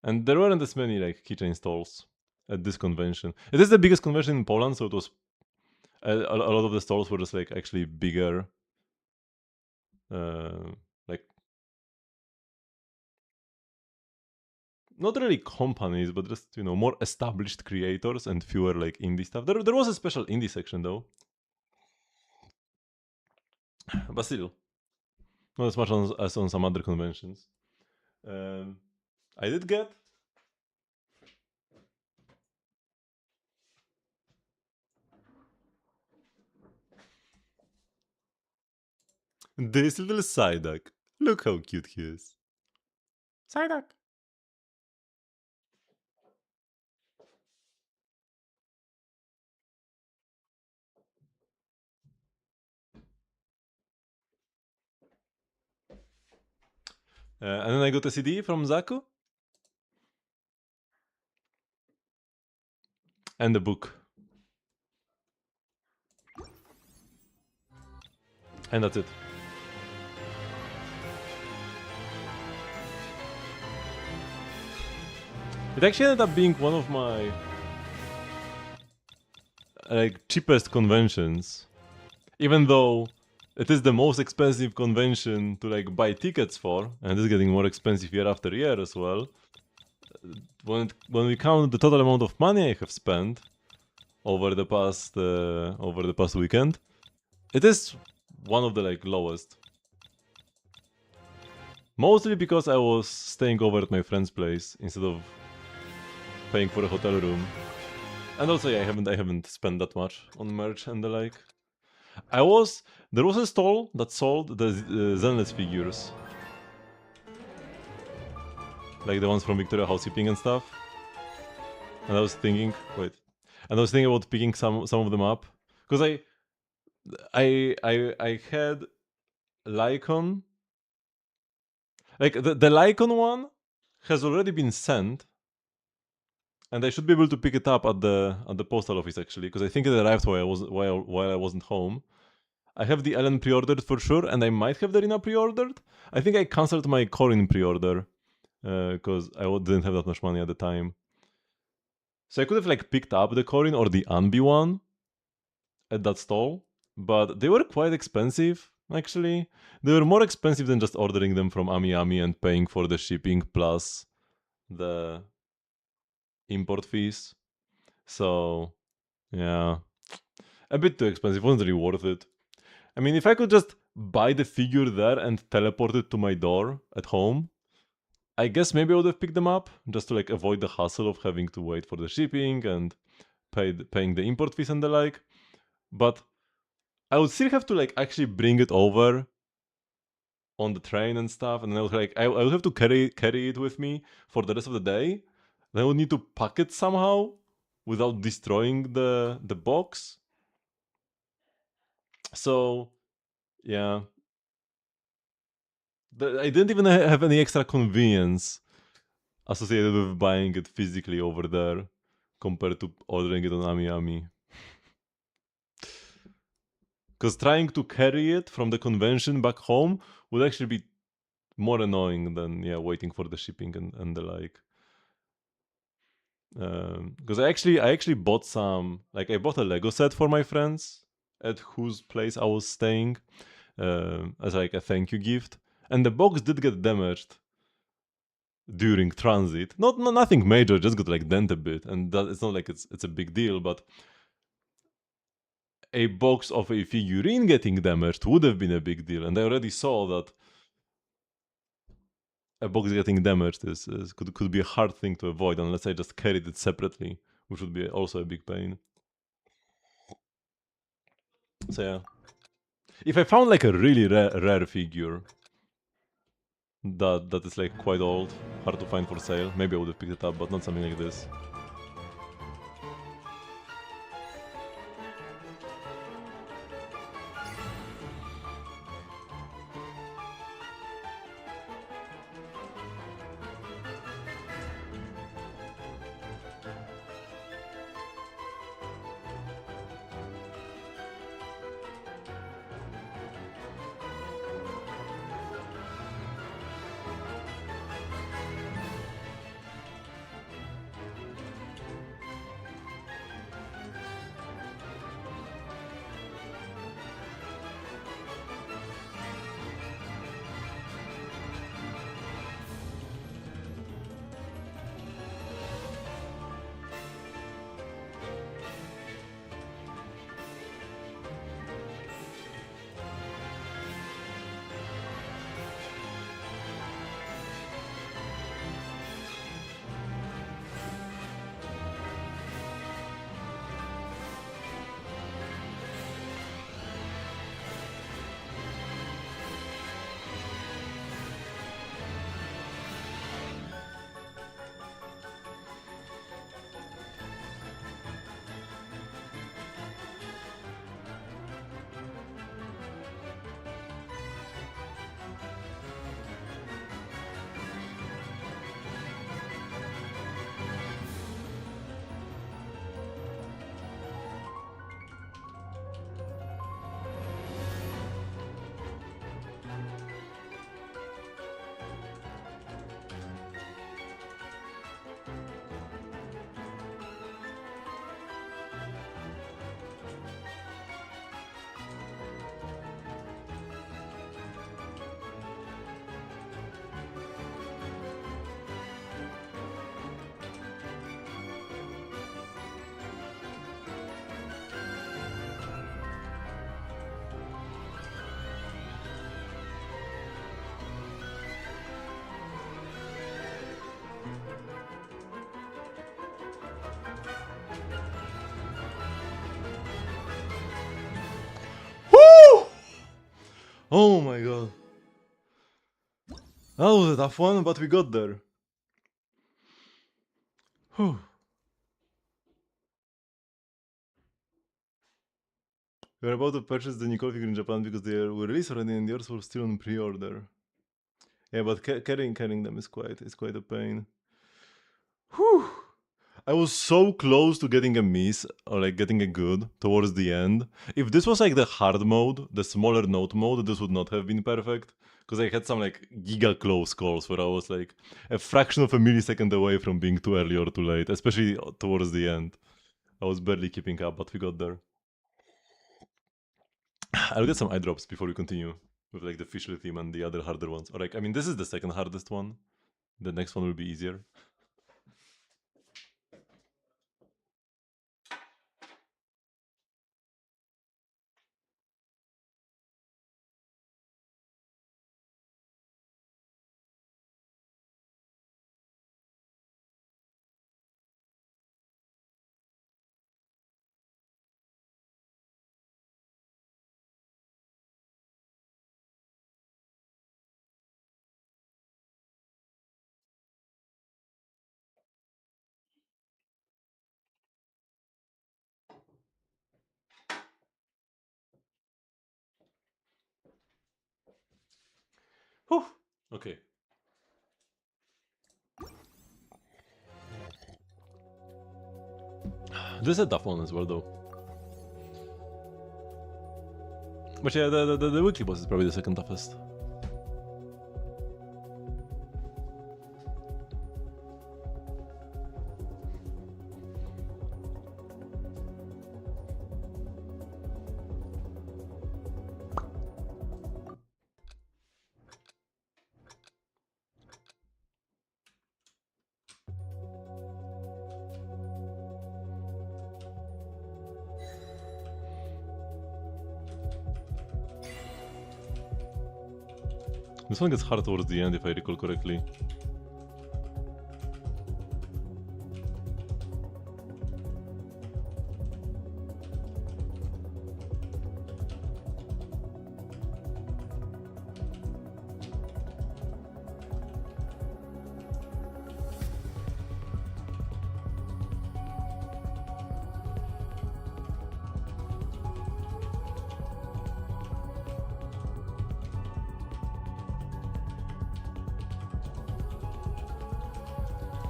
And there weren't as many like keychain stalls at this convention. It is the biggest convention in Poland, so it was a lot of the stalls were just like actually bigger, like not really companies, but just more established creators and fewer like indie stuff. There was a special indie section though, but still not as much as on some other conventions. I did get this little Psyduck. Look how cute he is. Psyduck. And then I got a CD from Zaku. And a book. And that's it. It actually ended up being one of my like cheapest conventions. Even though it is the most expensive convention to like buy tickets for, and it's getting more expensive year after year as well. When we count the total amount of money I have spent over the past weekend, it is one of the like lowest. Mostly because I was staying over at my friend's place instead of paying for a hotel room. And also, yeah, I haven't spent that much on merch and the like. There was a stall that sold the Zenless figures. Like the ones from Victoria Housekeeping and stuff. And I was thinking about picking some of them up. Because I had Lycon. Like the Lycon one has already been sent. And I should be able to pick it up at the postal office actually, because I think it arrived while I wasn't home. I have the Ellen pre-ordered for sure, and I might have the Rina pre-ordered. I think I cancelled my Corin pre-order because I didn't have that much money at the time. So I could have like picked up the Corin or the Anbi one at that stall, but they were quite expensive actually. They were more expensive than just ordering them from AmiAmi and paying for the shipping plus the import fees. So yeah, a bit too expensive. Wasn't really worth it. I mean, if I could just buy the figure there and teleport it to my door at home, I guess maybe I would have picked them up just to like avoid the hassle of having to wait for the shipping and paying the import fees and the like. But I would still have to like actually bring it over on the train and stuff, and I was like, I would have to carry it with me for the rest of the day. Then I would need to pack it somehow without destroying the box. So yeah, I didn't even have any extra convenience associated with buying it physically over there compared to ordering it on AmiAmi. Because trying to carry it from the convention back home would actually be more annoying than waiting for the shipping and the like. Because I actually bought I bought a Lego set for my friends at whose place I was staying as like a thank you gift, and the box did get damaged during transit. Nothing major, just got like dent a bit, and it's not like it's a big deal, but a box of a figurine getting damaged would have been a big deal, and I already saw that a box getting damaged could be a hard thing to avoid unless I just carried it separately, which would be also a big pain. So yeah, if I found like a really rare figure that is like quite old, hard to find for sale, maybe I would have picked it up, but not something like this. Oh my god. That was a tough one, but we got there. Whew. We're about to purchase the Nicole figure in Japan because they were released already and yours were still on pre-order. Yeah, but carrying them is quite a pain. Whew. I was so close to getting a miss or like getting a good towards the end. If this was like the hard mode, the smaller note mode, this would not have been perfect. Because I had some like giga close calls where I was like a fraction of a millisecond away from being too early or too late, especially towards the end. I was barely keeping up, but we got there. I'll get some eye drops before we continue with like the Fisher theme and the other harder ones. Or like, I mean, this is the second hardest one. The next one will be easier. Whew. Okay. This is a tough one as well, though. But yeah, the weekly boss is probably the second toughest. This one gets hard towards the end, if I recall correctly.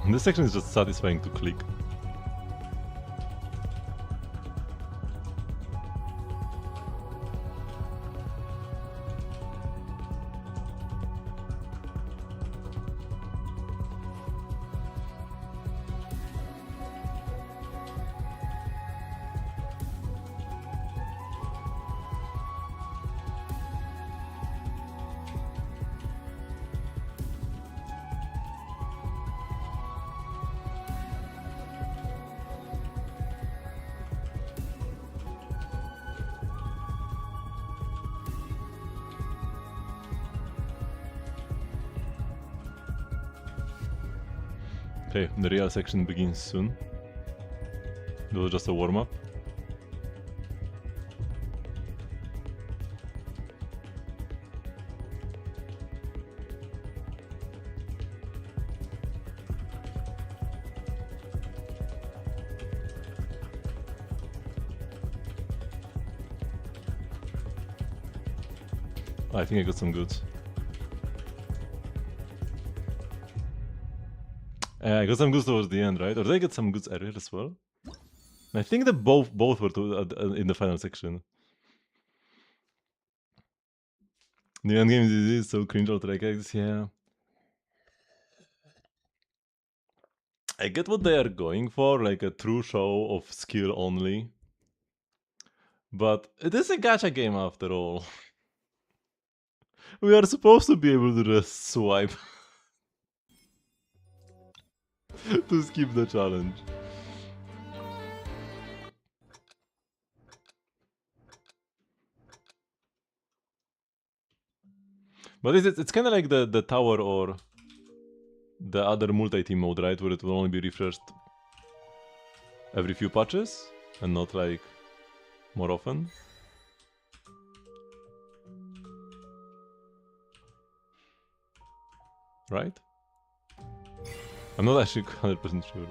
This section is just satisfying to click. Okay, the real section begins soon. It was just a warm-up. I think I got some goods. I got some goods towards the end, right? Or did I get some goods earlier as well? I think that both were in the final section. The end game is so cringe or like yeah. I get what they are going for, like a true show of skill only. But it is a gacha game after all. We are supposed to be able to just swipe to skip the challenge. But it's kind of like the tower or the other multi-team mode, right? Where it will only be refreshed every few patches and not like more often. right? I'm not actually 100% sure.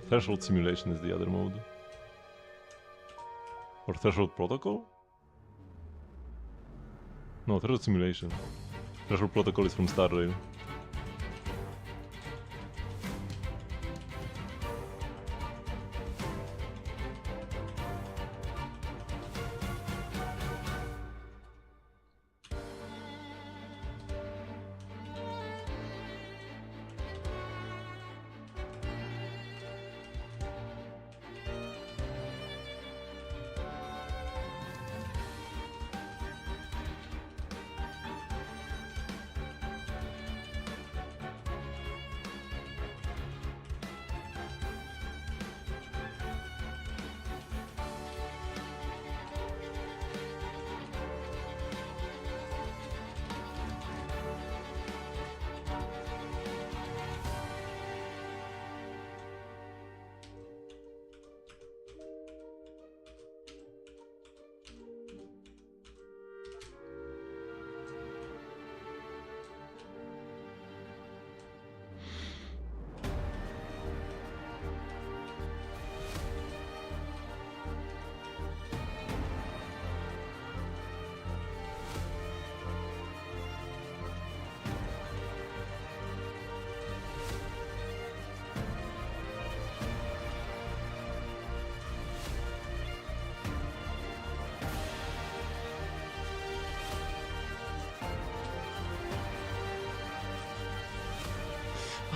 Threshold Simulation is the other mode. Or Threshold Protocol? No, Threshold Simulation. Threshold Protocol is from Star Rail.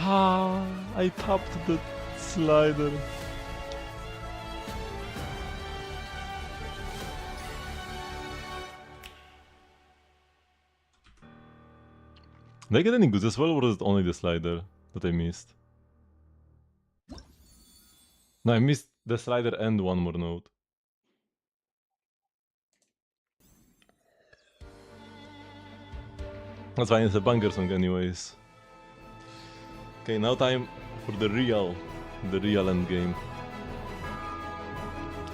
Ah, I tapped the slider. Did I get any goods as well, or was it only the slider that I missed? No, I missed the slider and one more note. That's fine, it's a banger song anyways. Okay, now time for the real end game.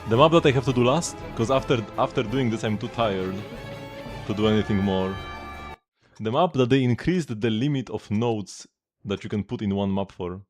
The map that I have to do last, because after doing this I'm too tired to do anything more. The map that they increased the limit of nodes that you can put in one map for.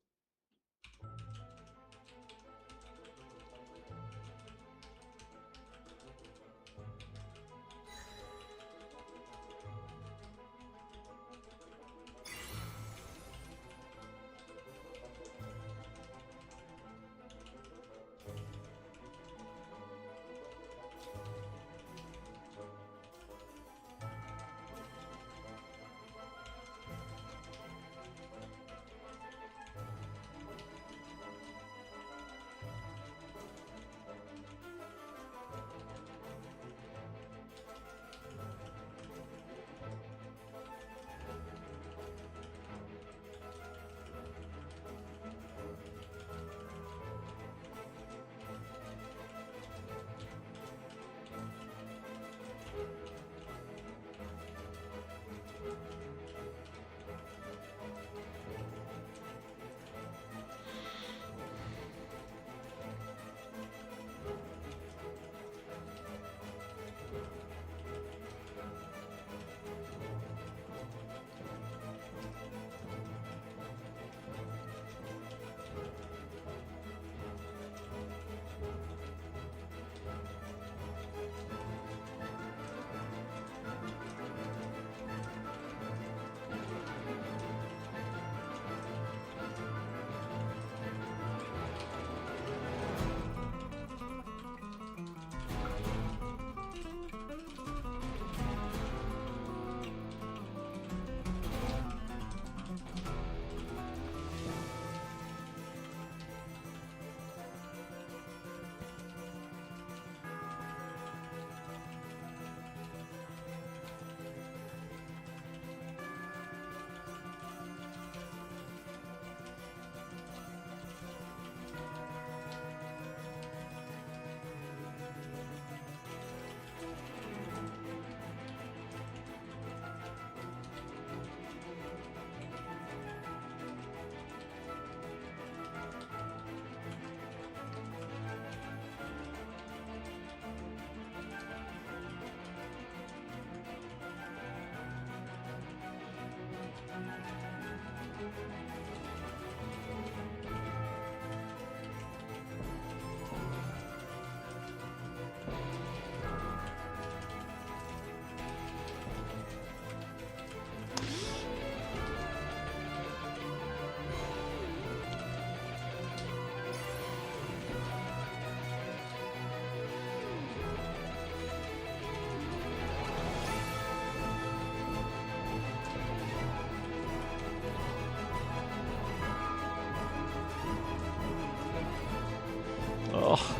Oh.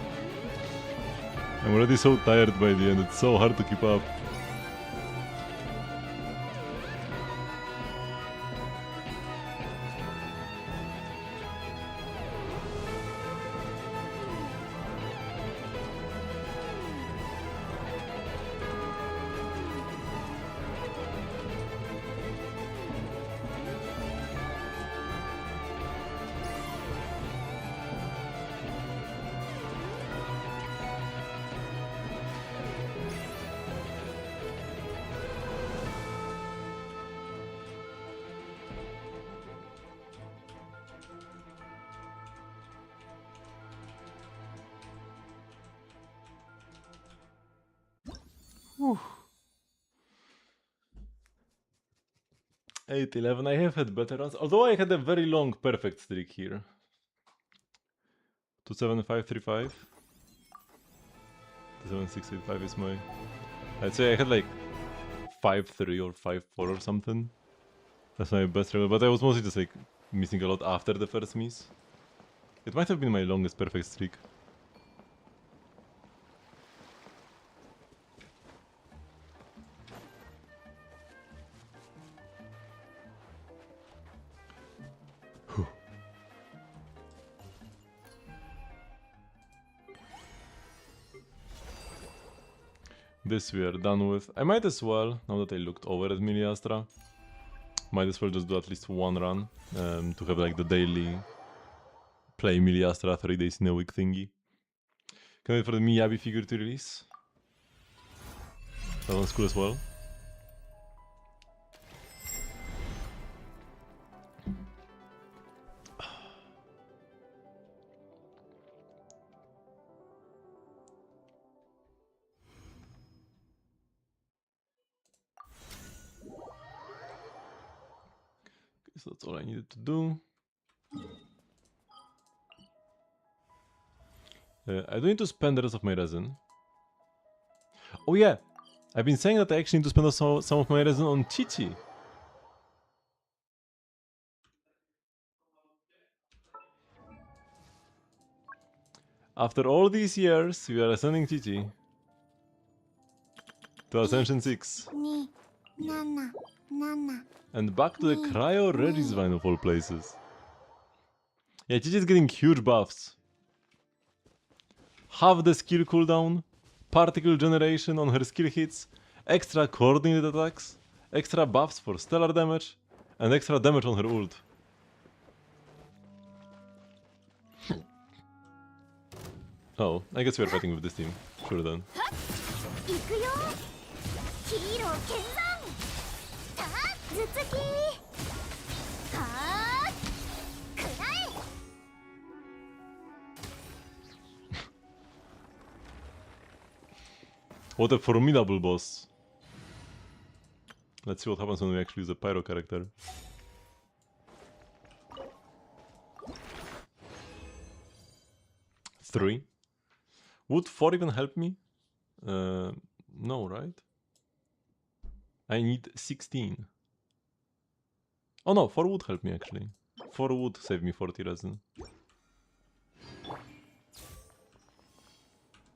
I'm already so tired by the end, it's so hard to keep up. Whew. 8-11, I have had better runs, although I had a very long perfect streak here. 27535. 27685 is my... I'd say I had like 5-3 or 5-4 or something. That's my best record, but I was mostly just like missing a lot after the first miss. It might have been my longest perfect streak. Whew. This we are done with. I might as well, now that I looked over at Miliastra, might as well just do at least one run to have like the daily play Miliastra 3 days in a week thingy. Can wait for the Miyabi figure to release. That one's cool as well. So that's all I needed to do. I do need to spend the rest of my resin. Oh yeah, I've been saying that I actually need to spend some of my resin on Chichi. After all these years, we are sending Chichi to Ascension 6. And back to the Cryo Regisvine of all places. Yeah, Chichi's getting huge buffs. Half the skill cooldown, particle generation on her skill hits, extra coordinated attacks, extra buffs for stellar damage, and extra damage on her ult. Oh, I guess we're fighting with this team. Sure then. What a formidable boss. Let's see what happens when we actually use a pyro character. Three. Would 4 even help me? No, right? I need 16. Oh no, 4 would help me actually. 4 would save me 40 resin.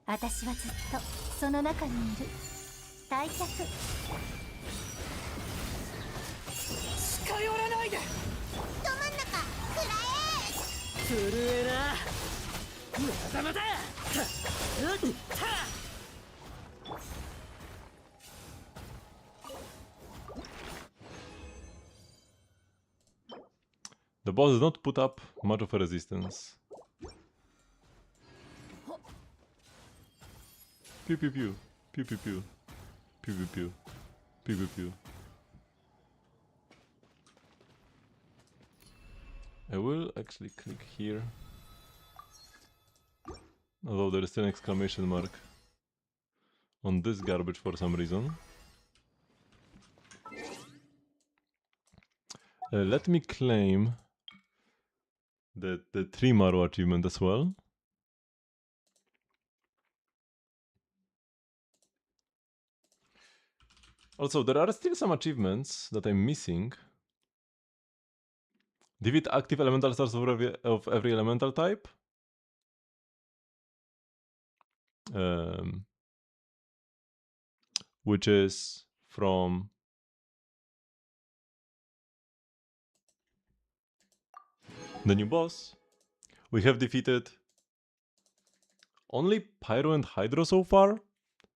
私はずっとその中にいる。退却。近寄らないで。ど真ん中食らえ。震えな。またまた。The boss does not put up much of a resistance. Pew pew pew. Pew pew pew. Pew pew pew. Pew pew pew. I will actually click here. Although there is still an exclamation mark on this garbage for some reason. Let me claim the Trimaru achievement as well. Also, there are still some achievements that I'm missing. Defeat active elemental stars of every elemental type. which is from the new boss. We have defeated only Pyro and Hydro so far,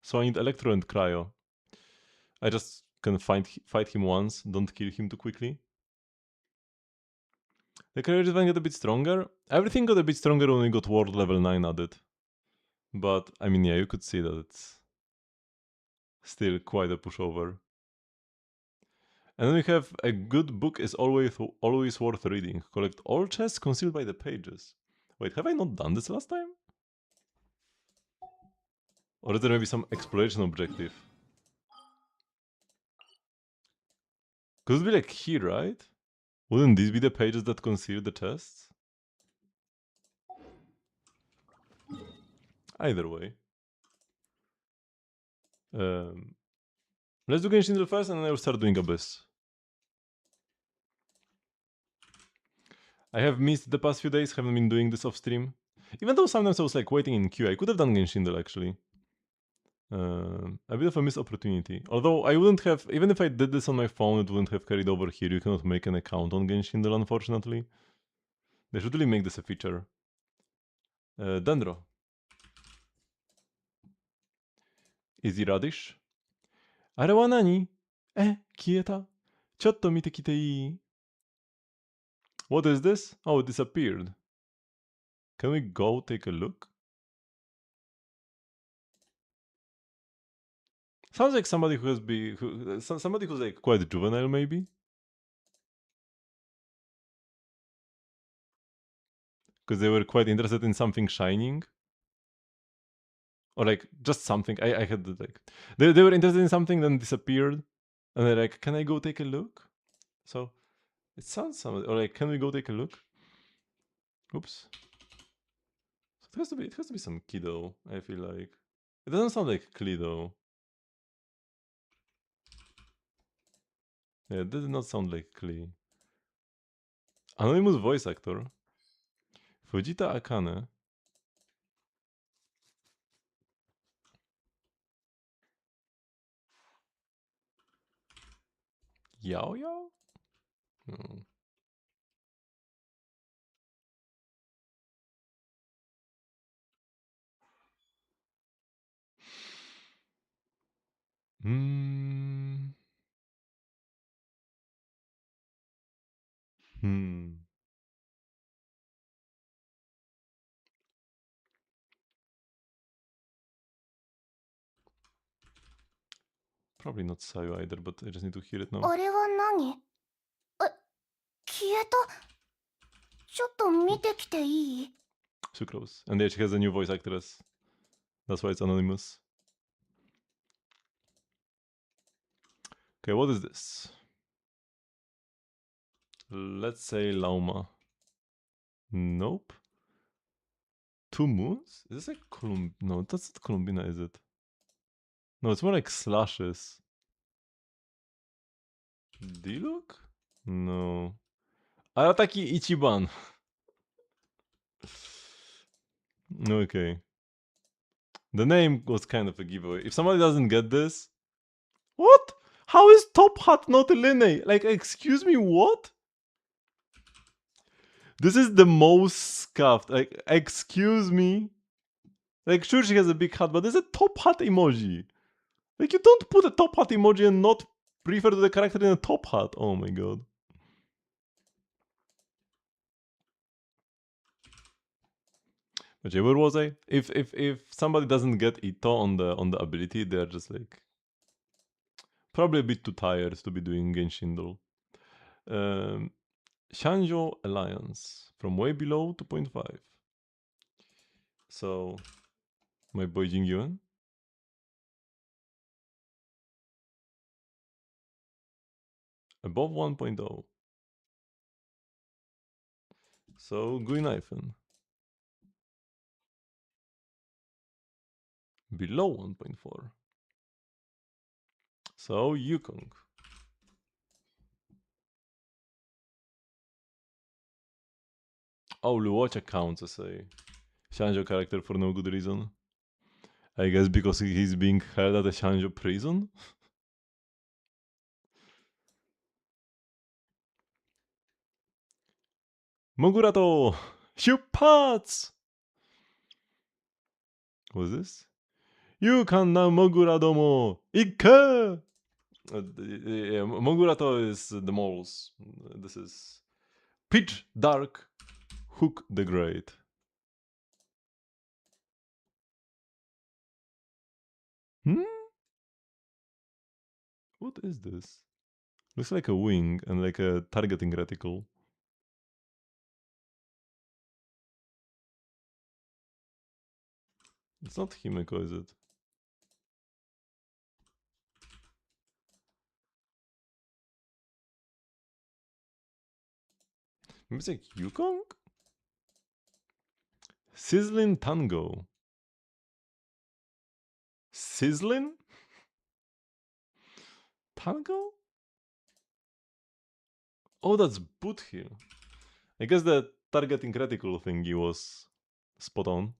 so I need Electro and Cryo. I just can fight him once, don't kill him too quickly. The Cryo just got a bit stronger. Everything got a bit stronger when we got World level 9 added. But, I mean, yeah, you could see that it's still quite a pushover. And then we have a good book is always worth reading. Collect all chests concealed by the pages. Wait, have I not done this last time? Or is there maybe some exploration objective? Could it be like here, right? Wouldn't these be the pages that conceal the chests? Either way. Let's do Genshin first and then I'll start doing Abyss. I have missed the past few days, haven't been doing this off stream. Even though sometimes I was like waiting in queue, I could have done Genshin actually. A bit of a missed opportunity. Although I wouldn't have, even if I did this on my phone, it wouldn't have carried over here. You cannot make an account on Genshin, unfortunately. They should really make this a feature. Dendro. Easy Radish. あれは何消えたちょっと見てきていい What is this? Oh, it disappeared. Can we go take a look? Sounds like somebody who has somebody who's like quite juvenile, maybe. Because they were quite interested in something shining, or like just something. I had like they were interested in something, then disappeared, and they're like, "Can I go take a look?" So it sounds something, or like, "Can we go take a look?" Oops. So it has to be some kiddo. I feel like it doesn't sound like Klee though. Yeah, it did not sound like Klee. Anonymous voice actor. Fujita Akane. Yao Yao? No. Hmm. Hmm. Probably not Sayo either, but I just need to hear it now. あれは何消えたちょっと見てきていい Too close. And yeah, she has a new voice actress. That's why it's anonymous. Okay, what is this? Let's say Lauma. Nope. 2 moons? Is this like No, that's not Columbina, is it? No, it's more like slashes. Diluc? No. Arataki Ichiban. Okay. The name was kind of a giveaway. If somebody doesn't get this... What? How is Top Hat not Lene? Like, excuse me, what? This is the most scuffed. Like, excuse me. Like, sure, she has a big hat, but there's a top hat emoji. Like, you don't put a top hat emoji and not refer to the character in a top hat. Oh my god. But yeah, where was I? If somebody doesn't get Ito on the ability, they're just like probably a bit too tired to be doing Genshin though. Shanjo Alliance from way below 2.5. So my boy Jingyuan. Above 1.0. So Guinaifen. Below 1.4. So Yukong. Oh, Luocha counts as a Shanjo character for no good reason. I guess because he's being held at a Shanjo prison? Mogurato! Shupats! What's this? You can now Moguradomo! Ike! Yeah, Mogurato is the moles. This is Pitch Dark Hook the Great. Hmm? What is this? Looks like a wing and like a targeting reticle. It's not Himeko, is it? Maybe it's like Yukong? Sizzling Tango. Sizzling? Tango? Oh, that's Boot here. I guess the targeting reticle thingy was spot on.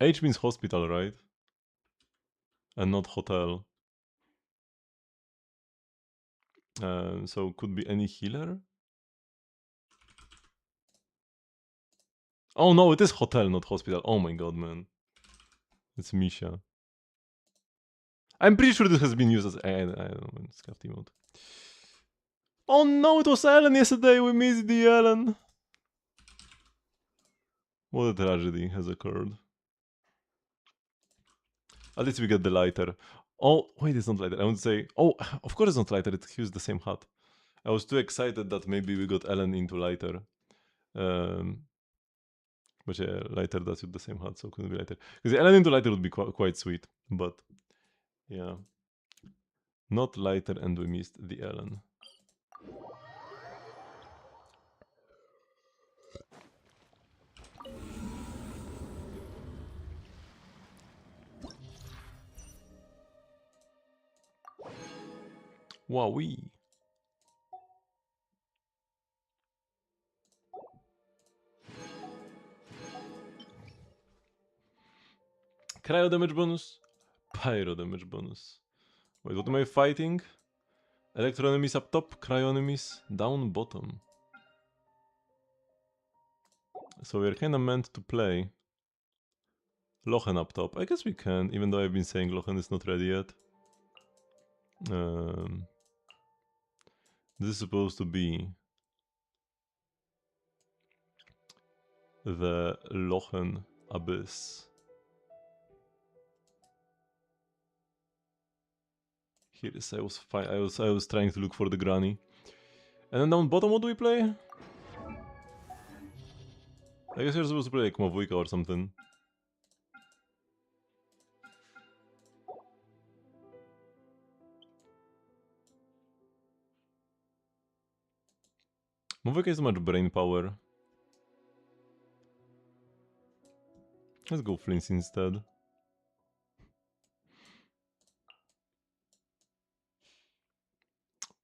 H means hospital, right? And not hotel. So could be any healer? Oh no, it is hotel, not hospital. Oh my god, man. It's Misha. I'm pretty sure this has been used as... I don't know, it's Scuffed emote. Oh no, it was Ellen yesterday, we missed the Ellen. What a tragedy has occurred. At least we get the lighter. Oh, wait, it's not lighter. I want to say... Oh, of course it's not lighter, it used the same hat. I was too excited that maybe we got Ellen into lighter. But yeah, lighter does with the same hat, so it couldn't be lighter. Because the Ellen into lighter would be quite sweet, but... Yeah. Not lighter and we missed the Ellen. Wowee. Cryo damage bonus, pyro damage bonus. Wait, what am I fighting? Electro enemies up top, cryo enemies down bottom. So we're kinda meant to play Lochen up top. I guess we can, even though I've been saying Lochen is not ready yet. This is supposed to be the Lochen Abyss. Here is, I was trying to look for the granny. And then down bottom, what do we play? I guess you're supposed to play like Mavuika or something. Mavuika is much brain power. Let's go Flints instead.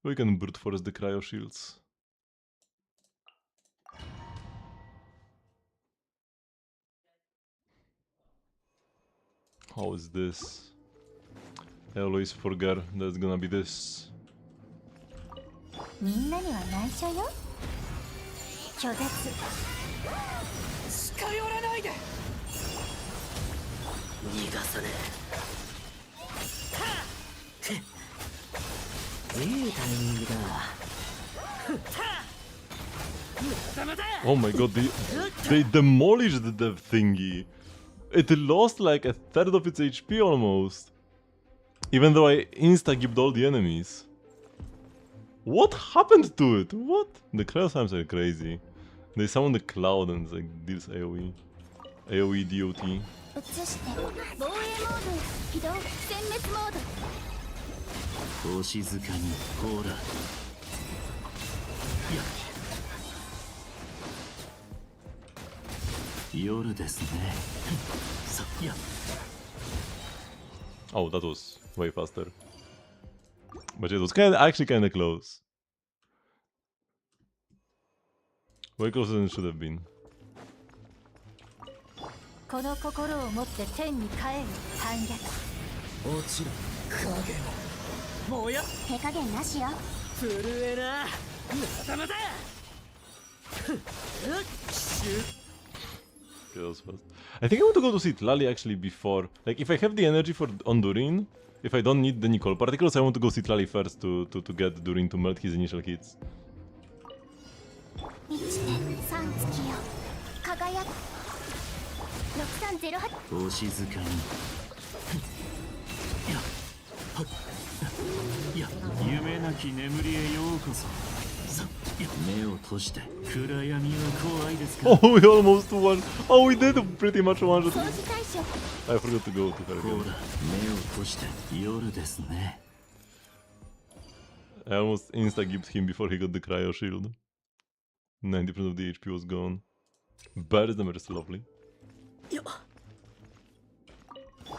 We can brute force the cryo shields. How is this? I always forget that it's gonna be this. みんなには内緒よ拒絶近寄らないで逃がさねえいいタイミングだ Oh my god, they demolished the thingy. It lost like a third of its HP almost. Even though I insta-gibbed all the enemies. What happened to it? What? The Cryoslams are crazy. They summon the cloud and like deals AoE. AoE DOT. 移して防衛モード起動殲滅モード星塚にほら夜ですねさや Oh, that was way faster. But it was actually kinda close. Way closer than it should have been. この心を持って天に帰る反逆。落ちろ影のもや手加減なしよ。震えなまたまたChaos fast. I think I want to go to see Tlali actually before. Like, if I have the energy for on Durin, if I don't need the Nicole particles, I want to go see Tlali first to get Durin to melt his initial hits. 満ちて三月よ輝く。6308。お静かにいや夢なき眠りへようこそ。さ目を閉じて暗闇は怖いですか。 Oh, we almost won. Oh, we did pretty much one shot. 掃除対象。 I forgot to go to her ほ again. ら目を閉じて夜ですね。 I almost insta-gipped him before he got the cryo shield. 90% of the HP was gone. But the is lovely.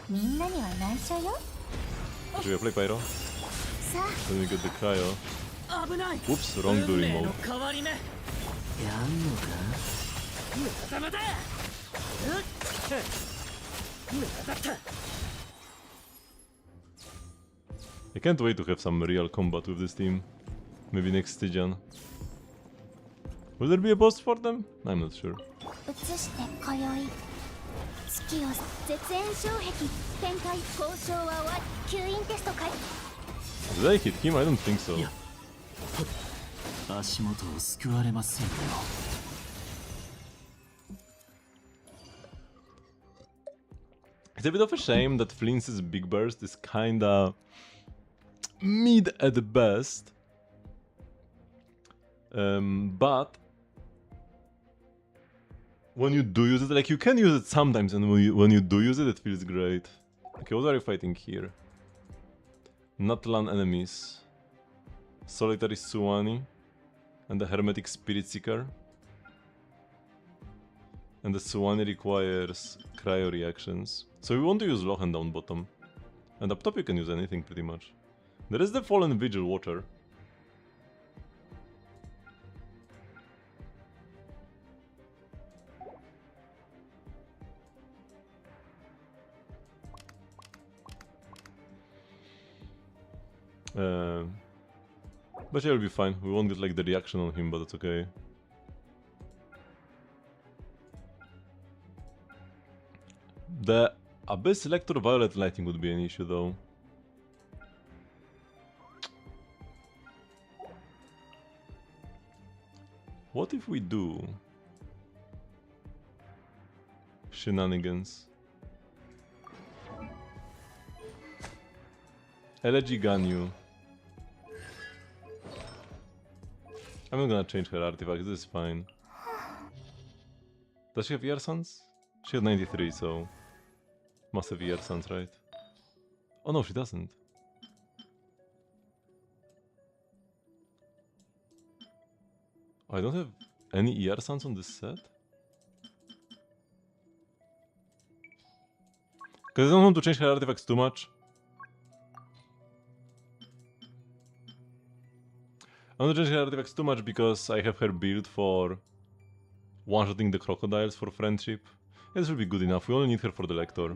みんなには内緒よ。 Should we play Pyro? さあ Then we get the cryo. 危ない。 Whoops, wrong Durin 運命 mode. の変わり目やんのか。またまた当たった。 I can't wait to have some real combat with this team. Maybe next Stygian. Will there be a boss for them? I'm not sure. 移して今宵月を絶縁障壁展開交渉は終わり吸引テスト開 Did I hit him? I don't think so. 足元を救われませんよ。 It's a bit of a shame that Flince's big burst is kinda mid at best. But when you do use it, like you can use it sometimes, and when you do use it, it feels great. Okay, what are you fighting here? Natlan enemies. Solitary Suwani. And the Hermetic Spirit Seeker. And the Suwani requires cryo reactions. So we want to use Lochen down bottom. And up top you can use anything pretty much. There is the Fallen Vigil Watcher. But yeah, it'll be fine. We won't get like the reaction on him, but that's okay. The Abyss Selector Violet Lighting would be an issue though. What if we do shenanigans? Elegy Ganyu. I'm not gonna change her artifact, this is fine. Does she have ER Suns? She had 93, so must have ER Suns, right? Oh no, she doesn't. Oh, I don't have any ER Suns on this set? Because I don't want to change her artifacts too much. I don't want to change her artifacts too much because I have her build for one-shotting the crocodiles for friendship. Yeah, this will be good enough. We only need her for the lector.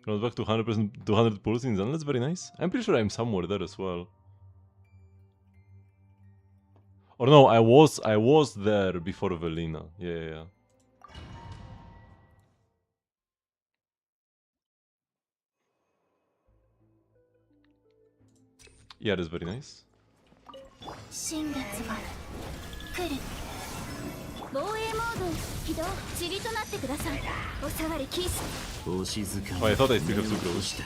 Roll back to 100%, 200 pulse in Zen. That's very nice. I'm pretty sure I'm somewhere there as well. Or no, I was there before Velina. Yeah. Yeah, that's very nice. 新月が来る防衛モード起動塵となってくださいお下がり禁止お静かに Oh, I thought I still have 目を to 閉 grow. じて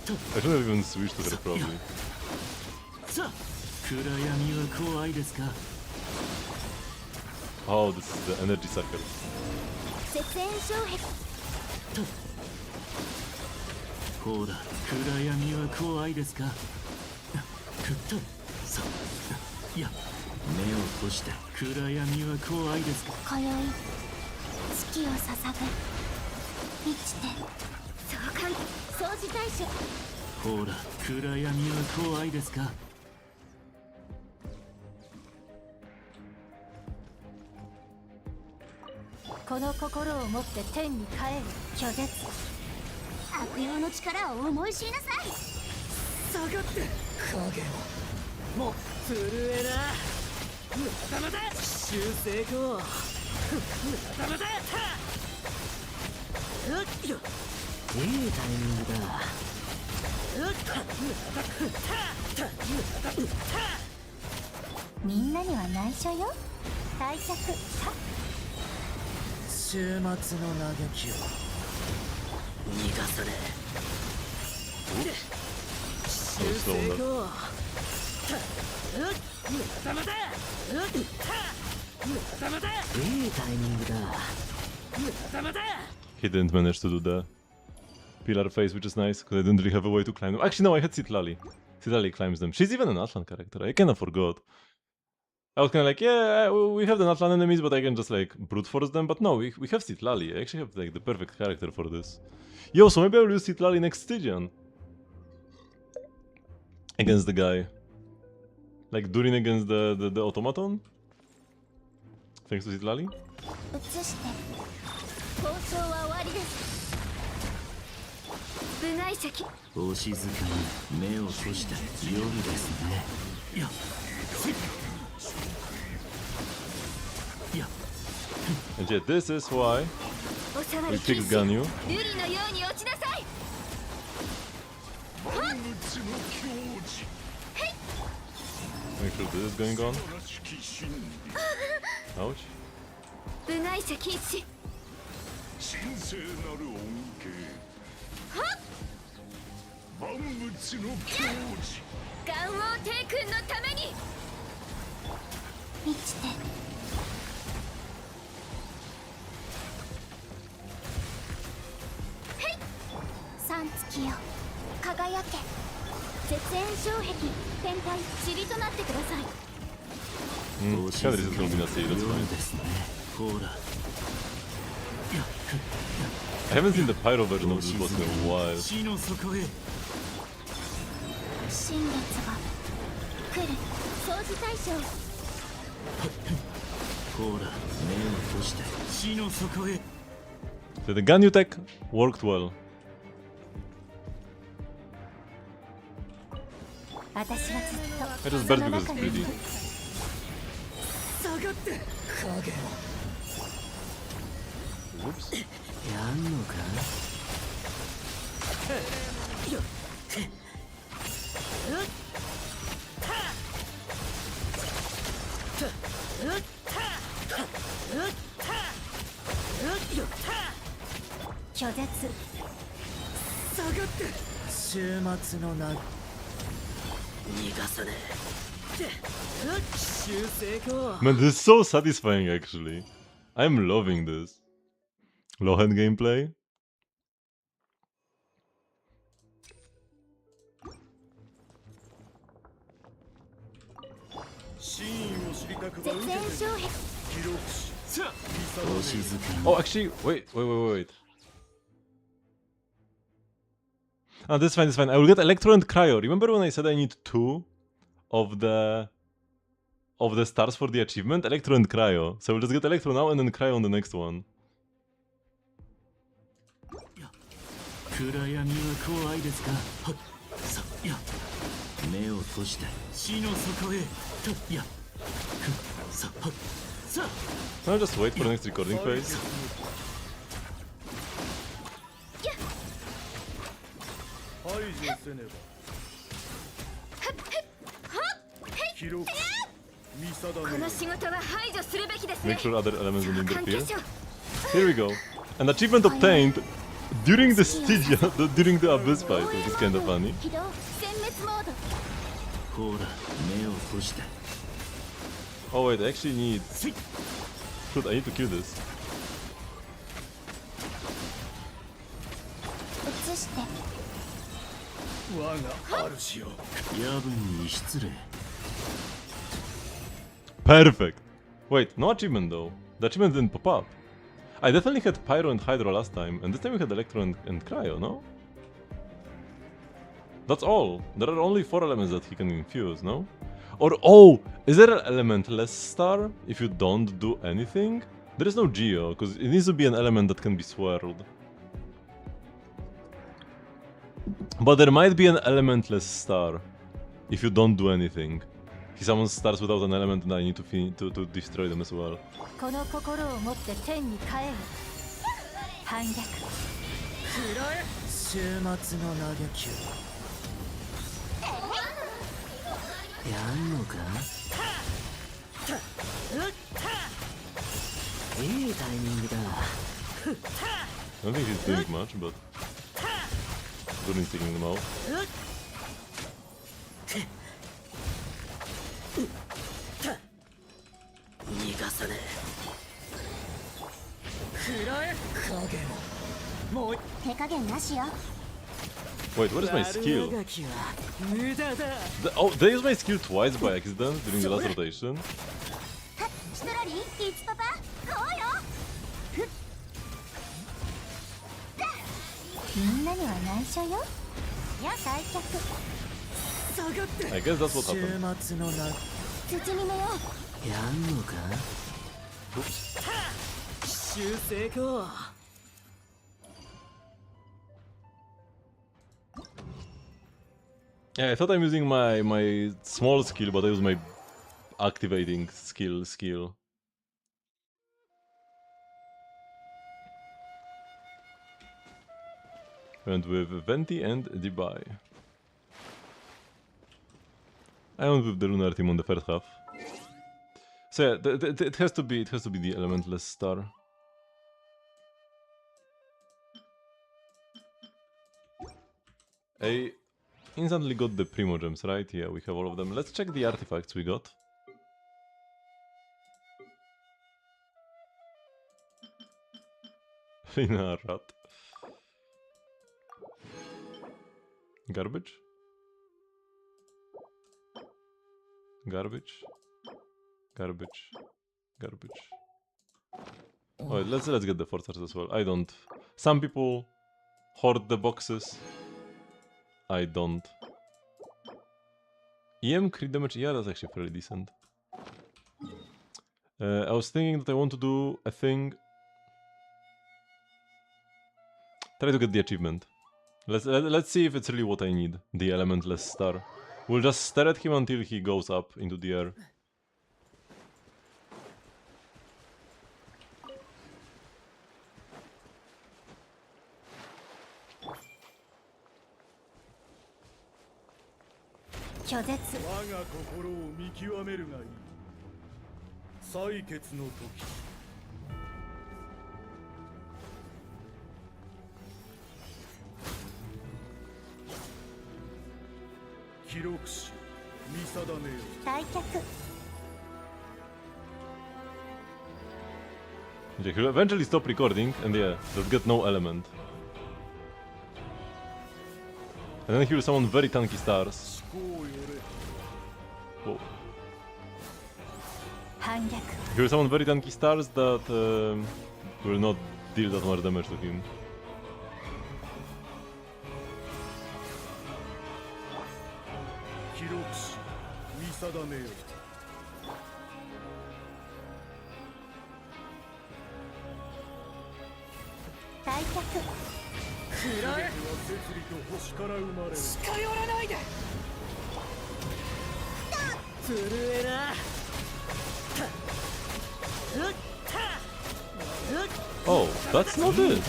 I should have even switched to her probably. さあ暗闇は怖いですか。 Oh, this is the energy sucker. 絶縁障壁ほら暗闇は怖いですか。くっとさいや目を閉じて暗闇は怖いですか。今宵月を捧ぐ満ちて相関掃除対処ほら暗闇は怖いですか。この心を持って天に帰る拒絶。悪用の力を思い知りなさい。下がって影をもう震えな無駄まだ修正後無駄まだいいタイミングだみんなには内緒よ。退却か。週末の嘆きを逃がされ修正後無駄まだ無駄まだいいタイミングだ無駄まだ He didn't manage to do the pillar face, which is nice, because I didn't really have a way to climb them. Actually, no, I had Citlali. Citlali climbs them. She's even an Atlan character. I kinda forgot. I was kinda like, yeah, we have the Atlan enemies, but I can just like brute force them. But no, we have Citlali. I actually have like the perfect character for this. Yo, so maybe I will use Citlali next Stygian. Against the guy. Like Durin against the automaton. Thanks to Citlali. 移して交渉は終わりです。部外席。お静かに目を閉した夜ですね。いや、いや。And yeah, this is why お触 we り禁 picked 止。 Ganyu. 瑠璃のように落ちなさい。 Make sure this is going on. Ouch. 部外者禁止。神聖なる恩恵万物の矜持元王帝君のために。満ちて。へい。三月よ輝け。絶縁障壁天体塵となってください。Kind of resist Illuminati, that's fine. ですね。ほら。 I haven't seen the pyro version of this boss in a while. 死の底へ。新月が来る。掃除対象。ほら、目を閉して死の底へ。 So the Ganyu tech worked well. 私はずっ It と is そ better の because 中 it's に pretty. 下がって影を。 Whoops. やんのか。よっ。拒絶。下がって週末のな逃がさねえ。修正後 Man, this is so satisfying actually. I'm loving this. Low hand gameplay. 真意を知りたくば絶縁障壁。記録しお静かに Oh, actually, wait. Ah, that's fine, that's fine. I will get Electro and Cryo. Remember when I said I need 2 of the stars for the achievement? Electro and Cryo. So we'll just get Electro now and then Cryo on the next one. 暗闇は怖いですか。はっさいや目を閉して死の底へといやふさはっさ Can I just wait for the next recording phase? 排除せねば記録し見定こめの仕事は排除するべきですね。 Make sure other elements don't 関係 interfere. 者。 Here we go. An achievement obtained during the Stygia, during the Abyss fight, which is kind of funny. 起動。殲滅モード。ほら目を閉して Oh wait, I actually need... せい Shoot, I need to kill this. 移して。我が主よ夜分に失礼 Perfect! Wait, no achievement though. The achievement didn't pop up. I definitely had Pyro and Hydro last time, and this time we had Electro and Cryo, no? That's all. There are only 4 elements that he can infuse, no? Or, oh! Is there an elementless star if you don't do anything? There is no Geo, because it needs to be an element that can be swirled. But there might be an elementless star if you don't do anything. If someone starts without an element, then I need to destroy them as well. この心を持って天に帰る反逆終末の嘆きをやんのかいいタイミングだ I don't think he's doing much, but good in taking them out. 逃がさねえくらえ影ももう手加減なしよ Wait, what is my skill? 悪あがきは無駄だ Oh, they used my skill twice by accident during the last rotation. シトラリーイチパパこうよみんなには内緒よや退却 I guess that's what 終 happened. 末のな土に寝よやんのか Oops. 修正か Yeah, I thought I'm using my small skill, but I use my activating skill. Went with Venti and Dubai. I went with the Lunar team on the first half. So yeah, it has to be the elementless star. I instantly got the Primo gems, right? Yeah, we have all of them. Let's check the artifacts we got. Lina rat. Garbage. Garbage. Garbage. Garbage. Alright, let's get the fortress as well. I don't. Some people hoard the boxes. I don't. EM crit damage, yeah, that's actually fairly decent. I was thinking that I want to do a thing. Try to get the achievement. Let's see if it's really what I need. The elementless star. We'll just stare at him until he goes up into the air.拒絶我が心を見極めるがいい採決の時記録し見定めよ退却 Okay, he'll eventually stop recording, and yeah, they'll get no element. And then he'll summon very tanky stars. 思考よれ Whoa. 反逆 He'll summon very tanky stars that will not deal that much damage to him. Oh, that's not it.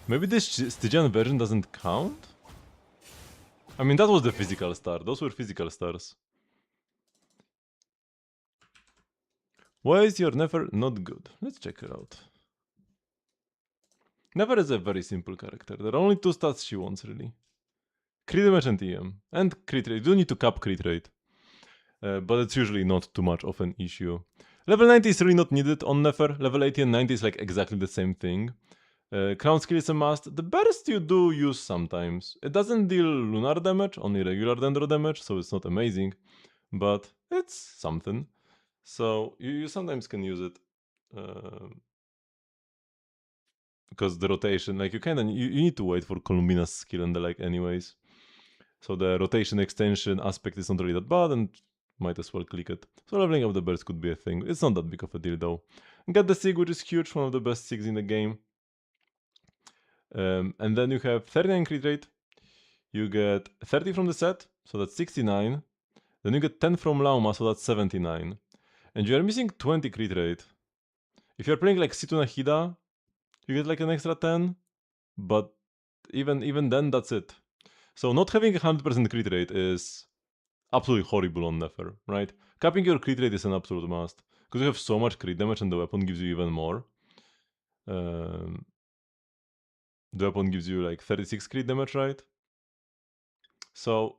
Maybe this Stygian version doesn't count? I mean, that was the physical star. Those were physical stars. Why is your Nefer not good? Let's check her out. Nefer is a very simple character. There are only two stats she wants, really. Crit damage and EM. And crit rate. You do need to cap crit rate. But it's usually not too much of an issue. Level 90 is really not needed on Nefer. Level 80 and 90 is like exactly the same thing. Crown skill is a must. The burst you do use sometimes. It doesn't deal lunar damage, only regular dendro damage, so it's not amazing. But it's something. So you sometimes can use it. Because the rotation, like you need to wait for Columbina's skill and the like anyways. So the rotation extension aspect is not really that bad, and might as well click it. So leveling up the birds could be a thing. It's not that big of a deal though. Get the Sig, which is huge, one of the best Sigs in the game. And then you have 39 crit rate. You get 30 from the set, so that's 69. Then you get 10 from Lauma, so that's 79. And you are missing 20 crit rate. If you're playing like Situna Hida, you get like an extra 10, but even then, that's it. So not having 100% crit rate is absolutely horrible on Nefer, right? Capping your crit rate is an absolute must, because you have so much crit damage and the weapon gives you even more. The weapon gives you like 36 crit damage, right? So,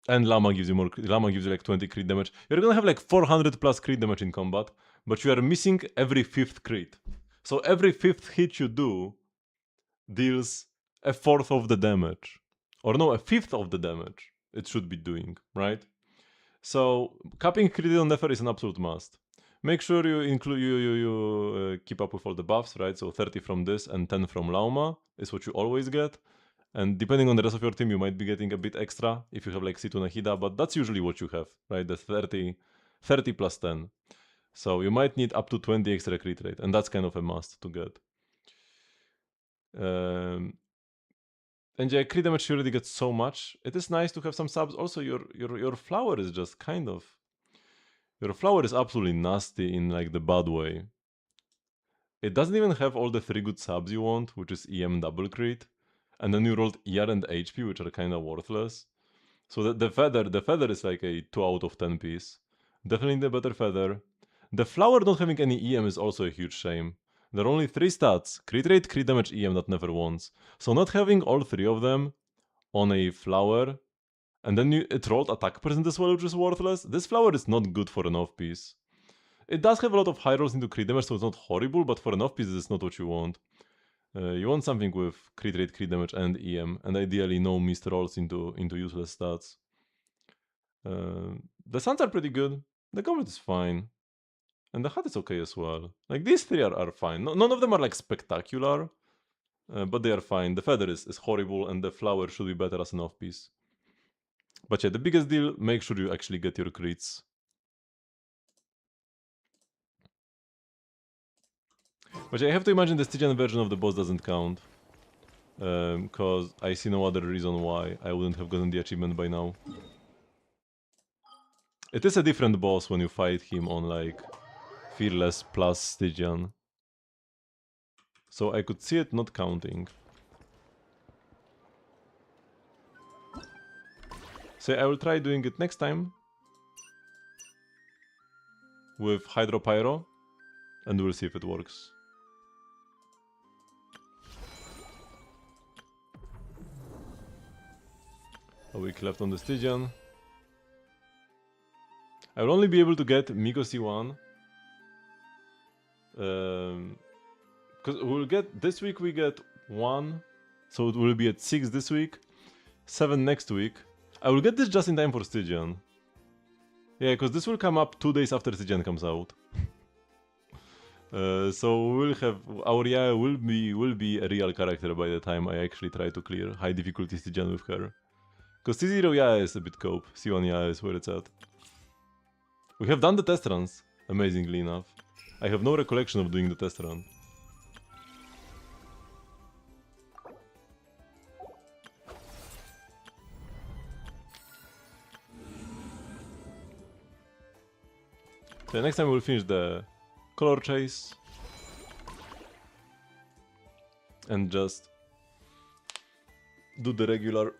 and Llama gives you more. Llama gives you like 20 crit damage. You're gonna have like 400 plus crit damage in combat, but you are missing every 5th crit. So every 5th hit you do deals a 4th of the damage, or no, a 5th of the damage it should be doing, right? So capping crit on Nefer is an absolute must. Make sure you include keep up with all the buffs, right? So 30 from this and 10 from Lauma is what you always get. And depending on the rest of your team, you might be getting a bit extra if you have like Situna Hida, but that's usually what you have, right? The 30 plus 10. So you might need up to 20 extra crit rate, and that's kind of a must to get. And yeah, crit damage you already get so much. It is nice to have some subs. Also, your flower is just kind of... Your flower is absolutely nasty in like the bad way. It doesn't even have all the 3 good subs you want, which is EM double crit. And then you rolled ER and HP, which are kind of worthless. So the feather is like a 2 out of 10 piece. Definitely the better feather. The flower not having any EM is also a huge shame. There are only 3 stats: crit rate, crit damage, EM that never wants. So not having all 3 of them on a flower, and then it rolled attack percent as well, which is worthless. This flower is not good for an off piece. It does have a lot of high rolls into crit damage, so it's not horrible, but for an off piece, this is not what you want. You want something with crit rate, crit damage, and EM, and ideally no missed rolls into useless stats. The suns are pretty good. The goblet is fine. And the hat is okay as well. Like, these 3 are fine. None of them are like spectacular, but they are fine. The feather is horrible, and the flower should be better as an off piece. But yeah, the biggest deal, make sure you actually get your crits. But yeah, I have to imagine the Stygian version of the boss doesn't count. Because I see no other reason why I wouldn't have gotten the achievement by now. It is a different boss when you fight him on like Fearless plus Stygian. So I could see it not counting. So I will try doing it next time with Hydropyro, and we'll see if it works. A week left on the Stygian. I will only be able to get Miko C1. Because we'll get, this week we get 1, so it will be at 6 this week, 7 next week. I will get this just in time for Stygian. Yeah, because this will come up 2 days after Stygian comes out. So we'll have, our Yaya will be a real character by the time I actually try to clear high difficulty Stygian with her. Because T0 Yaya is a bit cope, C1 Yaya is where it's at. We have done the test runs, amazingly enough. I have no recollection of doing the test run. So next time we'll finish the color chase. And just do the regular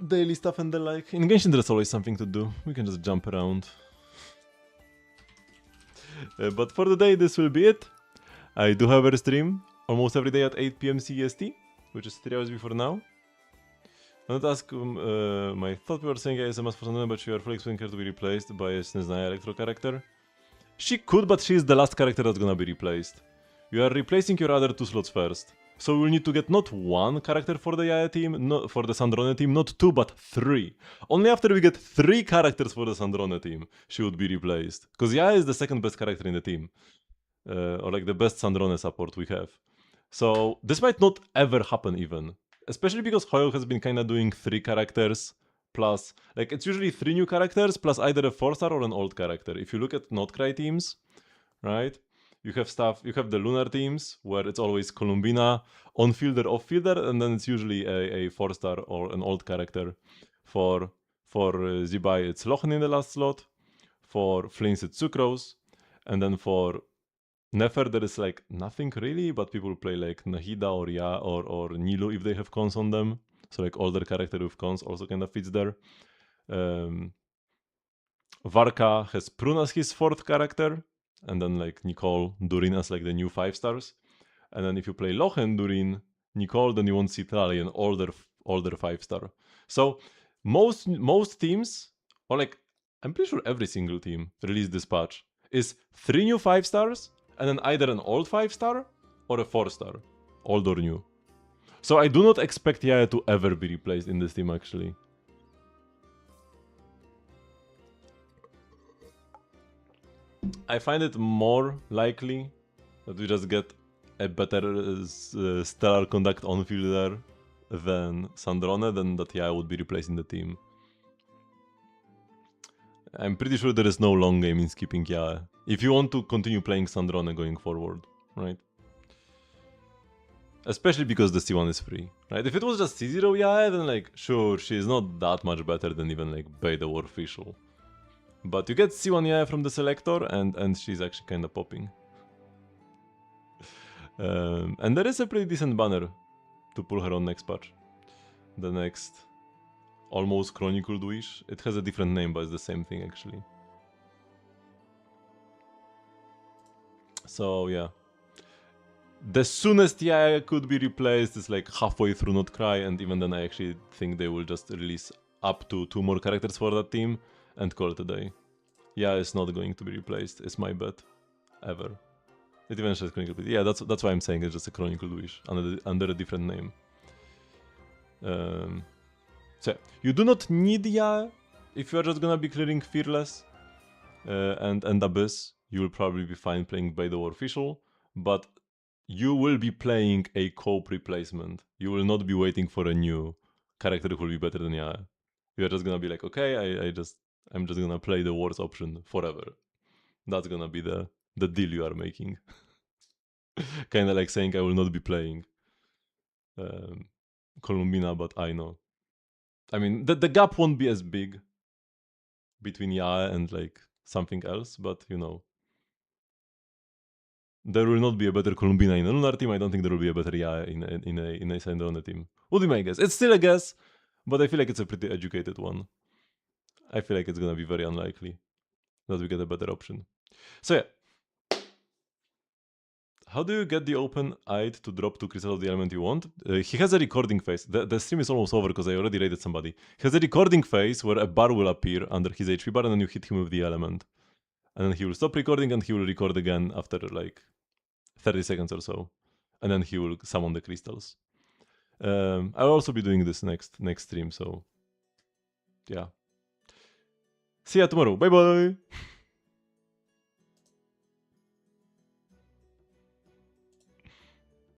daily stuff and the like. In Genshin there's always something to do. We can just jump around. But for the day this will be it. I do have a stream almost every day at 8 PM CEST, which is 3 hours before now. I not ask my thought. We were saying ASMS for something, but you are fully expecting her to be replaced by a Snezhnaya Electro character. She could, but she is the last character that's gonna be replaced. You are replacing your other 2 slots first. So we will need to get not 1 character for the Yaya team, not for the Sandrone team, not 2, but 3. Only after we get 3 characters for the Sandrone team, she would be replaced. Because Yaya is the second best character in the team. Or like the best Sandrone support we have. So this might not ever happen even. Especially because Hoyo has been kinda doing 3 characters plus, like, it's usually 3 new characters plus either a 4-star or an old character. If you look at Not Cry teams, right, you have the Lunar teams where it's always Columbina, on-fielder, off-fielder, and then it's usually a 4-star or an old character. For Zibai, it's Lochen in the last slot. For Flins, it's Sucrose. And then for Nefer, there is like nothing really, but people play like Nahida or Ya or Nilu if they have cons on them. So like older character with cons also kind of fits there. Varka has Prun as his 4th character, and then like Nicole, Durin as like the new 5-stars. And then if you play Lochen, Durin, Nicole, then you won't see Trali, an older 5-star. So most teams, or like I'm pretty sure every single team released this patch, is 3 new 5-stars, and then either an old 5-star or a 4-star, old or new. So I do not expect Yaya to ever be replaced in this team actually. I find it more likely that we just get a better stellar conduct on fielder than Sandrone, than that Yaya would be replacing the team. I'm pretty sure there is no long game in skipping Yaya. If you want to continue playing Sandrone going forward, right? Especially because the C1 is free, right? If it was just C0 Yaya, then like, sure, she is not that much better than even like Bay the War official. But you get C1 Yaya from the selector, and she's actually kind of popping. And there is a pretty decent banner to pull her on next patch. The next almost Chronicled Wish. It has a different name, but it's the same thing actually. So yeah. The soonest Yaya could be replaced is like halfway through Not Cry, and even then I actually think they will just release up to 2 more characters for that team and call it a day. Yeah, it's not going to be replaced, is my bet. Ever. It eventually is Chronicled Wish. Yeah, that's why I'm saying it's just a Chronicled Wish under a different name. So you do not need Yaya if you're just gonna be clearing Fearless and Abyss. You will probably be fine playing by the War Official, but you will be playing a cope replacement. You will not be waiting for a new character who will be better than Yaya. You're just gonna be like, okay, I'm just gonna play the Wars option forever. That's gonna be the deal you are making. Kinda like saying I will not be playing Columbina, but I know. I mean, the gap won't be as big between Yaya and like something else, but you know. There will not be a better Columbina in a Lunar team. I don't think there will be a better Yaya in a Sandrone team. Would be my guess. It's still a guess, but I feel like it's a pretty educated one. I feel like it's gonna be very unlikely that we get a better option. So yeah. How do you get the open-eyed to drop 2 crystals of the element you want? He has a recording phase. The stream is almost over because I already raided somebody. He has a recording phase where a bar will appear under his HP bar and then you hit him with the element. And then he will stop recording and he will record again after like 30 seconds or so. And then he will summon the crystals. I'll also be doing this next stream, so yeah. See ya tomorrow. Bye bye!